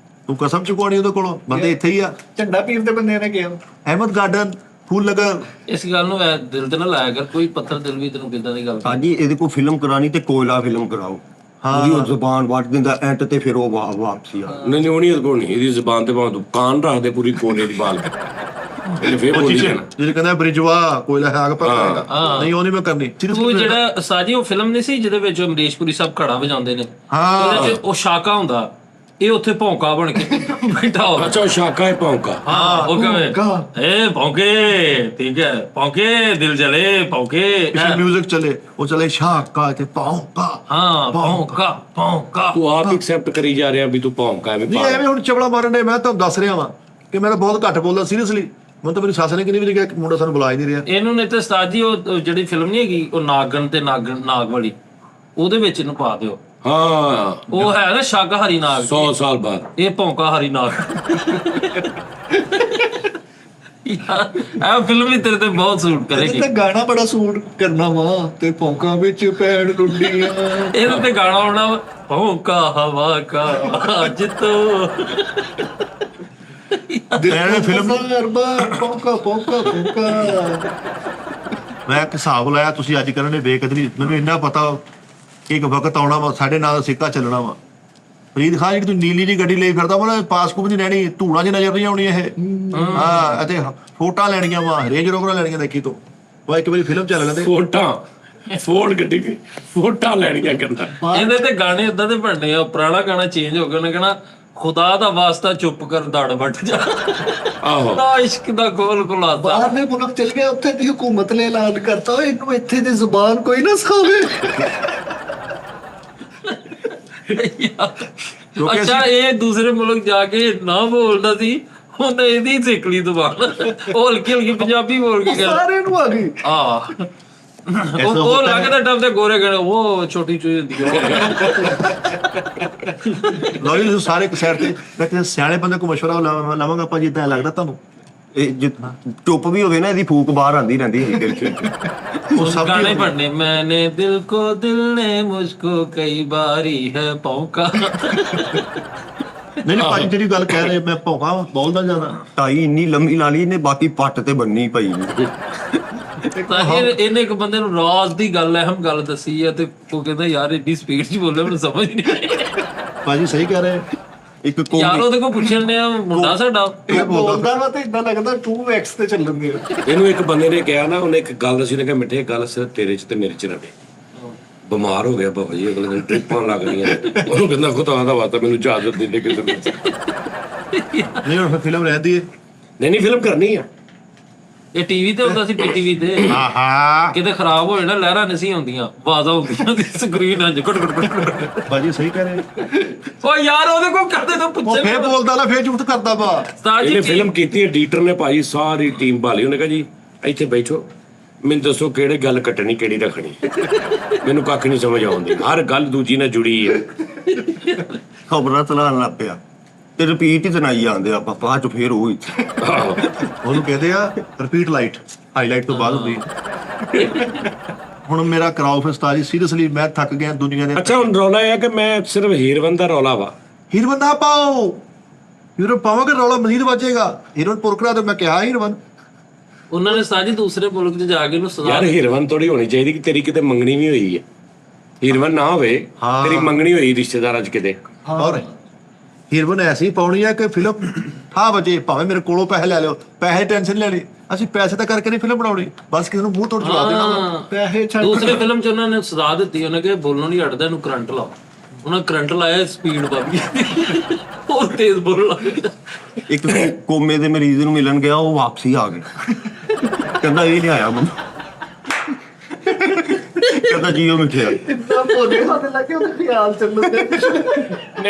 ਤੂੰ ਕਸਮ ਚੁਕਾਉਣੀ ਉਹਦੇ ਕੋਲੋਂ, ਬੰਦੇ ਇੱਥੇ ਹੀ ਆ। ਝੰਡਾ ਪੀਰ ਦੇ ਬੰਦੇ ਨੇ ਕਿਹਾ ਅਹਿਮਦ ਗਾਰਡਨ, ਫੂਲ ਨਗਰ। ਇਸ ਗੱਲ ਨੂੰ ਐ ਦਿਲ ਤੇ ਨਾ ਲਾਇਆ ਕਰ, ਕੋਈ ਪੱਥਰ ਦਿਲ ਵੀ ਤੈਨੂੰ ਕਿੱਦਾਂ ਦੀ ਗੱਲ ਸਾਹ ਜੀ ਇਹਦੇ ਕੋਲ ਫਿਲਮ ਕਰਾਣੀ ਤੇ ਕੋਇਲਾ ਫਿਲਮ ਕਰਾਓ। ਉਹਦੀ ਉਹ ਜ਼ੁਬਾਨ ਵੱਢ ਦਿੰਦਾ ਐਂਟ ਤੇ ਫਿਰ ਉਹ ਵਾਪਸੀ ਆ। ਨਹੀਂ ਉਹ ਨਹੀਂ ਇਹਦੇ ਕੋਲ ਨਹੀਂ, ਇਹਦੀ ਜ਼ਬਾਨ ਤੇ ਭਾਵੇਂ ਤੂੰ ਕਾਨ ਰੱਖ ਦੇ ਪੂਰੀ ਕੋਨੇ ਦੀ ਬਾਲ ਇਹਨੇ ਫੇਰ ਬੋਲੀ ਜਾਣਾ। ਜਿਹੜੇ ਕਹਿੰਦਾ ਬ੍ਰਿਜਵਾ ਕੋਇਲਾ ਹੈਗ ਪਰ ਨਹੀਂ, ਉਹ ਨਹੀਂ ਮੈਂ ਕਰਨੀ। ਉਹ ਜਿਹੜਾ ਸਾਜੀ ਉਹ ਫਿਲਮ ਨਹੀਂ ਸੀ ਜਿਹਦੇ ਵਿੱਚ ਅਮਰੀਸ਼ਪੁਰੀ ਸਾਹਿਬ ਘੜਾ ਵਜਾਉਂਦੇ ਨੇ, ਉਹਦੇ ਚ ਉਹ ਸ਼ਾਕਾ ਹੁੰਦਾ, ਇਹ ਉੱਥੇ ਭੌਂਕਾ ਬਣ ਕੇ ਬੈਠਾ ਹੋਵੇ। ਅੱਛਾ ਉਹ ਸ਼ਾਕਾ ਹੈ ਭੌਂਕਾ। ਹਾਂ ਉਹ ਕਹੇ ਏ ਭੌਂਕੇ, ਠੀਕ ਹੈ ਭੌਂਕੇ ਦਿਲ ਜਲੇ ਭੌਂਕੇ, ਮਿਊਜ਼ਿਕ ਚਲੇ, ਉਹ ਚਲੇ ਸ਼ਾਕਾ ਤੇ ਭੌਂਕਾ। ਹਾਂ ਭੌਂਕਾ ਭੌਂਕਾ। ਤੂੰ ਆਪ ਐਕਸੈਪਟ ਕਰੀ ਜਾ ਰਿਹਾ ਵੀ ਤੂੰ ਭੌਂਕਾ ਐਵੇਂ ਨਹੀਂ ਐਵੇਂ ਹੁਣ ਚਵਲਾ ਮਾਰਨ ਦੇ। ਮੈਂ ਤੁਹਾਨੂੰ ਦੱਸ ਰਿਹਾ ਵਾਂ ਕਿ ਮੈਂ ਤਾਂ ਬਹੁਤ ਘੱਟ ਬੋਲਦਾ ਸੀਰੀਅਸਲੀ। ਮੈਨੂੰ ਤਾਂ ਮੇਰੀ ਸੱਸ ਨੇ ਕਿੰਨੀ ਵਾਰੀ ਕਿਹਾ ਮੁੰਡਾ ਸਾਨੂੰ ਬੁਲਾ ਹੀ ਨਹੀਂ ਰਿਹਾ। ਇਹਨੂੰ ਨਹੀਂ ਤੇ ਉਸਤਾਦ ਜੀ ਉਹ ਜਿਹੜੀ ਫਿਲਮ ਨਹੀਂ ਹੈਗੀ ਉਹ ਨਾਗਣ ਤੇ ਨਾਗ ਵਾਲੀ, ਉਹਦੇ ਵਿੱਚ ਇਹਨੂੰ ਪਾ ਦਿਓ। ਹਾਂ ਉਹ ਹੈ ਨਾ ਸ਼ਾਕਾਹਾਰੀ ਨਾਗ, 100 ਸਾਲ ਬਾਅਦ ਇਹ ਭੌਂਕਾਹਾਰੀ ਨਾਗ। ਯਾਰ ਇਹ ਫਿਲਮ ਵੀ ਤੇਰੇ ਤੇ ਬਹੁਤ ਸੂਟ ਕਰੇਗੀ। ਤੇ ਗਾਣਾ ਬੜਾ ਸੂਟ ਕਰਨਾ ਵਾ ਤੇ ਭੌਂਕਾਂ ਵਿੱਚ ਪੈਣ ਲੁੱਡੀਆਂ। ਇਹਦੇ ਤੇ ਗਾਣਾ ਆਉਣਾ ਭੌਂਕਾ ਹਵਾ ਕਾ ਅੱਜ ਤੋਂ। ਫਿਲਮ ਬਾਰ-ਬਾਰ ਭੌਂਕਾ ਭੌਂਕਾ ਭੌਂਕਾ। ਮੈਂ ਇੱਕ ਹਿਸਾਬ ਲਾਇਆ, ਤੁਸੀਂ ਅੱਜ ਕਰਨ ਦੇ ਬੇਕਦਰੀ। ਮੈਨੂੰ ਇੰਨਾ ਪਤਾ ਕਿ ਇੱਕ ਵਕਤ ਆਉਣਾ ਵਾ, ਸਾਡੇ ਨਾਲ ਸਿੱਕਾ ਚੱਲਣਾ ਵਾ। ਫਰੀਦ ਖਾਨ ਜਿਹੜੀ ਤੂੰ ਨੀਲੀ ਜੀ ਗੱਡੀ ਲਈ ਫਿਰਦਾ ਵਾ ਨਾ, ਪਾਸਕੂਪ ਨਹੀਂ ਰਹਿਣੀ, ਧੂਣਾ 'ਚ ਨਜ਼ਰ ਨਹੀਂ ਆਉਣੀ ਇਹ। ਹਾਂ ਅਤੇ ਫੋਟਾਂ ਲੈਣੀਆਂ ਵਾ, ਰੇਂਜ ਰੋਵਰਾਂ ਲੈਣੀਆਂ ਦੇਖੀ ਤੋਂ। ਉਹ ਇੱਕ ਵਾਰੀ ਫਿਲਮ ਚੱਲ ਲੈਂਦੇ। ਫੋਨ ਗੱਡੀ ਦੀ ਫੋਟਾਂ ਲੈਣੀਆਂ ਕਰਦਾ। ਇਹਦੇ ਤੇ ਗਾਣੇ ਇਦਾਂ ਦੇ ਬਣਨੇ ਆ, ਪੁਰਾਣਾ ਗਾਣਾ ਚੇਂਜ ਹੋ ਗਿਆ, ਉਹਨੇ ਕਹਿਣਾ ਖੁਦਾ ਦਾ ਵਾਸਤਾ ਚੁੱਪ ਕਰ ਦੜ ਵੱਟ ਜਾ। ਆਹੋ ਨਾ ਇਸ਼ਕ ਦਾ ਖੋਲ ਖੁਲਾਸਾ। ਬਾਹਰਲੇ ਮੁਲਕ ਚਲ ਗਿਆ, ਉੱਥੇ ਦੀ ਹਕੂਮਤ ਨੇ ਐਲਾਨ ਕਰਤਾ ਇਹਨੂੰ ਇੱਥੇ ਦੀ ਜ਼ੁਬਾਨ ਕੋਈ ਨਾ ਸਿਖਾਵੇ। ਅੱਛਾ ਇਹ ਦੂਸਰੇ ਮੁਲਕ ਜਾ ਕੇ ਨਾ ਬੋਲਦਾ ਸੀ, ਉਹਨੇ ਇਹਦੀ ਸਿੱਖ ਲਈ ਜ਼ੁਬਾਨ। ਉਹ ਹਲਕੀ ਹਲਕੀ ਪੰਜਾਬੀ ਬੋਲ ਕੇ ਗਿਆ। ਸਾਰੇ ਨੂੰ ਆ ਗਈ। ਉਹ ਲੱਗਦਾ ਟੱਪ ਤੇ ਗੋਰੇ ਗਏ ਉਹ ਛੋਟੀ ਚੂਹੀ ਹੁੰਦੀ ਲਓ ਜੀ ਸਾਰੇ ਇੱਕ ਸਾਈਡ ਤੇ ਮੈਂ ਕਿਸੇ ਸਿਆਣੇ ਬੰਦੇ ਕੋਲ ਮਸ਼ਵਰਾ ਲਵਾਂਗਾ। ਆਪਾਂ ਜੀ ਇਦਾਂ ਲੱਗਦਾ ਤੁਹਾਨੂੰ ਇਹ ਚੁੱਪ ਵੀ ਹੋਵੇ ਨਾ ਇਹਦੀ ਫੂਕ ਬਾਹਰ ਆਂਦੀ ਰਹਿੰਦੀ ਹੈ। ਉਹ ਸਭ ਗਾਣੇ ਪੜਨੇ। ਮੈਨੇ ਦਿਲ ਕੋ ਦਿਲ ਨੇ ਮੁਝਕੋ ਕਈ ਬਾਰੀ ਹੈ ਭੌਂਕਾ। ਨਹੀਂ ਭਾਜੀ ਜਿਹੜੀ ਗੱਲ ਕਹਿ ਰਹੇ, ਮੈਂ ਭੌਂਕਾ ਬੋਲਦਾ ਜ਼ਿਆਦਾ। ਟਾਈ ਇੰਨੀ ਲੰਮੀ ਲਾ ਲਈ ਇਹਨੇ, ਬਾਕੀ ਪੱਟ ਤੇ ਬੰਨੀ ਪਈ। ਤਾਂ ਇਹਨੇ ਇੱਕ ਬੰਦੇ ਨੂੰ ਰਾਜ਼ ਦੀ ਗੱਲ ਅਹਿਮ ਗੱਲ ਦੱਸੀ ਆ ਤੇ ਉਹ ਕਹਿੰਦਾ ਯਾਰ ਇੰਨੀ ਸਪੀਡ 'ਚ ਬੋਲੇ ਮੈਨੂੰ ਸਮਝ ਨਹੀਂ ਆਈ। ਭਾਜੀ ਸਹੀ ਕਹਿ ਰਹੇ। ਇੱਕ ਯਾਰ ਉਹਦੇ ਕੋਲ ਪੁੱਛਣ ਨੇ ਮੁੰਡਾ ਸਾਡਾ ਇਹ ਬੋਲਦਾ ਵਾ ਤੇ ਇਦਾਂ ਲੱਗਦਾ 2x ਤੇ ਚੱਲਣ ਦੀ। ਇਹਨੂੰ ਇੱਕ ਬੰਦੇ ਨੇ ਕਿਹਾ ਨਾ, ਉਹਨੇ ਇੱਕ ਗੱਲ ਦੱਸੀ, ਨੇ ਕਿਹਾ ਮਿੱਠੇ ਗੱਲ ਸਿਰਫ ਤੇਰੇ 'ਚ ਤੇ ਮੇਰੇ 'ਚ ਰਵੇ। ਬਿਮਾਰ ਹੋ ਗਿਆ ਬਾਬਾ ਜੀ, ਅਗਲੇ ਦਿਨ ਟ੍ਰਿਪਾਂ ਲੱਗ ਰਹੀਆਂ। ਉਹਨੂੰ ਕਹਿੰਦਾ ਖੁਦਾ ਦਾ ਵਾਸਤਾ ਮੈਨੂੰ ਇਜਾਜ਼ਤ ਦੇ ਦੇ ਕਿਸੇ ਨੂੰ। ਨਹੀਂ ਹੁਣ ਫਿਲਮ ਰਹਿੰਦੀ ਹੈ। ਨਹੀਂ ਫਿਲਮ ਕਰਨੀ ਆ। ਇਹ ਟੀਵੀ ਤੇ ਹੁੰਦਾ ਸੀ, ਪੀਟੀਵੀ ਤੇ। ਆਹਾ ਕਿਤੇ ਖਰਾਬ ਹੋ ਜਾਣਾ, ਲਹਿਰਾਂ ਨਹੀਂ ਸੀ ਆਉਂਦੀਆਂ, ਆਵਾਜ਼ਾਂ ਹੁੰਦੀਆਂ ਸੀ ਸਕਰੀਨ ਅੰਜ ਘਟ ਘਟ। ਭਾਜੀ ਸਹੀ ਕਹਿ ਰਹੇ। ਓ ਯਾਰ ਉਹਦੇ ਕੋਲ ਕਰਦੇ ਤਾਂ ਉਹ ਪੁੱਛੇ ਫੇਰ ਬੋਲਦਾ ਨਾ, ਫੇਰ ਝੂਠ ਕਰਦਾ ਵਾ। ਉਸਤਾਦ ਇਹਨੇ ਜੀ ਫਿਲਮ ਕੀਤੀ, ਐਡੀਟਰ ਨੇ ਭਾਜੀ ਸਾਰੀ ਟੀਮ ਭਾਲੀ। ਉਹਨੇ ਕਿਹਾ ਜੀ ਇੱਥੇ ਬੈਠੋ, ਮੈਨੂੰ ਦੱਸੋ ਕਿਹੜੇ ਗੱਲ ਕੱਟਣੀ ਕਿਹੜੀ ਰੱਖਣੀ। ਮੈਨੂੰ ਕੱਖ ਨਹੀਂ ਸਮਝ ਆਉਂਦੀ, ਹਰ ਗੱਲ ਦੂਜੀ ਨਾਲ ਜੁੜੀ ਹੈ। ਖਬਰਾਂ ਚਲਾਉਣ ਲੱਗ ਪਿਆ ਤੇ ਰਿਪੀਟ ਹੀ ਸੁਣਾਈ ਜਾਂਦੇ ਆਪਾਂ, ਬਾਅਦ ਚ ਫੇਰ ਉਹ ਆਹੋ ਉਹਨੂੰ ਕਹਿੰਦੇ ਆ ਰਿਪੀਟ ਲਾਈਟ, ਹਾਈਲਾਈਟ ਤੋਂ ਬਾਅਦ ਹੁੰਦੀ। ਹੁਣ ਮੇਰਾ ਕਰਾਓ ਫਿਰ ਉਸਤਾਦ ਜੀ, ਸੀਰੀਅਸਲੀ ਮੈਂ ਥੱਕ ਗਿਆ ਦੁਨੀਆ ਦੇ। ਅੱਛਾ ਹੁਣ ਰੌਲਾ ਇਹ ਆ ਕਿ ਮੈਂ ਸਿਰਫ ਹੀਰਵਨ ਦਾ ਰੌਲਾ ਵਾ। ਹੀਰਵਨ ਨਾ ਪਾਓ, ਹੀਰੋ ਪਾਵਾਂਗੇ ਰੌਲਾ ਮਜ਼ੀਦ ਵੱਜੇਗਾ। ਹੀਰੋਨ ਪੁਰਕਰਾ ਤੇ ਮੈਂ ਕਿਹਾ ਹੀਰਵਨ। ਉਹਨਾਂ ਨੇ ਸਾਜੀ ਦੂਸਰੇ ਮੁਲਕ 'ਚ ਜਾ ਕੇ ਉਹਨੂੰ ਸਜ਼ਾ ਯਾਰ ਹੀਰਵਨ ਥੋੜੀ ਹੋਣੀ ਚਾਹੀਦੀ ਕਿ ਤੇਰੀ ਕਿਤੇ ਮੰਗਣੀ ਵੀ ਹੋਈ ਹੈ। ਹੀਰਵਨ ਨਾ ਹੋਵੇ, ਤੇਰੀ ਮੰਗਣੀ ਹੋਈ ਰਿਸ਼ਤੇਦਾਰਾਂ 'ਚ ਕਿਤੇ। ਔਰ ਹੀਰਵਨ ਐਸੀ ਪਾਉਣੀ ਹੈ ਕਿ ਫਿਲਮ ਠਾ ਵਜੇ, ਭਾਵੇਂ ਮੇਰੇ ਕੋਲੋਂ ਪੈਸੇ ਲੈ ਲਿਓ, ਪੈਸੇ ਟੈਨਸ਼ਨ ਲੈਣੀ। ਅਸੀਂ ਪੈਸੇ ਤਾਂ ਕਰਕੇ ਨਹੀਂ ਫਿਲਮ ਬਣਾਉਣੀ, ਬਸ ਕਿਸੇ ਨੂੰ ਮੂੰਹ ਤੋੜ ਜਵਾਬ ਦੇਣਾ। ਪੈਸੇ ਛੱਡ ਦੂਸਰੇ ਫਿਲਮ 'ਚ ਉਹਨਾਂ ਨੇ ਸਜ਼ਾ ਦਿੱਤੀ, ਉਹਨੇ ਕਿਹਾ ਬੋਲਣੋਂ ਨਹੀਂ ਹਟਦਾ, ਇਹਨੂੰ ਕਰੰਟ ਲਾਓ। ਉਹਨਾਂ ਕਰੰਟ ਲਾਇਆ, ਸਪੀਡ ਵੱਧ ਗਈ, ਹੋਰ ਤੇਜ਼ ਬੋਲਣ ਲੱਗ ਗਿਆ। ਇੱਕ ਕੋਮੇ ਦੇ ਮਰੀਜ਼ ਨੂੰ ਮਿਲਣ ਗਿਆ, ਉਹ ਵਾਪਸੀ ਆ ਗਿਆ। ਕਹਿੰਦਾ ਇਹ ਨਹੀਂ ਆਇਆ ਮੈਨੂੰ, ਕਹਿੰਦਾ ਜੀਓ ਮਿੱਠਿਆ। ਇੰਨਾ ਬੋਲੇ ਸਾਡੇ ਲੱਗੇ ਉਹਦੇ ਖਿਆਲ ਚੱਲਦੇ।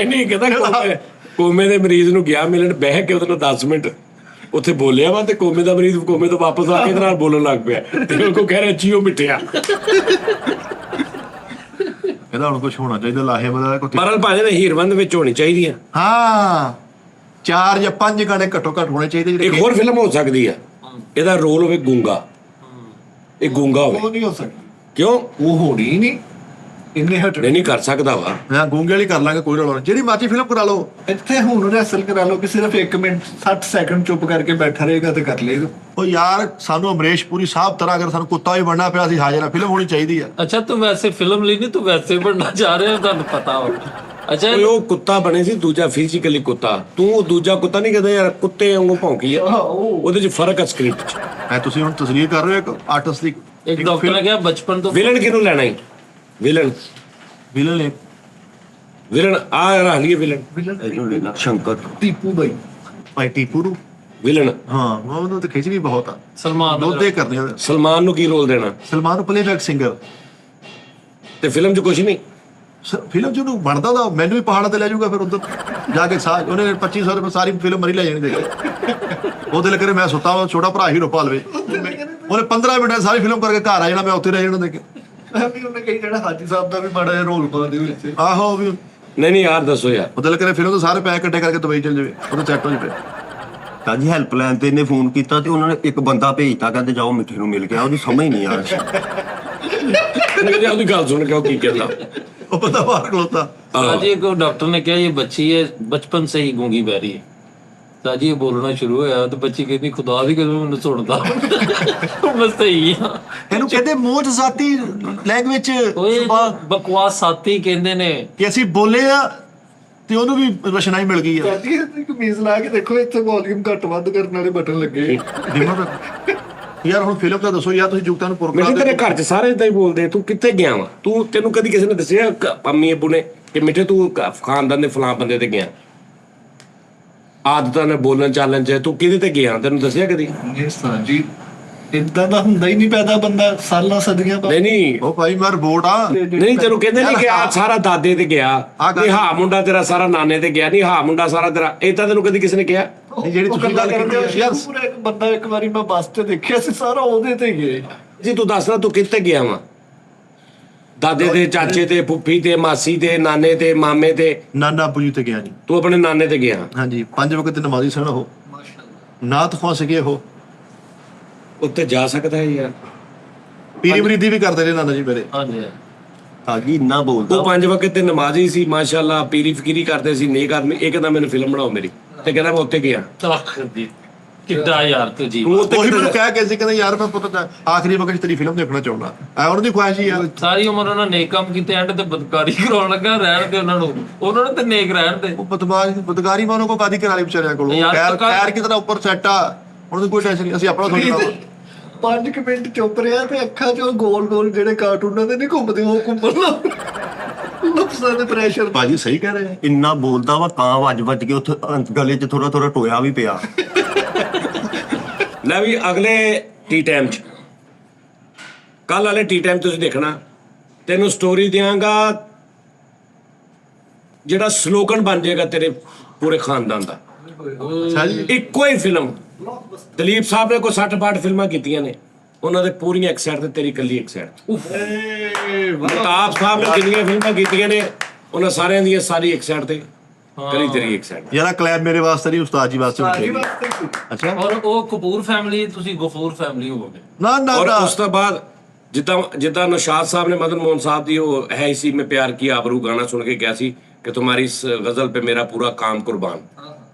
ਨਹੀਂ ਕਹਿੰਦਾ ਕੋਮੇ ਦੇ ਮਰੀਜ਼ ਨੂੰ ਗਿਆ ਮਿਲਣ, ਬਹਿ ਕੇ ਉਹਦੇ ਨਾਲ 10 ਮਿੰਟ ਉੱਥੇ ਬੋਲਿਆ ਵਾ ਤੇ ਕੋਮੇ ਦਾ ਮਰੀਜ਼ ਕੋਮੇ ਤੋਂ ਵਾਪਸ ਆ ਕੇ ਇਹਦੇ ਨਾਲ ਬੋਲਣ ਲੱਗ ਪਿਆ ਤੇ ਉਹ ਕੋ ਕਹਿ ਰਿਹਾ ਜੀਓ ਮਿੱਠਿਆ। ਇਹਦਾ ਹੁਣ ਕੁਝ ਹੋਣਾ ਚਾਹੀਦਾ, ਲਾਹੇ ਬਦਲਾ ਕੋਈ। ਮਰਨ ਭਾਜੇ ਨੇ ਹੀਰਵਨ ਦੇ ਵਿੱਚ ਹੋਣੀ ਚਾਹੀਦੀ ਆ। ਹਾਂ 4 ਜਾਂ 5 ਗਾਣੇ ਘੱਟੋ ਘੱਟ ਹੋਣੇ ਚਾਹੀਦੇ। ਇੱਕ ਹੋਰ ਫਿਲਮ ਹੋ ਸਕਦੀ ਆ, ਇਹਦਾ ਰੋਲ ਹੋਵੇ ਗੂੰਗਾ। ਇਹ ਗੂੰਗਾ ਉਹ ਹੋਵੇ। ਨਹੀਂ ਹੋ ਸਕਦਾ, ਕਿਉਂ? ਉਹ ਹੋਣੀ ਨਹੀਂ। ਇੰਨੇ ਹਟ ਨਹੀਂ ਕਰ ਸਕਦਾ ਵਾ। ਮੈਂ ਗੂੰਗੇ ਵਾਲੀ ਕਰ ਲਾਂਗੇ, ਕੋਈ ਰੌਲਾ ਨਹੀਂ, ਜਿਹੜੀ ਮਰਜ਼ੀ ਫਿਲਮ ਕਰਾ ਲਓ। ਇੱਥੇ ਹੁਣ ਰੈਸਲ ਕਰਾ ਲਓ ਕਿ ਸਿਰਫ 1 ਮਿੰਟ 60 ਸੈਕਿੰਡ ਚੁੱਪ ਕਰਕੇ ਬੈਠਾ ਰਹੇਗਾ ਤੇ ਕਰ ਲਏਗਾ। ਉਹ ਯਾਰ ਸਾਨੂੰ ਅਮਰੀਸ਼ ਪੁਰੀ ਸਾਹਿਬ ਤਰ੍ਹਾਂ ਅਗਰ ਸਾਨੂੰ ਕੁੱਤਾ ਵੀ ਬਣਨਾ ਪਿਆ ਸੀ ਹਾਜ਼ਰ ਆ, ਫਿਲਮ ਹੋਣੀ ਚਾਹੀਦੀ ਆ। ਅੱਛਾ ਤੂੰ ਵੈਸੇ ਫਿਲਮ ਲਈ ਨਹੀਂ, ਤੂੰ ਵੈਸੇ ਬਣਨਾ ਚਾਹ ਰਿਹਾ, ਤੁਹਾਨੂੰ ਪਤਾ ਹੋ। ਅੱਛਾ ਓਏ ਉਹ ਕੁੱਤਾ ਬਣੇ ਸੀ, ਦੂਜਾ ਫਿਜ਼ੀਕਲੀ ਕੁੱਤਾ। ਤੂੰ ਉਹ ਦੂਜਾ ਕੁੱਤਾ ਨਹੀਂ ਕਹਿੰਦਾ ਯਾਰ, ਕੁੱਤੇ ਵਾਂਗੂ ਭੌਂਕੀ ਆ। ਉਹਦੇ ਚ ਫਰਕ ਆ ਸਕ੍ਰਿਪਟ ਚ। ਐ ਤੁਸੀਂ ਹੁਣ ਤਸਵੀਰ ਕਰ ਰਹੇ ਹੋ ਇੱਕ ਆਰਟਿਸਟ ਦੀ। ਇੱਕ ਡਾਕਟਰ ਨੇ ਕਿਹਾ ਬਚਪਨ ਤੋਂ ਵਿਲਨ ਕਿਹਨੂੰ ਲੈਣਾ ਹੈ? ਵਿਲਨ ਵਿਲਨ ਨੇ ਵਿਲਨ ਆ ਰਹ ਲਈਏ ਵਿਲਨ। ਇਹਨੂੰ ਲੈਣਾ ਸ਼ੰਕਰ। ਟੀਪੂ ਬਾਈ ਭਾਈ ਟੀਪੂ ਨੂੰ। ਵਿਲਨ ਹਾਂ ਉਹਨੂੰ ਤਾਂ ਖਿੱਚ ਵੀ ਬਹੁਤ ਆ, ਸਲਮਾਨ ਦੋਦੇ ਕਰਦੇ ਆ। ਸਲਮਾਨ ਨੂੰ ਕੀ ਰੋਲ ਦੇਣਾ? ਸਲਮਾਨ ਨੂੰ ਪਲੇਬੈਕ ਸਿੰਗਰ। ਤੇ ਫਿਲਮ 'ਚ ਕੁਝ ਨਹੀਂ। ਫਿਲਮ ਜਿਹਨੂੰ ਬਣਦਾ ਦਾ ਮੈਨੂੰ ਵੀ ਪਹਾੜਾਂ ਤੇ ਲੈ ਜਾਊਗਾ, ਫਿਰ ਉਧਰ ਜਾ ਕੇ ਸਾਹ ਉਹਨੇ 2500 ਰੁਪਏ ਸਾਰੀ ਫਿਲਮ ਮਰੀ ਲੈ ਜਾਣੀ ਦੇ ਉਹ ਦਿਲ ਕਰੇ ਮੈਂ ਸੁੱਤਾ ਵਾ, ਛੋਟਾ ਭਰਾ ਹੀਰੋ ਪਾਲਵੇ, ਉਹਨੇ 15 ਮਿੰਟ ਸਾਰੀ ਫਿਲਮ ਕਰਕੇ ਘਰ ਆ ਜਾਣਾ, ਮੈਂ ਉੱਥੇ ਰਹਿ ਜਾਣਾ ਦੇਖ ਕੇ। ਮੈਂ ਵੀ ਉਹਨੇ ਕਹੀ ਜਿਹੜਾ ਹਾਜੀ ਸਾਹਿਬ ਦਾ ਵੀ ਮਾੜਾ ਜਿਹਾ ਰੋਲ ਪਾ ਦੇ ਵਿੱਚ। ਆਹੋ ਉਹ ਵੀ ਨਹੀਂ ਯਾਰ ਦੱਸੋ ਯਾਰ। ਉਹ ਦਿਲ ਕਰੇ ਫਿਲਮ ਤੋਂ ਸਾਰੇ ਪੈਸੇ ਇਕੱਠੇ ਕਰਕੇ ਦੁਬਈ ਚਲ ਜਾਵੇ, ਉਹਦਾ ਸੈੱਟ ਹੋ ਜਾਵੇ। ਤਾਂ ਜੀ ਹੈਲਪਲਾਈਨ ਤੇ ਇਹਨੇ ਫੋਨ ਕੀਤਾ ਤੇ ਉਹਨਾਂ ਨੇ ਇੱਕ ਬੰਦਾ ਭੇਜਤਾ, ਕਹਿੰਦੇ ਜਾਓ ਮਿੱਠੇ ਨੂੰ ਮਿਲ ਕੇ ਆਓ। ਉਹਦੀ ਸਮਝ ਨਹੀਂ ਆ ਰਹੀ। ਮੇਰੀ ਉਹਦੀ ਗੱਲ ਸੁਣ ਕੇ ਉਹ ਕੀ ਕਹਿੰਦਾ। ਉਹ ਬੰਦਾ ਬਾਹਰ ਖਲੋਤਾ। साजी को डॉक्टर ने कहा ये बच्ची है बचपन से ही गूंगी बहरी है। साजी ये बोलना शुरू होया तो बच्ची कहती खुदा भी कदों मैनू सुनदा बस सही है। ਇਹਨੂੰ ਕਹਿੰਦੇ ਮੂੰਹ ਚ ਜ਼ਾਤੀ ਲੈਂਗੁਏਜ ओए बकवास साथी कहंदे ने ਕਿ ਅਸੀਂ ਬੋਲੇ ਆ ਤੇ ਉਹਨੂੰ ਵੀ ਰਸ਼ਨਾਈ ਮਿਲ ਗਈ ਆ। ਸਾਡੀ ਕਮੀਜ਼ ਲਾ ਕੇ ਦੇਖੋ, ਇੱਥੇ ਵੋਲੀਅਮ ਘੱਟ ਵੱਧ ਕਰਨ ਵਾਲੇ ਬਟਨ ਲੱਗੇ। ਯਾਰ ਹੁਣ ਫਿਲਮ ਦਾ ਦੱਸੋ ਯਾਰ, ਤੁਸੀਂ ਜੁਗਤਾਂ ਨੂੰ ਪੁਰ ਮਿੱਠੇ ਤੇਰੇ ਘਰ 'ਚ ਸਾਰੇ ਇਦਾਂ ਹੀ ਬੋਲਦੇ। ਤੂੰ ਕਿੱਥੇ ਗਿਆ ਵਾ? ਤੈਨੂੰ ਕਦੀ ਕਿਸੇ ਨੇ ਦੱਸਿਆ ਅੰਮੀ ਅੱਬੂ ਨੇ ਕਿ ਮਿੱਠੇ ਤੂੰ ਖਾਨਦਾਨ ਦੇ ਫਲਾਂ ਬੰਦੇ ਤੇ ਗਿਆ? ਆਦਤਾਂ ਨੇ ਬੋਲਣ ਚਾਲਣ 'ਚ ਤੂੰ ਕਿਹਦੇ ਤੇ ਗਿਆ? ਤੈਨੂੰ ਦੱਸਿਆ ਕਦੀ? ਇਹ ਸਾਜੀ ਇਦਾਂ ਦਾ ਹੁੰਦਾ ਹੀ ਨਹੀਂ, ਪੈਦਾ ਬੰਦਾ ਸਾਲਾਂ ਸਦੀਆਂ ਬਾਅਦ। ਨਹੀਂ ਉਹ ਭਾਈ ਮੈਂ ਰਿਪੋਰਟ ਆ। ਨਹੀਂ ਤੈਨੂੰ ਕਹਿੰਦੇ ਨਹੀਂ ਕਿ ਆ ਸਾਰਾ ਦਾਦੇ ਤੇ ਗਿਆ, ਨਹੀਂ ਹਾਂ ਮੁੰਡਾ ਤੇਰਾ ਸਾਰਾ ਨਾਨੇ ਤੇ ਗਿਆ, ਨਹੀਂ ਹਾਂ ਮੁੰਡਾ ਸਾਰਾ ਤੇਰਾ। ਏਦਾਂ ਤੈਨੂੰ ਕਦੀ ਕਿਸੇ ਨੇ ਕਿਹਾ? ਜਿਹੜੀ ਤੁਸੀਂ ਗੱਲ ਕਰਦੇ ਹੋ ਯਾਰ, ਪੂਰਾ ਇੱਕ ਬੰਦਾ ਇੱਕ ਵਾਰੀ ਮੈਂ ਬੱਸ ਤੇ ਦੇਖਿਆ ਸੀ, ਸਾਰਾ ਉਹਦੇ ਤੇ ਗਏ। ਜੀ ਤੂੰ ਦੱਸਣਾ ਤੂੰ ਕਿੱਥੇ ਗਿਆ ਵਾ? ਦਾਦੇ ਤੇ, ਚਾਚੇ ਤੇ, ਫੁੱਫੀ ਤੇ, ਮਾਸੀ ਤੇ, ਨਾਨੇ ਤੇ, ਮਾਮੇ ਤੇ? ਨਾਨਾ ਅੱਬੂ ਜੀ ਤੇ ਗਿਆ ਨਹੀਂ। ਤੂੰ ਆਪਣੇ ਨਾਨੇ ਤੇ ਗਿਆ? ਹਾਂਜੀ 5 ਵਕਤ ਨਮਾਜ਼ੀ ਸਨ ਉਹ, ਨਾਤ ਖਵਾ ਸਕੇ ਉਹ। ਉੱਤੇ ਜਾ ਸਕਦਾ ਹੈ ਯਾਰ। ਪੀਰੀ ਮਰੀਦੀ ਵੀ ਕਰਦੇ ਨੇ ਨਾਨਾ ਜੀ ਮੇਰੇ। हाँ जी ਸਾਜੀ ਇੰਨਾ ਬੋਲਦਾ। ਉਹ 5 ਵਕਤ ਤੇ ਨਮਾਜ਼ੀ ਸੀ ਮਾਸ਼ਾਅੱਲਾ, ਪੀਰੀ ਫਕੀਰੀ ਕਰਦੇ ਸੀ, ਨੇਕ ਆਦਮੀ। ਇਹ ਕਹਿੰਦਾ ਮੈਨੂੰ ਫਿਲਮ ਬਣਾਓ ਮੇਰੀ, ਤੇ ਕਹਿੰਦਾ ਮੈਂ ਉੱਤੇ ਗਿਆ। किड्डा यार तू जी ਤੂੰ ਉੱਤੇ ਉਹੀ ਮੈਨੂੰ ਕਿੱਦਾਂ- ਕਹਿ ਕੇ ਸੀ, ਕਹਿੰਦਾ ਯਾਰ ਮੈਂ ਪੁੱਤ ਆਖਰੀ ਵਕਤ ਤੇਰੀ ਫਿਲਮ ਦੇਖਣਾ ਚਾਹੁੰਦਾ। ਐ ਉਹਨਾਂ ਦੀ ਖੁਆਇਸ਼ ਹੀ ਆ। ਸਾਰੀ ਉਮਰ ਉਹਨਾਂ ਨੇਕ ਕੰਮ ਕੀਤੇ, ਐਂਡ ਤੇ ਬਦਕਾਰੀ ਕਰਾਉਣ ਲੱਗਾ। ਰਹਿਣ ਦੇ ਉਹਨਾਂ ਨੂੰ ਤੇ ਨੇਕ ਰਹਿਣ ਦੇ। ਉਹ ਬਦਕਾਰੀ ਮੈਂ ਉਹਨਾਂ ਕੋ ਕਾਦੀ ਕਰਾ ਲਈ ਵਿਚਾਰਿਆਂ ਕੋਲ। ਯਾਰ ਖੈਰ ਪਤਾ- ਖੈਰ ਕਿਤਨਾ ਉੱਪਰ ਸੈੱਟ ਆ, ਉਹਨਾਂ ਦੀ ਕੋਈ ਟੈਨਸ਼ਨ ਨਹੀਂ। ਅਸੀਂ ਆਪਣਾ ਸੋਚਣਾ। 5 ਮਿੰਟ ਚੁੱਪ ਰਿਹਾ ਤੇ ਅੱਖਾਂ 'ਚੋਂ ਗੋਲ ਗੋਲ ਜਿਹੜੇ ਕਾਰਟੂਨਾਂ ਦੇ ਨਹੀਂ ਘੁੰਮਦੇ, ਉਹ ਘੁੰਮਣ ਲੱਗ ਲਫ਼ਜ਼ਾਂ ਦੇ ਪ੍ਰੈਸ਼ਰ। ਭਾਜੀ ਸਹੀ ਕਹਿ ਰਹੇ ਆ। ਇੰਨਾ ਬੋਲਦਾ ਵਾ, ਕਾਂ ਵੱਜ ਕੇ ਉੱਥੇ ਗਲੇ 'ਚ ਥੋੜਾ ਟੋਇਆ ਵੀ ਪਿਆ। ਲੈ ਵੀ ਅਗਲੇ ਟੀ ਟਾਈਮ 'ਚ, ਕੱਲ ਵਾਲੇ ਟੀ ਟਾਈਮ ਤੁਸੀਂ ਦੇਖਣਾ, ਤੈਨੂੰ ਸਟੋਰੀ ਦਿਆਂਗਾ ਜਿਹੜਾ ਸਲੋਗਨ ਬਣ ਜਾਏਗਾ ਤੇਰੇ ਪੂਰੇ ਖਾਨਦਾਨ ਦਾ। ਅੱਛਾ ਜੀ। ਇੱਕੋ ਹੀ ਫਿਲਮ ਦਲੀਪ ਸਾਹਿਬ ਨੇ ਕੋਈ 60-62 ਫਿਲਮਾਂ ਕੀਤੀਆਂ ਨੇ, ਉਹਨਾਂ ਦੇ ਪੂਰੀਆਂ ਇੱਕ ਸਾਈਡ ਤੇ, ਤੇਰੀ ਇਕੱਲੀ ਇੱਕ ਸਾਈਡ। ਮਹਿਤਾਬ ਸਾਹਿਬ ਨੇ ਜਿੰਨੀਆਂ ਫਿਲਮਾਂ ਕੀਤੀਆਂ ਨੇ ਉਹਨਾਂ ਸਾਰਿਆਂ ਦੀਆਂ ਸਾਰੀ ਇੱਕ ਸਾਈਡ ਤੇ, ਕਰੀ ਤੇਰੀ ਇੱਕ ਸਾਈਡ। ਯਾਰ ਕਲੈਬ ਮੇਰੇ ਵਾਸਤੇ ਨਹੀਂ, ਉਸਤਾਦ ਜੀ ਵਾਸਤੇ ਹੋਣੀ ਚਾਹੀਦੀ। ਅੱਛਾ ਔਰ ਉਹ ਕਪੂਰ ਫੈਮਿਲੀ, ਤੁਸੀਂ ਗਫੂਰ ਫੈਮਿਲੀ ਹੋਵੋਗੇ। ਨਾ ਨਾ ਔਰ ਨਾ। ਉਸ ਤੋਂ ਬਾਅਦ ਜਿੱਦਾਂ ਨੌਸ਼ਾਦ ਸਾਹਿਬ ਨੇ ਮदन मोहन साहब ਦੀ ਉਹ ਹੈ ਇसी में प्यार की आबरू ਗਾਣਾ ਸੁਣ ਕੇ ਕਿਹਾ ਸੀ ਕਿ तुम्हारी इस गजल पे मेरा पूरा काम कुर्बान।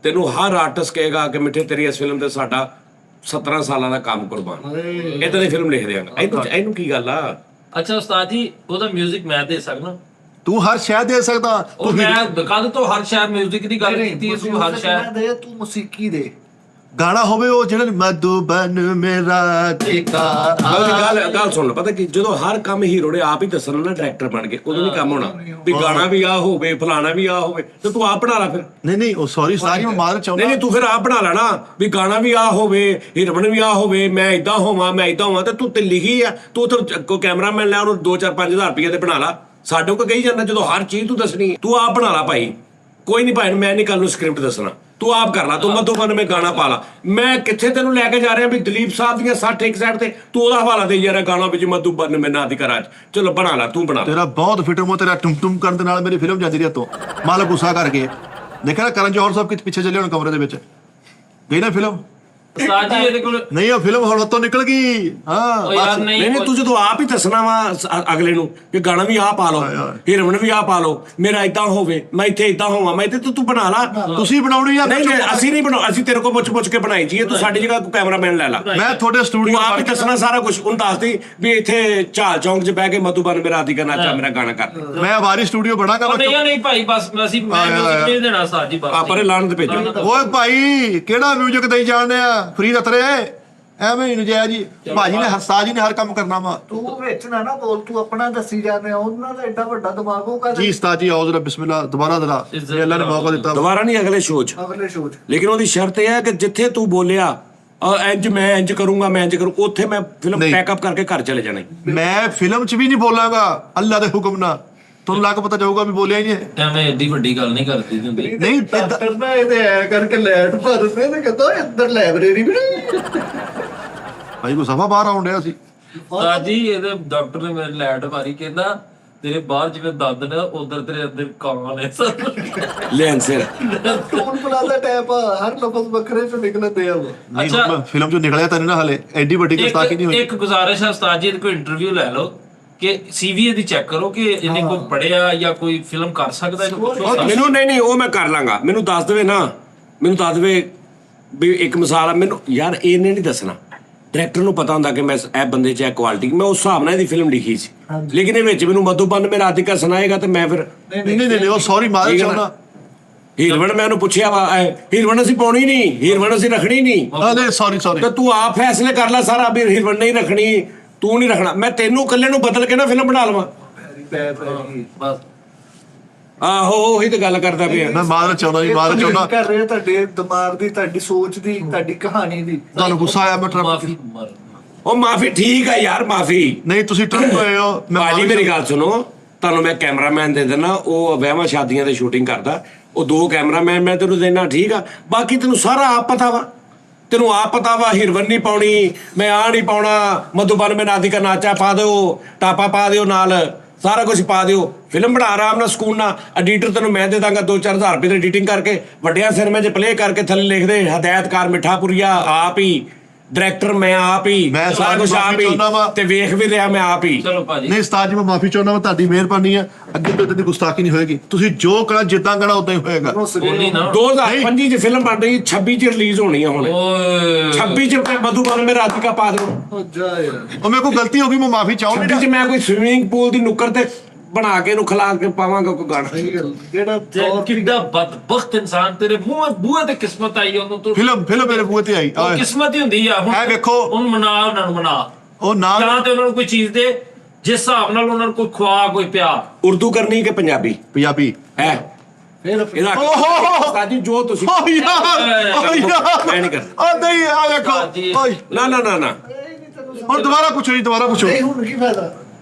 ਤੈਨੂੰ ਹਰ ਆਰਟਿਸਟ ਕਹੇਗਾ ਕਿ ਮਿੱਠੇ ਤੇਰੀ ਇਸ ਫਿਲਮ ਤੇ ਸਾਡਾ 17 ਸਾਲਾਂ ਦਾ ਕੰਮ ਕੁਰਬਾਨ। ਇਦਾਂ ਦੀ ਫਿਲਮ ਲਿਖ ਦਿਆਂਗਾ। ਇਹਨੂੰ ਕੀ ਗੱਲ ਆ? ਅੱਛਾ ਉਸਤਾਦ ਜੀ, ਉਹਦਾ 뮤직 ਮੈਂ ਦੇ ਸਕਦਾ? ਤੂੰ ਹਰ ਸ਼ੈ ਦੇ ਸਕਦਾ। ਉਹ ਮੈਂ ਦੁਕਾਨ ਤੋਂ ਹਰ ਸ਼ਾਇਰ 뮤직 ਦੀ ਗੱਲ ਕੀਤੀ, ਤੂੰ ਹਰ ਸ਼ਾਇਰ ਦੇ, ਤੂੰ ਮੌਸੀਕੀ ਦੇ। ਗਾਣਾ ਹੋਵੇ ਉਹ ਜਿਹੜਾ ਮਧੂਬਨ ਮੇਰਾ ਠਿਕਾਣਾ। ਗੱਲ ਸੁਣ ਲਓ, ਪਤਾ ਕੀ, ਜਦੋਂ ਹਰ ਕੰਮ ਹੀਰੋ ਨੇ ਆਪ ਹੀ ਦੱਸਣਾ ਨਾ, ਡਾਇਰੈਕਟਰ ਬਣ ਕੇ, ਉਦੋਂ ਨਹੀਂ ਕੰਮ ਹੋਣਾ ਵੀ ਗਾਣਾ ਵੀ ਆ ਹੋਵੇ, ਫਲਾਣਾ ਵੀ ਆ ਹੋਵੇ। ਤੇ ਤੂੰ ਆਪ ਬਣਾ ਲੈ ਫਿਰ। ਨਹੀਂ ਉਹ ਸੌਰੀ ਸਾਰੀ ਮੈਂ ਮਾਰ ਚਾਹੁੰਦਾ। ਨਹੀਂ ਤੂੰ ਫਿਰ ਆਪ ਬਣਾ ਲੈਣਾ ਵੀ ਗਾਣਾ ਵੀ ਆ ਹੋਵੇ, ਹੀਰੋਇਨ ਵੀ ਆ ਹੋਵੇ, ਮੈਂ ਇਦਾਂ ਹੋਵਾਂ, ਮੈਂ ਇਦਾਂ ਹੋਵਾਂ। ਤੇ ਤੂੰ ਤੇ ਲਿਖੀ ਆ, ਤੂੰ ਉੱਥੇ ਕੋਈ ਕੈਮਰਾਮੈਨ ਲੈ, ਉਹਨੂੰ 2-4-5 ਹਜ਼ਾਰ ਰੁਪਏ ਤੇ ਬਣਾ ਲਾ। ਸਾਡੇ ਕੋਲ ਕਹੀ ਜਾਂਦਾ ਜਦੋਂ ਹਰ ਚੀਜ਼ ਤੂੰ ਦੱਸਣੀ, ਤੂੰ ਆਪ ਬਣਾ ਲਾ ਭਾਈ। ਕੋਈ ਨਹੀਂ ਭਾਈ, ਮੈਂ ਨਹੀਂ ਕੱਲ ਨੂੰ ਸਕ੍ਰਿਪਟ ਦੱਸਣਾ, ਤੂੰ ਆਪ ਕਰ ਲਾ। ਤੂੰ ਮਧੂਬਨ ਮੈਂ ਗਾਣਾ ਪਾ ਲਾ। ਮੈਂ ਕਿੱਥੇ ਤੈਨੂੰ ਲੈ ਕੇ ਜਾ ਰਿਹਾ ਵੀ ਦਲੀਪ ਸਾਹਿਬ ਦੀਆਂ 60 ਇੱਕ ਸਾਈਡ ਤੇ, ਤੂੰ ਉਹਦਾ ਹਵਾਲਾ ਦੇ ਯਾਰ ਗਾਣਾ ਵਿੱਚ ਮਧੂਬਨ ਮੈਂ ਨਾ ਦੀ ਕਰਾਂ। ਚਲੋ ਬਣਾ ਲਾ, ਤੂੰ ਬਣਾ। ਤੇਰਾ ਬਹੁਤ ਫਿਟਰ ਮੋ, ਤੇਰਾ ਟੁਮ ਕਰਨ ਦੇ ਨਾਲ ਮੇਰੀ ਫਿਲਮ ਜਾਂਦੀ ਰਹੀ ਤੋਂ। ਮਾਲਕ ਗੁੱਸਾ ਕਰਕੇ ਦੇਖਿਆ ਨਾ, ਕਰਨ ਜੌਹਰ ਸਾਹਿਬ ਕਿ ਪਿੱਛੇ ਚੱਲੇ ਹੁਣ ਕਮਰੇ ਦੇ ਵਿੱਚ ਗਈ ਨਾ ਫਿਲਮ। ਉਸਤਾਦ ਜੀ ਇਹਦੇ ਕੋਲ ਨਹੀਂ ਉਹ ਫਿਲਮ ਹੁਣ ਤੋਂ ਨਿਕਲ ਗਈ ਹਾਂ ਉਹ ਯਾਰ ਬਸ। ਨਹੀਂ ਨਹੀਂ ਤੂੰ ਜਦੋਂ ਆਪ ਹੀ ਦੱਸਣਾ ਵਾ ਅਗਲੇ ਨੂੰ ਕਿ ਗਾਣਾ ਵੀ ਆਹ ਪਾ ਲਓ, ਹੀਰੋਇਨ ਵੀ ਆਹ ਪਾ ਲਓ, ਮੇਰਾ ਇਦਾਂ ਹੋਵੇ, ਮੈਂ ਇੱਥੇ ਇਦਾਂ ਹੋਵਾਂ, ਮੈਂ ਇੱਥੇ ਤੂੰ ਬਣਾ ਲਾ। ਤੁਸੀਂ ਬਣਾਉਣੀ ਆ ਨਹੀਂ ਅਸੀਂ ਨਹੀਂ ਬਣਾ, ਅਸੀਂ ਤੇਰੇ ਕੋਲ ਪੁੱਛ ਕੇ ਬਣਾਈ ਜੀਏ, ਤੂੰ ਸਾਡੀ ਜਗ੍ਹਾ ਤੂੰ ਕੈਮਰਾਮੈਨ ਲੈ ਲਾ। ਮੈਂ ਤੁਹਾਡੇ ਸਟੂਡੀਓ ਤੂੰ ਆਪ ਹੀ ਦੱਸਣਾ ਸਾਰਾ ਕੁਝ, ਉਹਨੂੰ ਦੱਸਦੀ ਵੀ ਇੱਥੇ ਝਾਲ ਚੌਂਕ 'ਚ ਬਹਿ ਕੇ ਮਧੂਬਨ ਮੇਰਾ ਰਾਤੀ ਕਰਨਾ ਚਾਹ ਮੇਰਾ ਗਾਣਾ ਕਰ। ਮੈਂ ਆਵਾਰੀ ਸਟੂਡੀਓ ਬਣਾਗਾ ਉਹ ਨਹੀਂ ਭਾਈ ਬਸ ਅਸੀਂ ਮੈਂ music ਨਹੀਂ ਦੇਣਾ ਉਸਤਾਦ ਜੀ ਬਸ ਆਪਾਂ ਨੇ ਲਾਣ ਤੇ ਭੇਜੋ। ਓਏ ਭਾਈ ਕਿਹੜਾ ਮਿਊਜ਼ਿਕ ਦੇਈ ਜਾਣਦੇ ਆ ਫਰੀ ਰਤਰੇ ਐਵੇਂ ਹੀ ਨਜਾਇਜ਼ ਜੀ। ਭਾਜੀ ਨੇ ਹਸਤਾ ਜੀ ਨੇ ਹਰ ਕੰਮ ਕਰਨਾ ਵਾ। ਤੂੰ ਵਿੱਚ ਨਾ ਬੋਲ, ਤੂੰ ਆਪਣਾ ਦੱਸੀ ਜਾਂਦੇ ਆ, ਉਹਨਾਂ ਦਾ ਐਡਾ ਵੱਡਾ ਦਿਮਾਗ ਹੋਊਗਾ ਜੀ ਉਸਤਾਦ ਜੀ ਆਉਜ਼ ਬਿਸਮਿਲ੍ਲਾ ਦੁਬਾਰਾ ਦਰਾ ਜੇ ਅੱਲਾ ਨੇ ਮੌਕਾ ਦਿੱਤਾ। ਦੁਬਾਰਾ ਨਹੀਂ ਅਗਲੇ ਸ਼ੋਅ 'ਚ, ਅਗਲੇ ਸ਼ੋਅ 'ਚ। ਲੇਕਿਨ ਉਹਦੀ ਸ਼ਰਤ ਇਹ ਹੈ ਕਿ ਜਿੱਥੇ ਤੂੰ ਬੋਲਿਆ ਇੰਜ ਮੈਂ ਇੰਜ ਕਰੂੰਗਾ, ਮੈਂ ਇੰਜ ਕਰੂੰ, ਉੱਥੇ ਮੈਂ ਫਿਲਮ ਨਹੀਂ। ਪੈਕਅਪ ਕਰਕੇ ਘਰ ਚਲੇ ਜਾਣਾ। ਮੈਂ ਫਿਲਮ 'ਚ ਵੀ ਨਹੀਂ ਬੋਲਾਂਗਾ ਅੱਲਾ ਦੇ ਹੁਕਮ ਨਾਲ, ਤੁਹਾਨੂੰ ਲੱਗ ਪਤਾ ਜਾਊਗਾ ਵੀ ਬੋਲਿਆ ਹੀ ਨਹੀਂ ਹੈ। ਐਵੇਂ ਏਡੀ ਵੱਡੀ ਗੱਲ ਨਹੀਂ ਕਰਦੀ ਹੁੰਦੀ। ਨਹੀਂ ਡਾਕਟਰ ਨਾ ਇਹਦੇ ਐ ਕਰਕੇ ਲੈਟ ਭਰਦੇ ਤੇ ਕਹਿੰਦਾ ਅੰਦਰ ਲਾਇਬ੍ਰੇਰੀ ਵੀ ਨਹੀਂ। ਭਾਈ ਕੋ ਸਫਾ ਬਾਹਰ ਆਉਣ ਡਿਆ ਸੀ। ਉਸਤਾਦ ਜੀ ਇਹਦੇ ਡਾਕਟਰ ਨੇ ਮੇਰੇ ਲੈਟ ਮਾਰੀ, ਕਹਿੰਦਾ ਤੇਰੇ ਬਾਹਰ ਜਿਵੇਂ ਦੰਦ ਨੇ ਉਧਰ ਤੇਰੇ ਅੰਦਰ ਕਾਂ ਨੇ ਲੈਣ ਸਿਰ ਕੌਣ ਪਲਾਜ਼ਾ ਟੈਪ ਹਰ ਲਫ਼ਜ਼ ਵੱਖਰੇ ਚੋਂ ਨਿਕਲਦੇ ਆ ਉਹ। ਨਹੀਂ ਅੱਛਾ। ਹੁਣ ਫਿਲਮ 'ਚੋਂ ਨਿਕਲਿਆ ਤਾਂ ਨਹੀਂ ਨਾ ਹਲੇ, ਐਡੀ ਵੱਡੀ ਗੁਸਤਾਖੀ ਨਹੀਂ ਹੋਈ। ਇੱਕ ਗੁਜ਼ਾਰਿਸ਼ ਹੈ ਉਸਤਾਦ ਜੀ, ਇਹਦੇ ਕੋਈ ਇੰਟਰਵਿਊ ਲੈ ਲਓ ਕਿ ਸੀਵੀ ਇਹਦੀ ਚੈੱਕ ਕਰੋ ਕਿ ਇਹਨੇ ਕੋਈ ਪੜਿਆ ਜਾਂ ਕੋਈ ਫਿਲਮ ਕਰ ਸਕਦਾ ਹੈ। ਮੈਨੂੰ ਨਹੀਂ ਉਹ ਮੈਂ ਕਰ ਲਾਂਗਾ। ਮੈਨੂੰ ਦੱਸ ਦੇਵੇ ਨਾ, ਮੈਨੂੰ ਦੱਸ ਦੇਵੇ ਵੀ ਇੱਕ ਮਿਸਾਲ ਆ, ਮੈਨੂੰ ਯਾਰ ਇਹਨੇ ਨਹੀਂ ਦੱਸਣਾ। ਡਾਇਰੈਕਟਰ ਨੂੰ ਪਤਾ ਹੁੰਦਾ ਕਿ ਮੈਂ ਇਹ ਬੰਦੇ 'ਚ ਇਹ ਕੁਆਲਿਟੀ, ਮੈਂ ਉਸ ਹਿਸਾਬ ਨਾਲ ਇਹਦੀ ਫਿਲਮ ਲਿਖੀ ਸੀ। ਲੇਕਿਨ ਇਹ ਵਿੱਚ ਮੈਨੂੰ ਮਧੂਬਨ ਮੇਰਾ ਰਾਧਿਕਾ ਸੁਣਾਏਗਾ ਤੇ ਮੈਂ ਫਿਰ ਨਹੀਂ ਉਹ ਸੌਰੀ ਮਾਰ ਠੀਕ ਹੈ ਨਾ। ਚਾਹੁੰਦਾ। ਹੀਰੋਇਨ ਮੈਂ ਉਹਨੂੰ ਪੁੱਛਿਆ ਵਾ ਹੀਰੋਇਨ ਅਸੀਂ ਪਾਉਣੀ ਨਹੀਂ, ਹੀਰੋਇਨ ਅਸੀਂ ਰੱਖਣੀ ਨਹੀਂ। ਨਹੀਂ ਸੌਰੀ ਤੇ ਤੂੰ ਆਪ ਫੈਸਲੇ ਕਰ ਲੈ ਸਾਰਾ ਵੀ ਹੀਰੋਇਨ ਨਹੀਂ ਰੱਖਣੀ, ਤੂੰ ਨਹੀਂ ਰੱਖਣਾ। ਮੈਂ ਤੈਨੂੰ ਇਕੱਲੇ ਨੂੰ ਬਦਲ ਕੇ ਨਾ ਫਿਲਮ ਬਣਾ ਲਵਾਂ। ਬਸ ਆਹੋ ਉਹੀ ਤਾਂ ਗੱਲ ਕਰਦਾ ਪਿਆ। ਮੈਂ ਮਾਰ ਚਾਹੁੰਦਾ ਜੀ, ਮਾਰ ਚਾਹੁੰਦਾ। ਕਰ ਰਹੇ ਤੁਹਾਡੇ ਦਿਮਾਗ ਦੀ, ਤੁਹਾਡੀ ਸੋਚ ਦੀ, ਤੁਹਾਡੀ ਕਹਾਣੀ ਦੀ। ਤੁਹਾਨੂੰ ਗੁੱਸਾ ਆਇਆ ਮੈਂ ਟਰੱਪ ਮਾਫੀ ਉਹ ਮਾਫੀ ਠੀਕ ਆ ਯਾਰ, ਮਾਫੀ। ਨਹੀਂ ਤੁਸੀਂ ਟਰੱਪ ਹੋਏ ਹੋ ਮੈਂ ਭਾਜੀ ਮਾਫ਼ੀ ਮੇਰੀ ਗੱਲ ਸੁਣੋ, ਤੁਹਾਨੂੰ ਮੈਂ ਕੈਮਰਾਮੈਨ ਦੇ ਦੇਣਾ, ਉਹ ਵਿਆਹਾਂ ਸ਼ਾਦੀਆਂ ਤੇ ਸ਼ੂਟਿੰਗ ਕਰਦਾ, ਉਹ 2 ਕੈਮਰਾਮੈਨ ਮੈਂ ਤੈਨੂੰ ਦੇਣਾ, ਠੀਕ ਆ। ਬਾਕੀ ਤੈਨੂੰ ਸਾਰਾ ਆਪ ਪਤਾ ਵਾ, ਤੈਨੂੰ ਆਪ ਪਤਾ ਵਾ ਹੀਰੋਇਨ ਨਹੀਂ ਪਾਉਣੀ, ਮੈਂ ਆ ਨਹੀਂ ਪਾਉਣਾ, ਮਧੂਬਨ ਮੈਂ ਰਾਧਿਕਾ ਨਾਚਾ ਪਾ ਦਿਓ, ਟਾਪਾ ਪਾ ਦਿਓ, ਨਾਲ ਸਾਰਾ ਕੁਝ ਪਾ ਦਿਓ, ਫਿਲਮ ਬਣਾ ਆਰਾਮ ਨਾਲ ਸਕੂਨ ਨਾਲ। ਐਡੀਟਰ ਤੈਨੂੰ ਮੈਂ ਦੇ ਦਾਂਗਾ 2-4 ਹਜ਼ਾਰ ਰੁਪਏ ਦੀ ਐਡੀਟਿੰਗ ਕਰਕੇ, ਵੱਡਿਆਂ ਸਿਨੇਮੇ 'ਚ ਪਲੇ ਕਰਕੇ ਥੱਲੇ ਲਿਖਦੇ ਹਦਾਇਤਕਾਰ ਮਿੱਠਾਪੁਰੀਆ ਆਪ ਹੀ, ਡਾਇਰੈਕਟਰ ਮੈਂ ਆਪ ਹੀ, ਮੈਂ ਸਾਰਾ ਕੁਝ ਆਪ ਮਾਫ਼ੀ ਚਾਹੁੰਦਾ ਵਾ। ਹੀ, ਤੇ ਵੇਖ ਵੀ ਰਿਹਾ ਮੈਂ ਆਪ ਹੀ। ਚਲੋ ਭਾਜੀ ਨਹੀਂ ਉਸਤਾਦ ਜੀ ਮੈਂ ਮਾਫੀ ਚਾਹੁੰਦਾ ਮੈਂ, ਤੁਹਾਡੀ ਮਿਹਰਬਾਨੀ ਹੈ। ਅੱਗੇ ਤੋਂ ਇਦਾਂ ਦੀ ਗੁਸਤਾਖੀ ਨਹੀਂ ਹੋਏਗੀ। ਤੁਸੀਂ ਜੋ ਕਹਣਾ ਜਿੱਦਾਂ ਕਹਣਾ ਉਦਾਂ ਹੀ ਹੋਏਗਾ। ਬੋਲੀ ਨਾ 2025 ਚ ਫਿਲਮ ਬਣ ਰਹੀ, 26 ਚ ਰਿਲੀਜ਼ ਹੋਣੀ ਆ ਹੁਣ। ਓਏ 26 ਚ ਮੈਂ ਮਧੂਬਨ ਮੇਂ ਰਾਧਿਕਾ ਪਾ ਦੂੰ। ਹੋ ਜਾ ਯਾਰ। ਉਹ ਮੇਰੇ ਕੋਲ ਗਲਤੀ ਹੋ ਗਈ, ਮੈਂ ਮਾਫੀ 26 ਚ ਚਾਹੁੰਦਾ। ਮੈਂ ਕੋਈ ਸਵਿਮਿੰਗ ਪੂਲ ਦੀ ਨੁੱਕਰ ਤੇ ਬਣਾ ਕੇ ਇਹਨੂੰ ਖਿਲਾ ਕੇ ਪਾਵਾਂਗਾ ਕੋਈ ਗਾਣਾ। ਸਹੀ ਗੱਲ। ਜਿਹੜਾ ਦੌਰ ਕਿੱਡਾ ਬਦਬਖਤ ਇਨਸਾਨ, ਤੇਰੇ ਬੂਹੇ ਤੇ ਕਿਸਮਤ ਆਈ ਉਹਨੂੰ ਤੂੰ ਫਿਲਮ ਮੇਰੇ ਬੂਹੇ ਤੇ ਆਈ। ਉਹ ਕਿਸਮਤ ਹੀ ਹੁੰਦੀ ਆ। ਹੁਣ ਇਹ ਵੇਖੋ। ਉਹਨੂੰ ਮਨਾ, ਉਹਨਾਂ ਨੂੰ ਮਨਾ, ਉਹ ਨਾ ਜਾਂ ਤੇ ਉਹਨਾਂ ਨੂੰ ਕੋਈ ਚੀਜ਼ ਦੇ ਜਿਸ ਹਿਸਾਬ ਨਾਲ ਉਹਨਾਂ ਨੂੰ ਕੋਈ ਖਵਾ, ਕੋਈ ਪਿਆਰ। ਉਰਦੂ ਕਰਨੀ ਕਿ ਪੰਜਾਬੀ ਪੰਜਾਬੀ ਹੈ ਫਿਰ ਇਹਦਾ ਓਹੋ। ਸਾਜੀ ਜੋ ਤੁਸੀਂ ਓ ਯਾਰ ਮੈਂ ਨਹੀਂ ਕਰਦਾ। ਉਹ ਨਹੀਂ ਆ ਵੇਖੋ ਓਏ ਨਾ ਨਾ ਨਾ ਨਾ ਹੁਣ ਦੁਬਾਰਾ ਪੁੱਛੋ ਜੀ, ਦੁਬਾਰਾ ਪੁੱਛੋ। ਨਹੀਂ ਹੁਣ ਕੀ ਫਾਇਦਾ,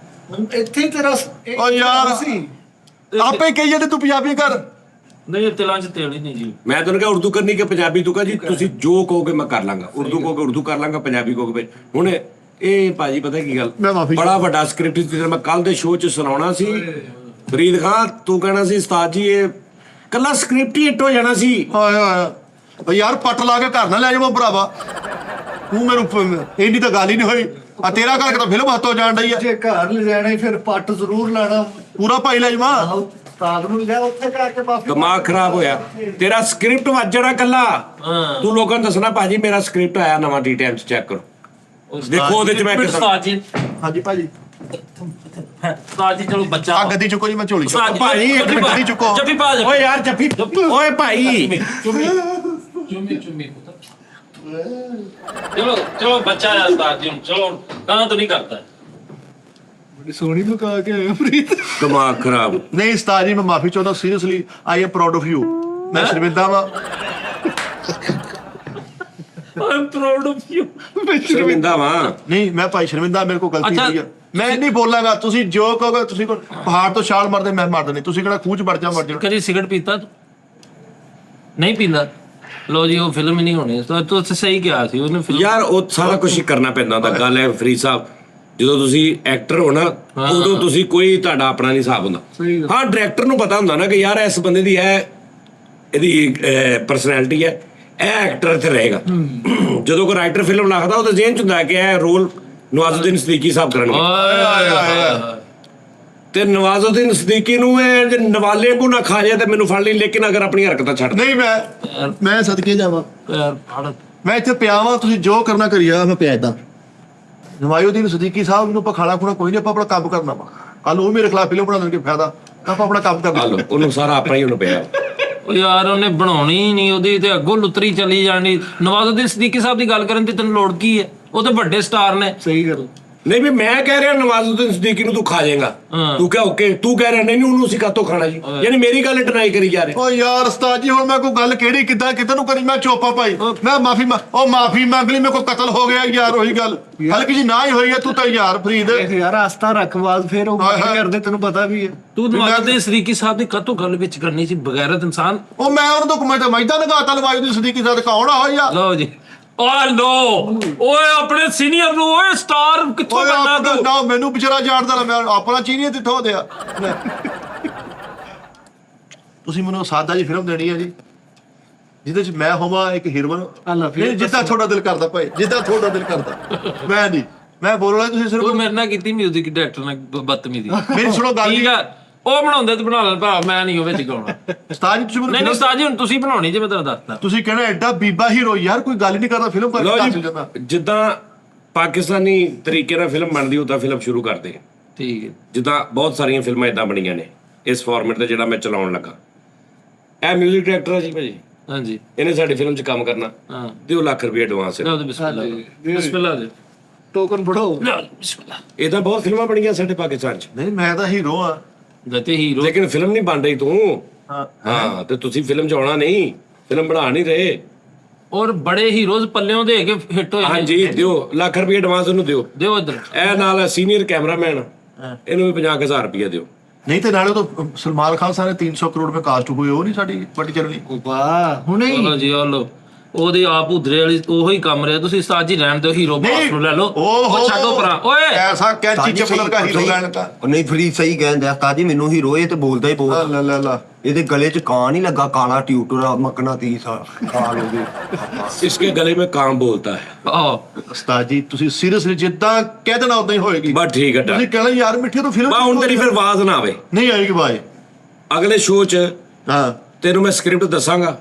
ਹੁਣ ਇੱਥੇ ਹੀ ਤੇਰਾ ਓ ਯਾਰ ਸੀ। ਆਪੇ ਕਹੀ ਜਾਂਦੇ ਤੂੰ ਪੰਜਾਬੀ ਕਰ। ਨਹੀਂ ਤਿਲਾਂ 'ਚ ਤੇਲ ਹੀ ਨਹੀਂ ਜੀ। ਮੈਂ ਤੈਨੂੰ ਕਿਹਾ ਉਰਦੂ ਕਰਨੀ ਕਿ ਪੰਜਾਬੀ, ਤੂੰ ਕਹ ਜੀ ਤੁਸੀਂ ਜੋ ਕਹੋਗੇ ਮੈਂ ਕਰ ਲਾਂਗਾ। ਉਰਦੂ ਕਹੋਗੇ ਉਰਦੂ ਕਰ ਲਾਂਗਾ, ਪੰਜਾਬੀ ਕਹੋਗੇ। ਹੁਣ ਇਹ ਭਾਜੀ ਪਤਾ ਕੀ ਗੱਲ, ਮੈਂ ਮਾਫ਼ੀ ਬੜਾ ਵੱਡਾ ਸਕ੍ਰਿਪਟ ਸੀ, ਮੈਂ ਕੱਲ ਦੇ ਸ਼ੋਅ 'ਚ ਸੁਣਾਉਣਾ ਸੀ। ਫਰੀਦ ਖਾਨ ਤੂੰ ਕਹਿਣਾ ਸੀ ਉਸਤਾਦ ਜੀ ਇਹ ਕੱਲਾ ਸਕ੍ਰਿਪਟ ਹੀ ਹਿੱਟ ਹੋ ਜਾਣਾ ਸੀ। ਹਾਏ ਹਾਏ ਓ ਯਾਰ ਪੱਟ ਲਾ ਕੇ ਘਰ ਨਾ ਲੈ ਜਾਵਾਂ ਭਰਾਵਾ। ਤੂੰ ਮੈਨੂੰ ਇੰਨੀ ਤਾਂ ਗੱਲ ਹੀ ਨਹੀਂ ਹੋਈ। ਆ ਤੇਰਾ ਕਰਕੇ ਤਾਂ ਫਿਲਮ ਹੱਥੋਂ ਜਾਣ ਡਈ ਆ। ਜੇ ਘਰ ਲੈ ਜਾਣਾ ਫਿਰ ਪੱਟ ਜ਼ਰੂਰ ਲਾਣਾ। ਪੂਰਾ ਭਾਈ ਲੈ ਜਾਵਾਂ। ਉਸਤਾਦ ਨੂੰ ਲਿਆ ਉੱਥੇ ਜਾ ਕੇ ਮਾਫੀ। ਦਿਮਾਗ ਖਰਾਬ ਹੋਇਆ ਤੇਰਾ। ਸਕ੍ਰਿਪਟ ਵੱਜਣਾ ਕੱਲਾ, ਤੂੰ ਲੋਕਾਂ ਨੂੰ ਦੱਸਣਾ ਭਾਜੀ ਮੇਰਾ ਸਕ੍ਰਿਪਟ ਆਇਆ ਨਵਾਂ, ਟੀ ਟਾਈਮ 'ਚ ਚੈੱਕ ਕਰੋ, ਦੇਖੋ ਉਹਦੇ 'ਚ ਮੈਂ ਉਸਤਾਦ ਜੀ, ਹਾਂਜੀ ਭਾਜੀ। ਉਸਤਾਦ ਜੀ ਚਲੋ ਬੱਚਾ ਆ ਗੱਦੀ ਚੁੱਕੋ ਜੀ, ਮੈਂ ਝੋਲੀ ਉਸਤਾਦ ਜੀ, ਭਾਜੀ, ਇੱਕ ਮਿੰਟ ਗੱਦੀ ਚੁੱਕੋ। ਜੱਫੀ ਪਾ ਜਾ। ਓਏ ਯਾਰ ਜੱਫੀ, ਓਏ ਭਾਈ ਚੁੰਮੀ ਚਲੋ ਬੱਚਾ ਹੈ ਉਸਤਾਦ ਜੀ, ਹੁਣ ਚਲੋ ਕਾਂ ਤੋਂ ਨਹੀਂ ਕਰਦਾ। ਬੜੀ ਸੋਹਣੀ ਲੁਕਾ ਕੇ ਆਇਆ ਪ੍ਰੀਤ। ਦਿਮਾਗ ਖਰਾਬ। ਨਹੀਂ ਉਸਤਾਦ ਜੀ ਮੈਂ ਮਾਫੀ ਚਾਹੁੰਦਾ, seriously I am proud of you. ਮੈਂ ਸ਼ਰਮਿੰਦਾ ਵਾਂ। ਆਮ ਪ੍ਰਾਊਡ ਆਫ ਯੂ। ਸ਼ਰਮਿੰਦਾ ਵਾਂ। ਨਹੀਂ ਮੈਂ ਭਾਈ ਸ਼ਰਮਿੰਦਾ, ਮੇਰੇ ਕੋਲ ਗਲਤੀ ਅੱਛਾ। ਹੋਈ ਆ। ਮੈਂ ਨਹੀਂ ਬੋਲਾਂਗਾ। ਤੁਸੀਂ ਜੋ ਕਹੋਗੇ, ਤੁਸੀਂ ਪਹਾੜ ਤੋਂ ਛਾਲ ਮਾਰਦੇ ਮੈਂ ਮਾਰ ਦੇਣੀ। ਤੁਸੀਂ ਕਿਹੜਾ ਖੂਹ 'ਚ ਵੜ ਜਾ ਮਰ ਜਾਣਾ। ਕਦੀ ਸਿਗਰਟ ਪੀਤਾ ਤੂੰ? ਨਹੀਂ ਪੀਂਦਾ। ਲੋ ਜੀ ਉਹ ਫਿਲਮ ਹੀ ਨਹੀਂ ਹੋਣੀ। ਤੂੰ ਸਹੀ ਕਿਹਾ ਸੀ ਉਹਨੇ ਫਿਲਮ। ਯਾਰ ਉਹ ਸਾਰਾ ਕੁਝ ਹੀ ਕਰਨਾ ਪੈਂਦਾ ਹੁੰਦਾ। ਗੱਲ ਹੈ ਫਰੀਦ ਸਾਹਿਬ, ਜਦੋਂ ਤੁਸੀਂ ਐਕਟਰ ਹੋ ਨਾ ਉਦੋਂ ਤੁਸੀਂ ਕੋਈ ਤੁਹਾਡਾ ਆਪਣਾ ਨਹੀਂ ਹਿਸਾਬ ਹੁੰਦਾ। ਹਾਂ ਡਾਇਰੈਕਟਰ ਨੂੰ ਪਤਾ ਹੁੰਦਾ ਨਾ ਕਿ ਯਾਰ ਇਸ ਬੰਦੇ ਦੀ ਇਹਦੀ ਪਰਸਨੈਲਿਟੀ ਹੈ, ਇਹ ਐਕਟਰ ਤੇ ਰਹੇਗਾ। ਜਦੋਂ ਕੋਈ ਰਾਈਟਰ ਫਿਲਮ ਲਿਖਦਾ ਉਹਦੇ ਜ਼ਿਹਨ ਚ ਹੁੰਦਾ ਕਿ ਇਹ ਰੋਲ ਨਵਾਜ਼ੁਦੀਨ ਸਦੀਕੀ ਸਾਹਿਬ ਕਰਨਗੇ, ਤੇ ਨਵਾਜ਼ੁਦੀਨ ਸਦੀਕੀ ਨੂੰ ਇਹ ਜੇ ਨਵਾਲੇ ਕੋ ਨਾ ਖਾ ਜਾਏ ਤੇ ਮੈਨੂੰ ਫੜ ਲਈ, ਲੇਕਿਨ ਅਗਰ ਆਪਣੀ ਹਰਕਤਾਂ ਛੱਡ ਦੇ। ਨਹੀਂ ਮੈਂ ਸਦਕੇ ਜਾਵਾਂ, ਯਾਰ ਫੜ ਮੈਂ ਇੱਥੇ ਪਿਆ ਵਾਂ, ਤੁਸੀਂ ਜੋ ਕਰਨਾ ਕਰੀਆ, ਮੈਂ ਪਿਆ ਏਦਾਂ। ਨਵਾਜ਼ੁਦੀਨ ਸਦੀਕੀ ਸਾਹਿਬ ਨੂੰ ਆਪਾਂ ਖਾਣਾ ਖੁਣਾ ਕੋਈ ਨਹੀਂ, ਆਪਾਂ ਆਪਣਾ ਕੰਮ ਕਰਨਾ ਵਾ। ਕੱਲ ਉਹ ਮੇਰੇ ਖਿਲਾਫ ਫਿਲਮ ਬਣਾ ਦੇਣਗੇ, ਫਾਇਦਾ ਆਪਾਂ ਆਪਣਾ ਕੰਮ ਕਰਨਾ। ਲਓ ਉਹਨੂੰ ਸਾਰਾ ਆਪਣਾ ਹੀ ਉਹਨੂੰ ਪਿਆ। ਉਹ ਯਾਰ ਉਹਨੇ ਬਣਾਉਣੀ ਹੀ ਨਹੀਂ, ਉਹਦੀ ਤੇ ਅੱਗੋਂ ਲੁਤਰੀ ਚਲੀ ਜਾਣੀ। ਨਵਾਜ਼ੁਦੀਨ ਸਦੀਕੀ ਸਾਹਿਬ ਦੀ ਗੱਲ ਕਰਨ ਦੀ ਤੈਨੂੰ ਲੋੜ ਕੀ ਹੈ? ਉਹ ਤੇ ਵੱਡੇ ਸਟਾਰ ਨੇ। ਸਹੀ ਗੱਲ। ਨਹੀਂ ਵੀ ਮੈਂ ਕਹਿ ਰਿਹਾ ਨਵਾਜ਼ੁਦੀਨ ਸਦੀਕੀ ਨੂੰ ਤੂੰ ਖਾ ਜਾਏਗਾ, ਤੂੰ ਕਿਹਾ ਓਕੇ, ਤੂੰ ਕਹਿ ਰਿਹਾ ਨਹੀਂ ਉਹਨੂੰ ਅਸੀਂ ਕਾਤੋਂ ਖਾਣਾ ਜੀ, ਯਾਨੀ ਮੇਰੀ ਗੱਲ ਡਿਨਾਈ ਕਰੀ ਜਾ ਰਹੇ। ਓ ਯਾਰ ਉਸਤਾਦ ਜੀ, ਹੁਣ ਮੈਂ ਕੋਈ ਗੱਲ ਕਿਹੜੀ ਕਿੱਦਾਂ ਕਿਤੇ ਨੂੰ ਕਰੀ, ਮੈਂ ਚੋਪਾ ਭਾਈ, ਮੈਂ ਮਾਫੀ ਮੰਗ ਲਈ, ਮੇਰੇ ਕੋਲ ਕਤਲ ਹੋ ਗਿਆ ਯਾਰ, ਉਹੀ ਗੱਲ ਹਲਕੀ ਜੀ ਨਾ ਹੀ ਹੋਈ ਹੈ। ਤੂੰ ਤਾਂ ਯਾਰ ਫਰੀਦ ਯਾਰ ਆਸਤਾ ਰੱਖ ਬਾਅਦ ਫਿਰ ਉਹ ਕਰਦੇ, ਤੈਨੂੰ ਪਤਾ ਵੀ ਹੈ। ਤੂੰ ਨਵਾਜ਼ੁਦੀਨ ਸਦੀਕੀ ਸਾਹਿਬ ਦੀ ਕਾਤੋਂ ਗੱਲ ਵਿੱਚ ਕਰਨੀ ਸੀ? ਬਗੈਰਤ ਇਨਸਾਨ। ਉਹ ਮੈਂ ਉਹਨਾਂ ਤੋਂ ਮੈਦਾ ਨਗਾਤਾ ਨਵਾਜ਼ੁਦੀਨ ਸਦੀਕੀ ਸਾਹਿਬ ਕੌਣ ਆ ਯਾਰ? ਲਓ ਜੀ, ਓਏ ਲੋ, ਓਏ ਆਪਣੇ ਸੀਨੀਅਰ ਨੂੰ, ਓਏ ਸਟਾਰ ਕਿੱਥੋਂ ਬਣਨਾ ਤੂੰ? ਨਾ ਮੈਨੂੰ ਵਿਚਾਰਾ ਜਾਣਦਾ, ਮੈਂ ਆਪਣਾ ਚੀਨੀਅਰ ਕਿੱਥੋਂ ਦਿਆ। ਤੁਸੀਂ ਮੈਨੂੰ ਸਾਦਾ ਜੀ ਫਿਲਮ ਦੇਣੀ ਹੈ ਜੀ, ਜਿਹਦੇ ਚ ਮੈਂ ਹੋਵਾਂ ਇੱਕ ਹੀਰੋਇਨ। ਜਿੱਦਾਂ ਤੁਹਾਡਾ ਦਿਲ ਕਰਦਾ ਭਾਈ, ਜਿੱਦਾਂ ਤੁਹਾਡਾ ਦਿਲ ਕਰਦਾ। ਮੈਂ ਨਹੀਂ, ਮੈਂ ਬੋਲਣਾ, ਤੁਸੀਂ ਤੂੰ ਸਿਰਫ ਮੇਰੇ ਨਾਲ ਕੀਤੀ ਮਿਊਜ਼ਿਕ ਡਾਇਰੈਕਟਰ ਨਾਲ ਬਦਤਮੀਜ਼ੀ। ਮੇਰੀ ਸੁਣੋ ਗੱਲ। ਠੀਕ ਆ, ਉਹ ਬਣਾਉਂਦੇ ਤੇ ਬਣਾ ਲੈ ਭਰਾ, ਮੈਂ ਨਹੀਂ ਉਹ ਵਿੱਚ ਗਾਉਣਾ। ਉਸਤਾਦ ਜੀ ਤੁਸੀਂ ਨਹੀਂ ਮੈਨੂੰ ਉਸਤਾਦ ਜੀ, ਹੁਣ ਤੁਸੀਂ ਬਣਾਉਣੀ ਜੇ, ਮੈਂ ਤੁਹਾਨੂੰ ਦੱਸਦਾ। ਤੁਸੀਂ ਕਹਿਣਾ ਐਡਾ ਬੀਬਾ ਹੀਰੋ, ਯਾਰ ਕੋਈ ਗੱਲ ਹੀ ਨਹੀਂ ਕਰਦਾ ਫਿਲਮ ਲਓ ਕਰਕੇ ਜੀ, ਜਿੱਦਾਂ ਪਾਕਿਸਤਾਨੀ ਤਰੀਕੇ ਨਾਲ ਫਿਲਮ ਬਣਦੀ ਉਦਾਂ ਫਿਲਮ ਸ਼ੁਰੂ ਕਰਦੇ। ਠੀਕ ਹੈ। ਜਿੱਦਾਂ ਬਹੁਤ ਸਾਰੀਆਂ ਫਿਲਮਾਂ ਇਦਾਂ ਬਣੀਆਂ ਨੇ ਇਸ ਫਾਰਮੈਟ ਤੇ ਜਿਹੜਾ ਮੈਂ ਚਲਾਉਣ ਲੱਗਾ। ਇਹ ਮਿਊਜ਼ਿਕ ਡਾਇਰੈਕਟਰ ਆ ਜੀ ਭਾਜੀ, ਹਾਂਜੀ, ਇਹਨੇ ਸਾਡੀ ਫਿਲਮ 'ਚ ਕੰਮ ਕਰਨਾ, ਹਾਂ। ਦਿਓ ਲੱਖ ਰੁਪਏ ਐਡਵਾਂਸ। ਲਓ ਜੀ, ਬਿਸਮਿਲ੍ਲਾ ਬਿਸਮਿਲ੍ਲਾ ਜੀ, ਟੋਕਨ ਫੜੋ। ਲਓ ਜੀ, ਬਿਸਮਿਲ੍ਲਾ। ਇਦਾਂ ਬਹੁਤ ਫਿਲਮਾਂ ਬਣੀਆਂ ਸਾਡੇ ਪਾਕਿਸਤਾਨ 'ਚ, ਨਹੀਂ ਮੈਂ ਤਾਂ ਹੀਰੋ ਆ। ਗੱਤੇ ਹੀਰੋ। ਲੇਕਿਨ ਫਿਲਮ ਨਹੀਂ ਬਣ ਰਹੀ ਤੂੰ। ਹਾਂ ਤੇ ਤੁਸੀਂ ਫਿਲਮ 'ਚ ਆਉਣਾ ਨਹੀਂ, ਫਿਲਮ ਬਣਾ ਨਹੀਂ ਰਹੇ। ਔਰ ਬੜੇ ਹੀਰੋਜ਼ ਪੱਲਿਓਂ ਦੇ ਕੇ ਹਿੱਟ ਹੋਏ ਨੇ। ਹਾਂਜੀ ਦਿਓ ਲੱਖ ਰੁਪਏ ਐਡਵਾਂਸ ਉਹਨੂੰ ਦਿਓ। ਦਿਓ ਇੱਧਰ। ਇਹ ਨਾਲ ਸੀਨੀਅਰ ਕੈਮਰਾਮੈਨ, ਇਹਨੂੰ ਵੀ 50,000 ਰੁਪਏ ਦਿਓ। ਨਹੀਂ ਤੇ ਨਾਲੇ ਤਾਂ ਸਲਮਾਨ ਖਾਨ ਸਾਹਿਬ ਨੇ 300 ਕਰੋੜ में ਕਾਸਟ ਹੋਈ, ਉਹ ਨਹੀਂ ਸਾਡੀ ਵੱਡੀ ਚੱਲਣੀ। ਵਾਹ ਹੁਣੇ ਚਲੋ ਜੀ, ਆ ਲਓ, ਉਹਦੀ ਆਪ ਉਧਰੇ ਵਾਲੀ ਉਹੀ ਕੰਮ ਰਿਹਾ। ਤੁਸੀਂ ਉਸਤਾਦ ਜੀ ਰਹਿਣ ਦਿਓ, ਹੀਰੋ ਬਾਸ ਨੂੰ ਲੈ ਲਓ। ਉਹ ਛੱਡੋ ਪਰਾਂ। ਓਏ ਐਸਾ ਕੈਂਚੀ ਚੱਪਲ ਦਾ ਹੀਰੋ ਲੈਣ ਦਾ। ਨਹੀਂ ਫਰੀ ਸਹੀ ਕਹਿੰਦੇ ਆ ਉਸਤਾਦ ਜੀ, ਮੈਨੂੰ ਹੀਰੋ ਇਹ ਤੇ ਬੋਲਦਾ ਹੀ ਬਹੁਤ। ਲਾ ਇਹਦੇ ਗਲੇ 'ਚ ਕਾਂ ਨਹੀਂ ਲੱਗਾ, ਕਾਲਾ ਟਿਊਟਰ ਮਕਨਾ 30 ਸਾਲ ਕਾਲ ਹੋ ਗਏ। इसके गले में काम बोलता है। ਆਹ ਉਸਤਾਦ ਜੀ ਤੁਸੀਂ ਸੀਰੀਅਸਲੀ ਜਿੱਦਾਂ ਕਹਿ ਦੇਣਾ ਉਦਾਂ ਹੀ ਹੋਏਗੀ। बस ठीक है ਤੁਸੀਂ ਕਹਿਣਾ ਯਾਰ ਮਿੱਠੇ ਤੋਂ ਫਿਲਮ बा हुण तेरी फिर आवाज ना आवे। ਨਹੀਂ ਆਏਗੀ ਬਾਈ। अगले शो च ਹਾਂ ਤੈਨੂੰ ਮੈਂ ਸਕ੍ਰਿਪਟ ਦੱਸਾਂਗਾ,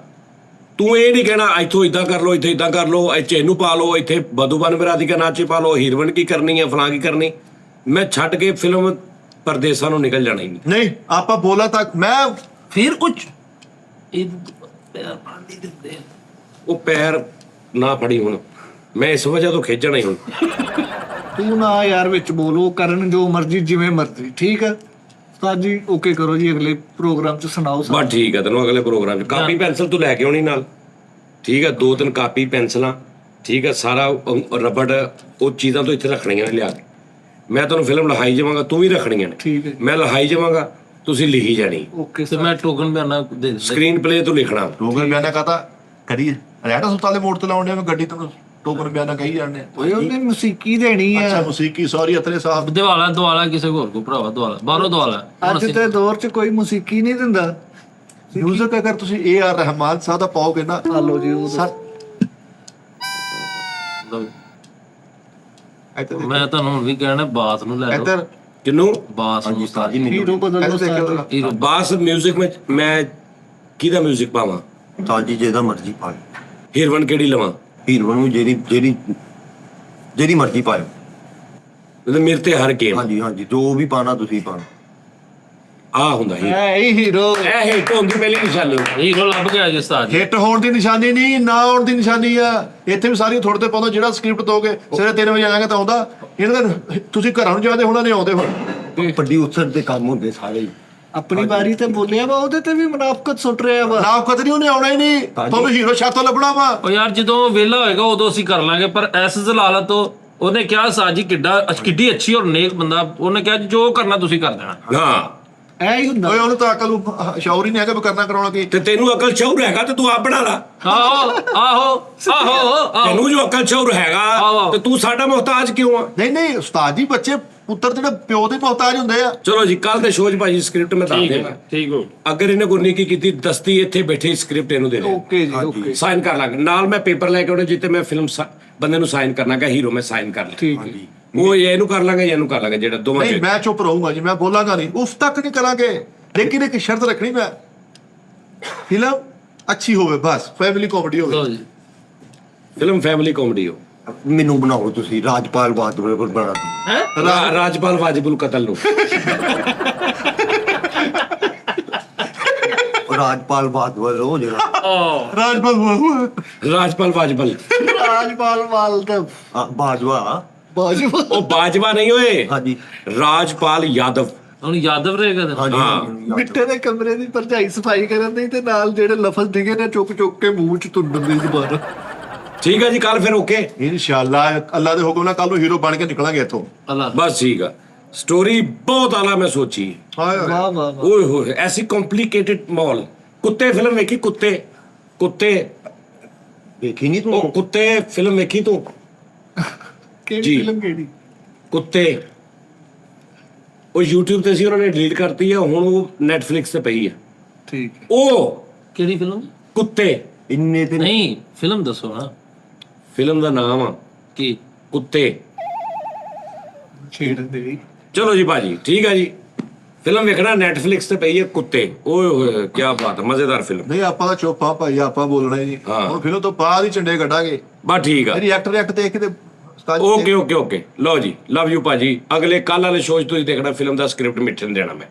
ਤੂੰ ਇਹ ਨਹੀਂ ਕਹਿਣਾ ਇੱਥੋਂ ਇਦਾਂ ਕਰ ਲਓ, ਇੱਥੇ ਇਦਾਂ ਕਰ ਲਓ, ਇੱਥੇ ਇਹਨੂੰ ਪਾ ਲਓ, ਇੱਥੇ ਬਦੂਬਨ ਬਰਾਦੀ ਦਾ ਨਾਚੇ ਪਾ ਲਓ, ਹੀਰੋਇਨ ਕੀ ਕਰਨੀ ਹੈ, ਫਲਾਂ ਕੀ ਕਰਨੀ। ਮੈਂ ਛੱਡ ਕੇ ਫਿਲਮ ਪਰਦੇਸਾਂ ਨੂੰ ਨਿਕਲ ਜਾਣਾ ਹੀ ਨਹੀਂ। ਨਹੀਂ ਆਪਾਂ ਬੋਲਾ ਤੱਕ ਮੈਂ ਫਿਰ ਕੁਛ ਇਹ ਪਿਆਰ ਪਾਣੀ ਦਿੰਦੇ ਆ। ਉਹ ਪੈਰ ਨਾ ਫੜੀ ਹੁਣ, ਮੈਂ ਇਸ ਵਜ੍ਹਾ ਤੋਂ ਖੇਜਣਾ ਹੀ ਹੁਣ। ਤੂੰ ਨਾ ਯਾਰ ਵਿੱਚ ਬੋਲੋ, ਕਰਨ ਜੋ ਮਰਜ਼ੀ ਜਿਵੇਂ ਮਰਜ਼ੀ, ਠੀਕ ਹੈ ਉਸਤਾਦ ਜੀ? ਓਕੇ ਕਰੋ ਜੀ, ਅਗਲੇ ਪ੍ਰੋਗਰਾਮ ਚ ਸੁਣਾਓ। ਬਸ ਠੀਕ ਹੈ, ਤੈਨੂੰ ਅਗਲੇ ਪ੍ਰੋਗਰਾਮ 'ਚ ਕਾਪੀ ਪੈਨਸਲ ਤੂੰ ਲੈ ਕੇ ਆਉਣੀ ਨਾਲ, ਠੀਕ ਹੈ? 2-3 ਕਾਪੀ ਪੈਨਸਲਾਂ, ਠੀਕ ਹੈ? ਸਾਰਾ ਰਬੜ ਉਹ ਚੀਜ਼ਾਂ ਤੋਂ ਇੱਥੇ ਰੱਖਣੀਆਂ ਨੇ ਲਿਆ ਕੇ। ਮੈਂ ਤੁਹਾਨੂੰ ਫਿਲਮ ਲਿਖਾਈ ਜਾਵਾਂਗਾ, ਤੂੰ ਵੀ ਰੱਖਣੀਆਂ ਨੇ, ਠੀਕ ਹੈ। ਮੈਂ ਲਿਖਾਈ ਜਾਵਾਂਗਾ, ਤੁਸੀਂ ਲਿਖੀ ਜਾਣੀ। ਓਕੇ ਤੇ ਮੈਂ ਟੋਕਨ ਬਿਆਨਾ ਦੇ ਦਿੰਦਾ। ਸਕਰੀਨ ਪਲੇ ਤੂੰ ਲਿਖਣਾ। ਟੋਕਨ ਬਿਆਨਾ ਕਹਤਾ ਕਰੀਏ ਰਹਿਣਾ ਸੁਤਾਲੇ ਮੋੜ ਤੇ ਲਾਉਂਦੇ ਮੈਂ ਗੱਡੀ ਤੋਂ ਟੋਕਨ ਬਿਆਨਾ ਕਹੀ ਜਾਂਦੇ। ਓਏ ਉਹਨੇ ਮੌਸੀਕੀ ਦੇਣੀ ਹੈ। ਅੱਛਾ ਮੌਸੀਕੀ, ਸੌਰੀ ਅਤਰੇ ਸਾਹਿਬ। ਦਵਾਲਾ ਕਿਸੇ ਹੋਰ ਕੋ ਭਰਾਵਾ, ਦਵਾਲਾ ਬਾਹਰੋਂ ਦਵਾਲਾ। ਅੱਜ ਦੇ ਦੌਰ ਚ ਕੋਈ ਮੌਸੀਕੀ ਨਹੀਂ ਦਿੰਦਾ। ਮਿਊਜ਼ਿਕ ਅਗਰ ਤੁਸੀਂ A.R. ਰਹਿਮਾਨ ਸਾਹਿਬ ਦਾ ਪਾਓਗੇ ਨਾ, ਆ ਲਓ ਜੀ ਉਹ ਮੈਂ ਤੁਹਾਨੂੰ ਹੁਣ ਵੀ ਕਹਿਣਾ, ਬਾਸ ਨੂੰ ਲੈ ਲਓ। ਇੱਧਰ ਕਿਨੂੰ? ਬਾਸ ਨੂੰ ਉਸਤਾਦ ਜੀ। ਹੀਰੋ ਬਦਲ ਲਓ ਸਾਰੇ। ਹੀਰੋ ਬਾਸ ਮਿਊਜ਼ਿਕ ਵਿੱਚ ਮੈਂ ਕਿਹਦਾ ਮਿਊਜ਼ਿਕ ਪਾਵਾਂ? ਉਸਤਾਦ ਜੀ ਜਿਹਦਾ ਮਰਜ਼ੀ ਪਾਓ, ਹੀਰੋਇਨ ਕਿਹੜੀ ਲਵਾਂ? ਹੀਰੋ ਨੂੰ ਜਿਹੜੀ ਮਰਜ਼ੀ ਪਾਓ। ਤੇ ਮੇਰੇ ਤੇ ਹਰ ਗੇਮ ਹਾਂਜੀ ਹਾਂਜੀ, ਜੋ ਵੀ ਪਾਣਾ ਤੁਸੀਂ ਪਾਣਾ। ਆ ਹੁੰਦਾ ਹੀ, ਇਹ ਹੀਰੋ ਇਹ ਹਿੱਟ ਹੁੰਦੀ ਪਹਿਲੀ ਨਿਸ਼ਾਨੀ। ਹੀਰੋ ਲੱਭ ਗਿਆ ਜੀ ਉਸਤਾਦ ਜੀ। ਹਿੱਟ ਹੋਣ ਦੀ ਨਿਸ਼ਾਨੀ ਨਹੀਂ, ਨਾ ਆਉਣ ਦੀ ਨਿਸ਼ਾਨੀ ਆ। ਇੱਥੇ ਵੀ ਸਾਰੀ ਥੋੜੇ ਤੇ ਪਾਉਂਦਾ, ਜਿਹੜਾ ਸਕ੍ਰਿਪਟ ਦੋਗੇ ਸਵੇਰੇ 3 ਵਜੇ ਆਵਾਂਗੇ ਤਾਂ ਆਉਂਦਾ। ਇਹਨਾਂ ਦਾ ਤੁਸੀਂ ਘਰਾਂ ਨੂੰ ਜਾਂਦੇ ਹੋਣਾ, ਨਹੀਂ ਆਉਂਦੇ ਹੁਣ। ਪ੍ਰੋਡਿਊਸਰ ਦੇ ਕੰਮ ਹੁੰਦੇ ਸਾਰੇ ਹੀ। ਆਪਣੀ ਵਾਰੀ ਤੇ ਬੋਲਿਆ ਵਾ, ਉਹਦੇ ਤੇ ਵੀ ਮੁਨਾਫਕਤ ਸੁੱਟ ਰਿਹਾ ਵਾ। ਨਾ ਕਦ ਨਹੀਂ, ਉਹਨੇ ਆਉਣਾ ਹੀ ਨਹੀਂ। ਤੁਹਾਨੂੰ ਹੀਰੋ ਛਾਤੋਂ ਲੱਭਣਾ ਵਾ। ਉਹ ਯਾਰ ਜਦੋਂ ਵਿਹਲਾ ਹੋਏਗਾ ਉਦੋਂ ਅਸੀਂ ਕਰ ਲਾਂਗੇ। ਪਰ ਐਸ ਜ਼ਲਾਲਤ ਤੋਂ ਉਹਨੇ ਕਿਹਾ ਸਾਜੀ ਕਿੱਡੀ ਅੱਛੀ ਔਰ ਨੇਕ ਬੰਦਾ, ਉਹਨੇ ਕਿਹਾ ਜੋ ਕਰਨਾ ਤੁਸੀਂ ਕਰ ਦੇਣਾ। ਹਾਂ ਐ ਹੀ ਹੁੰਦਾ ਓਏ ਉਹਨੂੰ ਤਾਂ ਅਕਲ ਸ਼ੌਰ ਹੀ ਨਹੀਂ ਹੈਗਾ ਵੀ ਕਰਨਾ ਕਰਾਉਣਾ ਕੀ। ਤੇ ਤੈਨੂੰ ਅਕਲ ਸ਼ੌਰ ਹੈਗਾ ਤੇ ਤੂੰ ਆਪ ਬਣਾ ਲਾ। ਆਹੋ ਤੈਨੂੰ ਜੋ ਅਕਲ ਸ਼ੌਰ ਹੈਗਾ ਤੇ ਤੂੰ ਸਾਡਾ ਮੁਹਤਾਜ ਕਿਉਂ ਆ? ਨਹੀਂ ਉਸਤਾਦ ਜੀ, ਬੱਚੇ ਪੁੱਤਰ ਜਿਹੜੇ ਪਿਓ ਦੇ ਮੁਹਤਾਜ ਹੁੰਦੇ ਆ। ਚਲੋ ਜੀ, ਕੱਲ ਦੇ ਸ਼ੋਅ 'ਚ ਭਾਜੀ ਸਕ੍ਰਿਪਟ ਮੈਂ ਦੱਸ ਦੇਣਾ। ਠੀਕ ਹੋ ਅਗਰ ਇਹਨੇ ਗੁਰਨੀਕੀ ਕੀਤੀ ਦਸਤੀ ਇੱਥੇ ਬੈਠੇ ਸਕ੍ਰਿਪਟ ਇਹਨੂੰ ਦੇ ਦੇ। ਓਕੇ ਜੀ ਓਕੇ ਸਾਈਨ ਕਰ ਲਾਂਗੇ ਨਾਲ। ਮੈਂ ਪੇਪਰ ਲੈ ਕੇ ਉਹਨੇ ਜਿੱਤੇ ਮੈਂ ਫਿਲਮ ਬੰਦੇ ਨੂੰ ਸਾਈਨ ਕਰਨਾ ਕਿ ਹੀਰੋ ਮੈਂ ਸਾਈਨ ਕਰ ਲਿਆ। ਠੀਕ ਹੈ ਉਹ ਇਹਨੂੰ ਕਰ ਲਾਂਗੇ ਜਾਂ ਇਹਨੂੰ ਕਰ ਲਾਂਗੇ, ਜਿਹੜਾ ਦੋਵਾਂ ਨਹੀਂ ਚ। ਮੈਂ ਚੁੱਪ ਰਹੂੰਗਾ ਜੀ, ਮੈਂ ਬੋਲਾਂਗਾ ਨਹੀਂ, ਉਸ ਤੱਕ ਨਹੀਂ ਕਰਾਂਗੇ। ਲੇਕਿਨ ਇੱਕ ਸ਼ਰਤ ਰੱਖਣੀ, ਮੈਂ ਫਿਲਮ ਅੱਛੀ ਹੋਵੇ, ਬਸ ਫੈਮਿਲੀ ਕਾਮੇਡੀ ਹੋਵੇ। ਲਓ ਜੀ ਫਿਲਮ ਫੈਮਿਲੀ ਕਾਮੇਡੀ ਹੋ। ਮੈਨੂੰ ਬਣਾਓ ਤੁਸੀਂ ਰਾਜਪਾਲ ਬਾਦਲ ਕੋਲ ਬਣਾ ਦਿਓ। ਹੈ ਰਾਜਪਾਲ ਵਾਜਿਬੁਲ ਕਤਲ ਨੂੰ। ਰਾਜਪਾਲ ਬਾਦਲ ਉਹ ਜਿਹੜਾ ਰਾਜਪਾਲ ਰਾਜਪਾਲ ਵਾਜਬਲ। ਰਾਜਪਾਲ ਵਾਲ ਤਾਂ ਬਾਜਵਾ ਬਾਜਵਾ ਉਹ ਬਾਜਵਾ ਨਹੀਂ ਓਏ, ਹਾਂਜੀ ਰਾਜਪਾਲ ਯਾਦਵ। ਹੁਣ ਯਾਦਵ ਰਹੇਗਾ ਤੈਨੂੰ। ਹਾਂਜੀ ਹਾਂ। ਮੈਨੂੰ ਯਾਦ ਮਿੱਟੇ ਦੇ ਕਮਰੇ ਦੀ ਭਰਜਾਈ ਸਫਾਈ ਕਰਨ ਦੀ ਤੇ ਨਾਲ ਜਿਹੜੇ ਲਫ਼ਜ਼ ਦਿਗੇ ਨੇ ਚੁੱਕ ਕੇ ਮੂੰਹ ਚ ਤੁੰਡਣ ਦੀ ਜ਼ਬਾਨ। ਠੀਕ ਹੈ ਜੀ, ਕੱਲ ਫਿਰ ਓਕੇ। ਇਨਸ਼ਾਅੱਲਾ ਅੱਲਾ ਦੇ ਹੁਕਮ ਨਾਲ ਕੱਲ ਨੂੰ ਹੀਰੋ ਬਣ ਕੇ ਨਿਕਲਾਂਗੇ ਇੱਥੋਂ। ਅੱਲਾ ਬਸ ਠੀਕ ਆ। ਸਟੋਰੀ ਬਹੁਤ ਆਲਾ ਮੈਂ ਸੋਚੀ। ਹਾਏ ਵਾਹ ਵਾਹ ਵਾਹ ਓਏ ਹੋਏ ਐਸੀ ਕੰਪਲਿਕੇਟਡ ਮਾਲ। ਕੁੱਤੇ ਫਿਲਮ ਵੇਖੀ? ਕੁੱਤੇ ਵੇਖੀ ਨਹੀਂ ਉਹ ਤੂੰ ਕੁੱਤੇ ਫਿਲਮ ਵੇਖੀ ਤੂੰ? ਕਿਹੜੀ ਜੀ। ਫਿਲਮ ਕਿਹੜੀ? ਕੁੱਤੇ ਉਹ YouTube ਤੇ ਸੀ, ਉਹਨਾਂ ਨੇ ਡਿਲੀਟ ਕਰਤੀ ਆ, ਹੁਣ ਉਹ Netflix ਤੇ ਪਈ ਆ। ਠੀਕ ਹੈ ਉਹ ਕਿਹੜੀ ਫਿਲਮ? ਕੁੱਤੇ ਇੰਨੇ ਤੇ ਨਹੀਂ ਫਿਲਮ ਦੱਸੋ ਨਾ ਫਿਲਮ ਦਾ ਨਾਮ ਆ ਕੀ। ਕੁੱਤੇ। ਛੇੜ ਦੇ ਚਲੋ ਜੀ ਭਾਜੀ, ਠੀਕ ਆ ਜੀ। ਫਿਲਮ ਵੇਖਣਾ Netflix ਤੇ ਪਈ ਹੈ ਕੁੱਤੇ। ਓਏ ਹੋਏ ਕੀ ਬਾਤ ਹੈ, ਮਜ਼ੇਦਾਰ ਫਿਲਮ। ਨਹੀਂ ਆਪਾਂ ਤਾਂ ਚੁੱਪ ਆ ਭਾਈ, ਆਪਾਂ ਬੋਲਣਾ ਹੀ ਨਹੀਂ। ਹਾਂ। ਹੁਣ ਫਿਲਮ ਤੋਂ ਬਾਅਦ ਹੀ ਝੰਡੇ ਕੱਢਾਂਗੇ। ਬਸ ਠੀਕ ਆ। ਰਿਐਕਟ ਦੇਖ ਕੇ ਤੇ ਉਸਤਾਦ ਜੀ ਓਕੇ ਲਓ ਜੀ, ਲਵ ਯੂ ਭਾਜੀ। ਅਗਲੇ ਕੱਲ ਵਾਲੇ ਸ਼ੋਅ 'ਚ ਤੁਸੀਂ ਦੇਖਣਾ ਫਿਲਮ ਦਾ ਸਕ੍ਰਿਪਟ ਮਿੱਠੇ ਨੂੰ ਦੇਣਾ ਮੈਂ।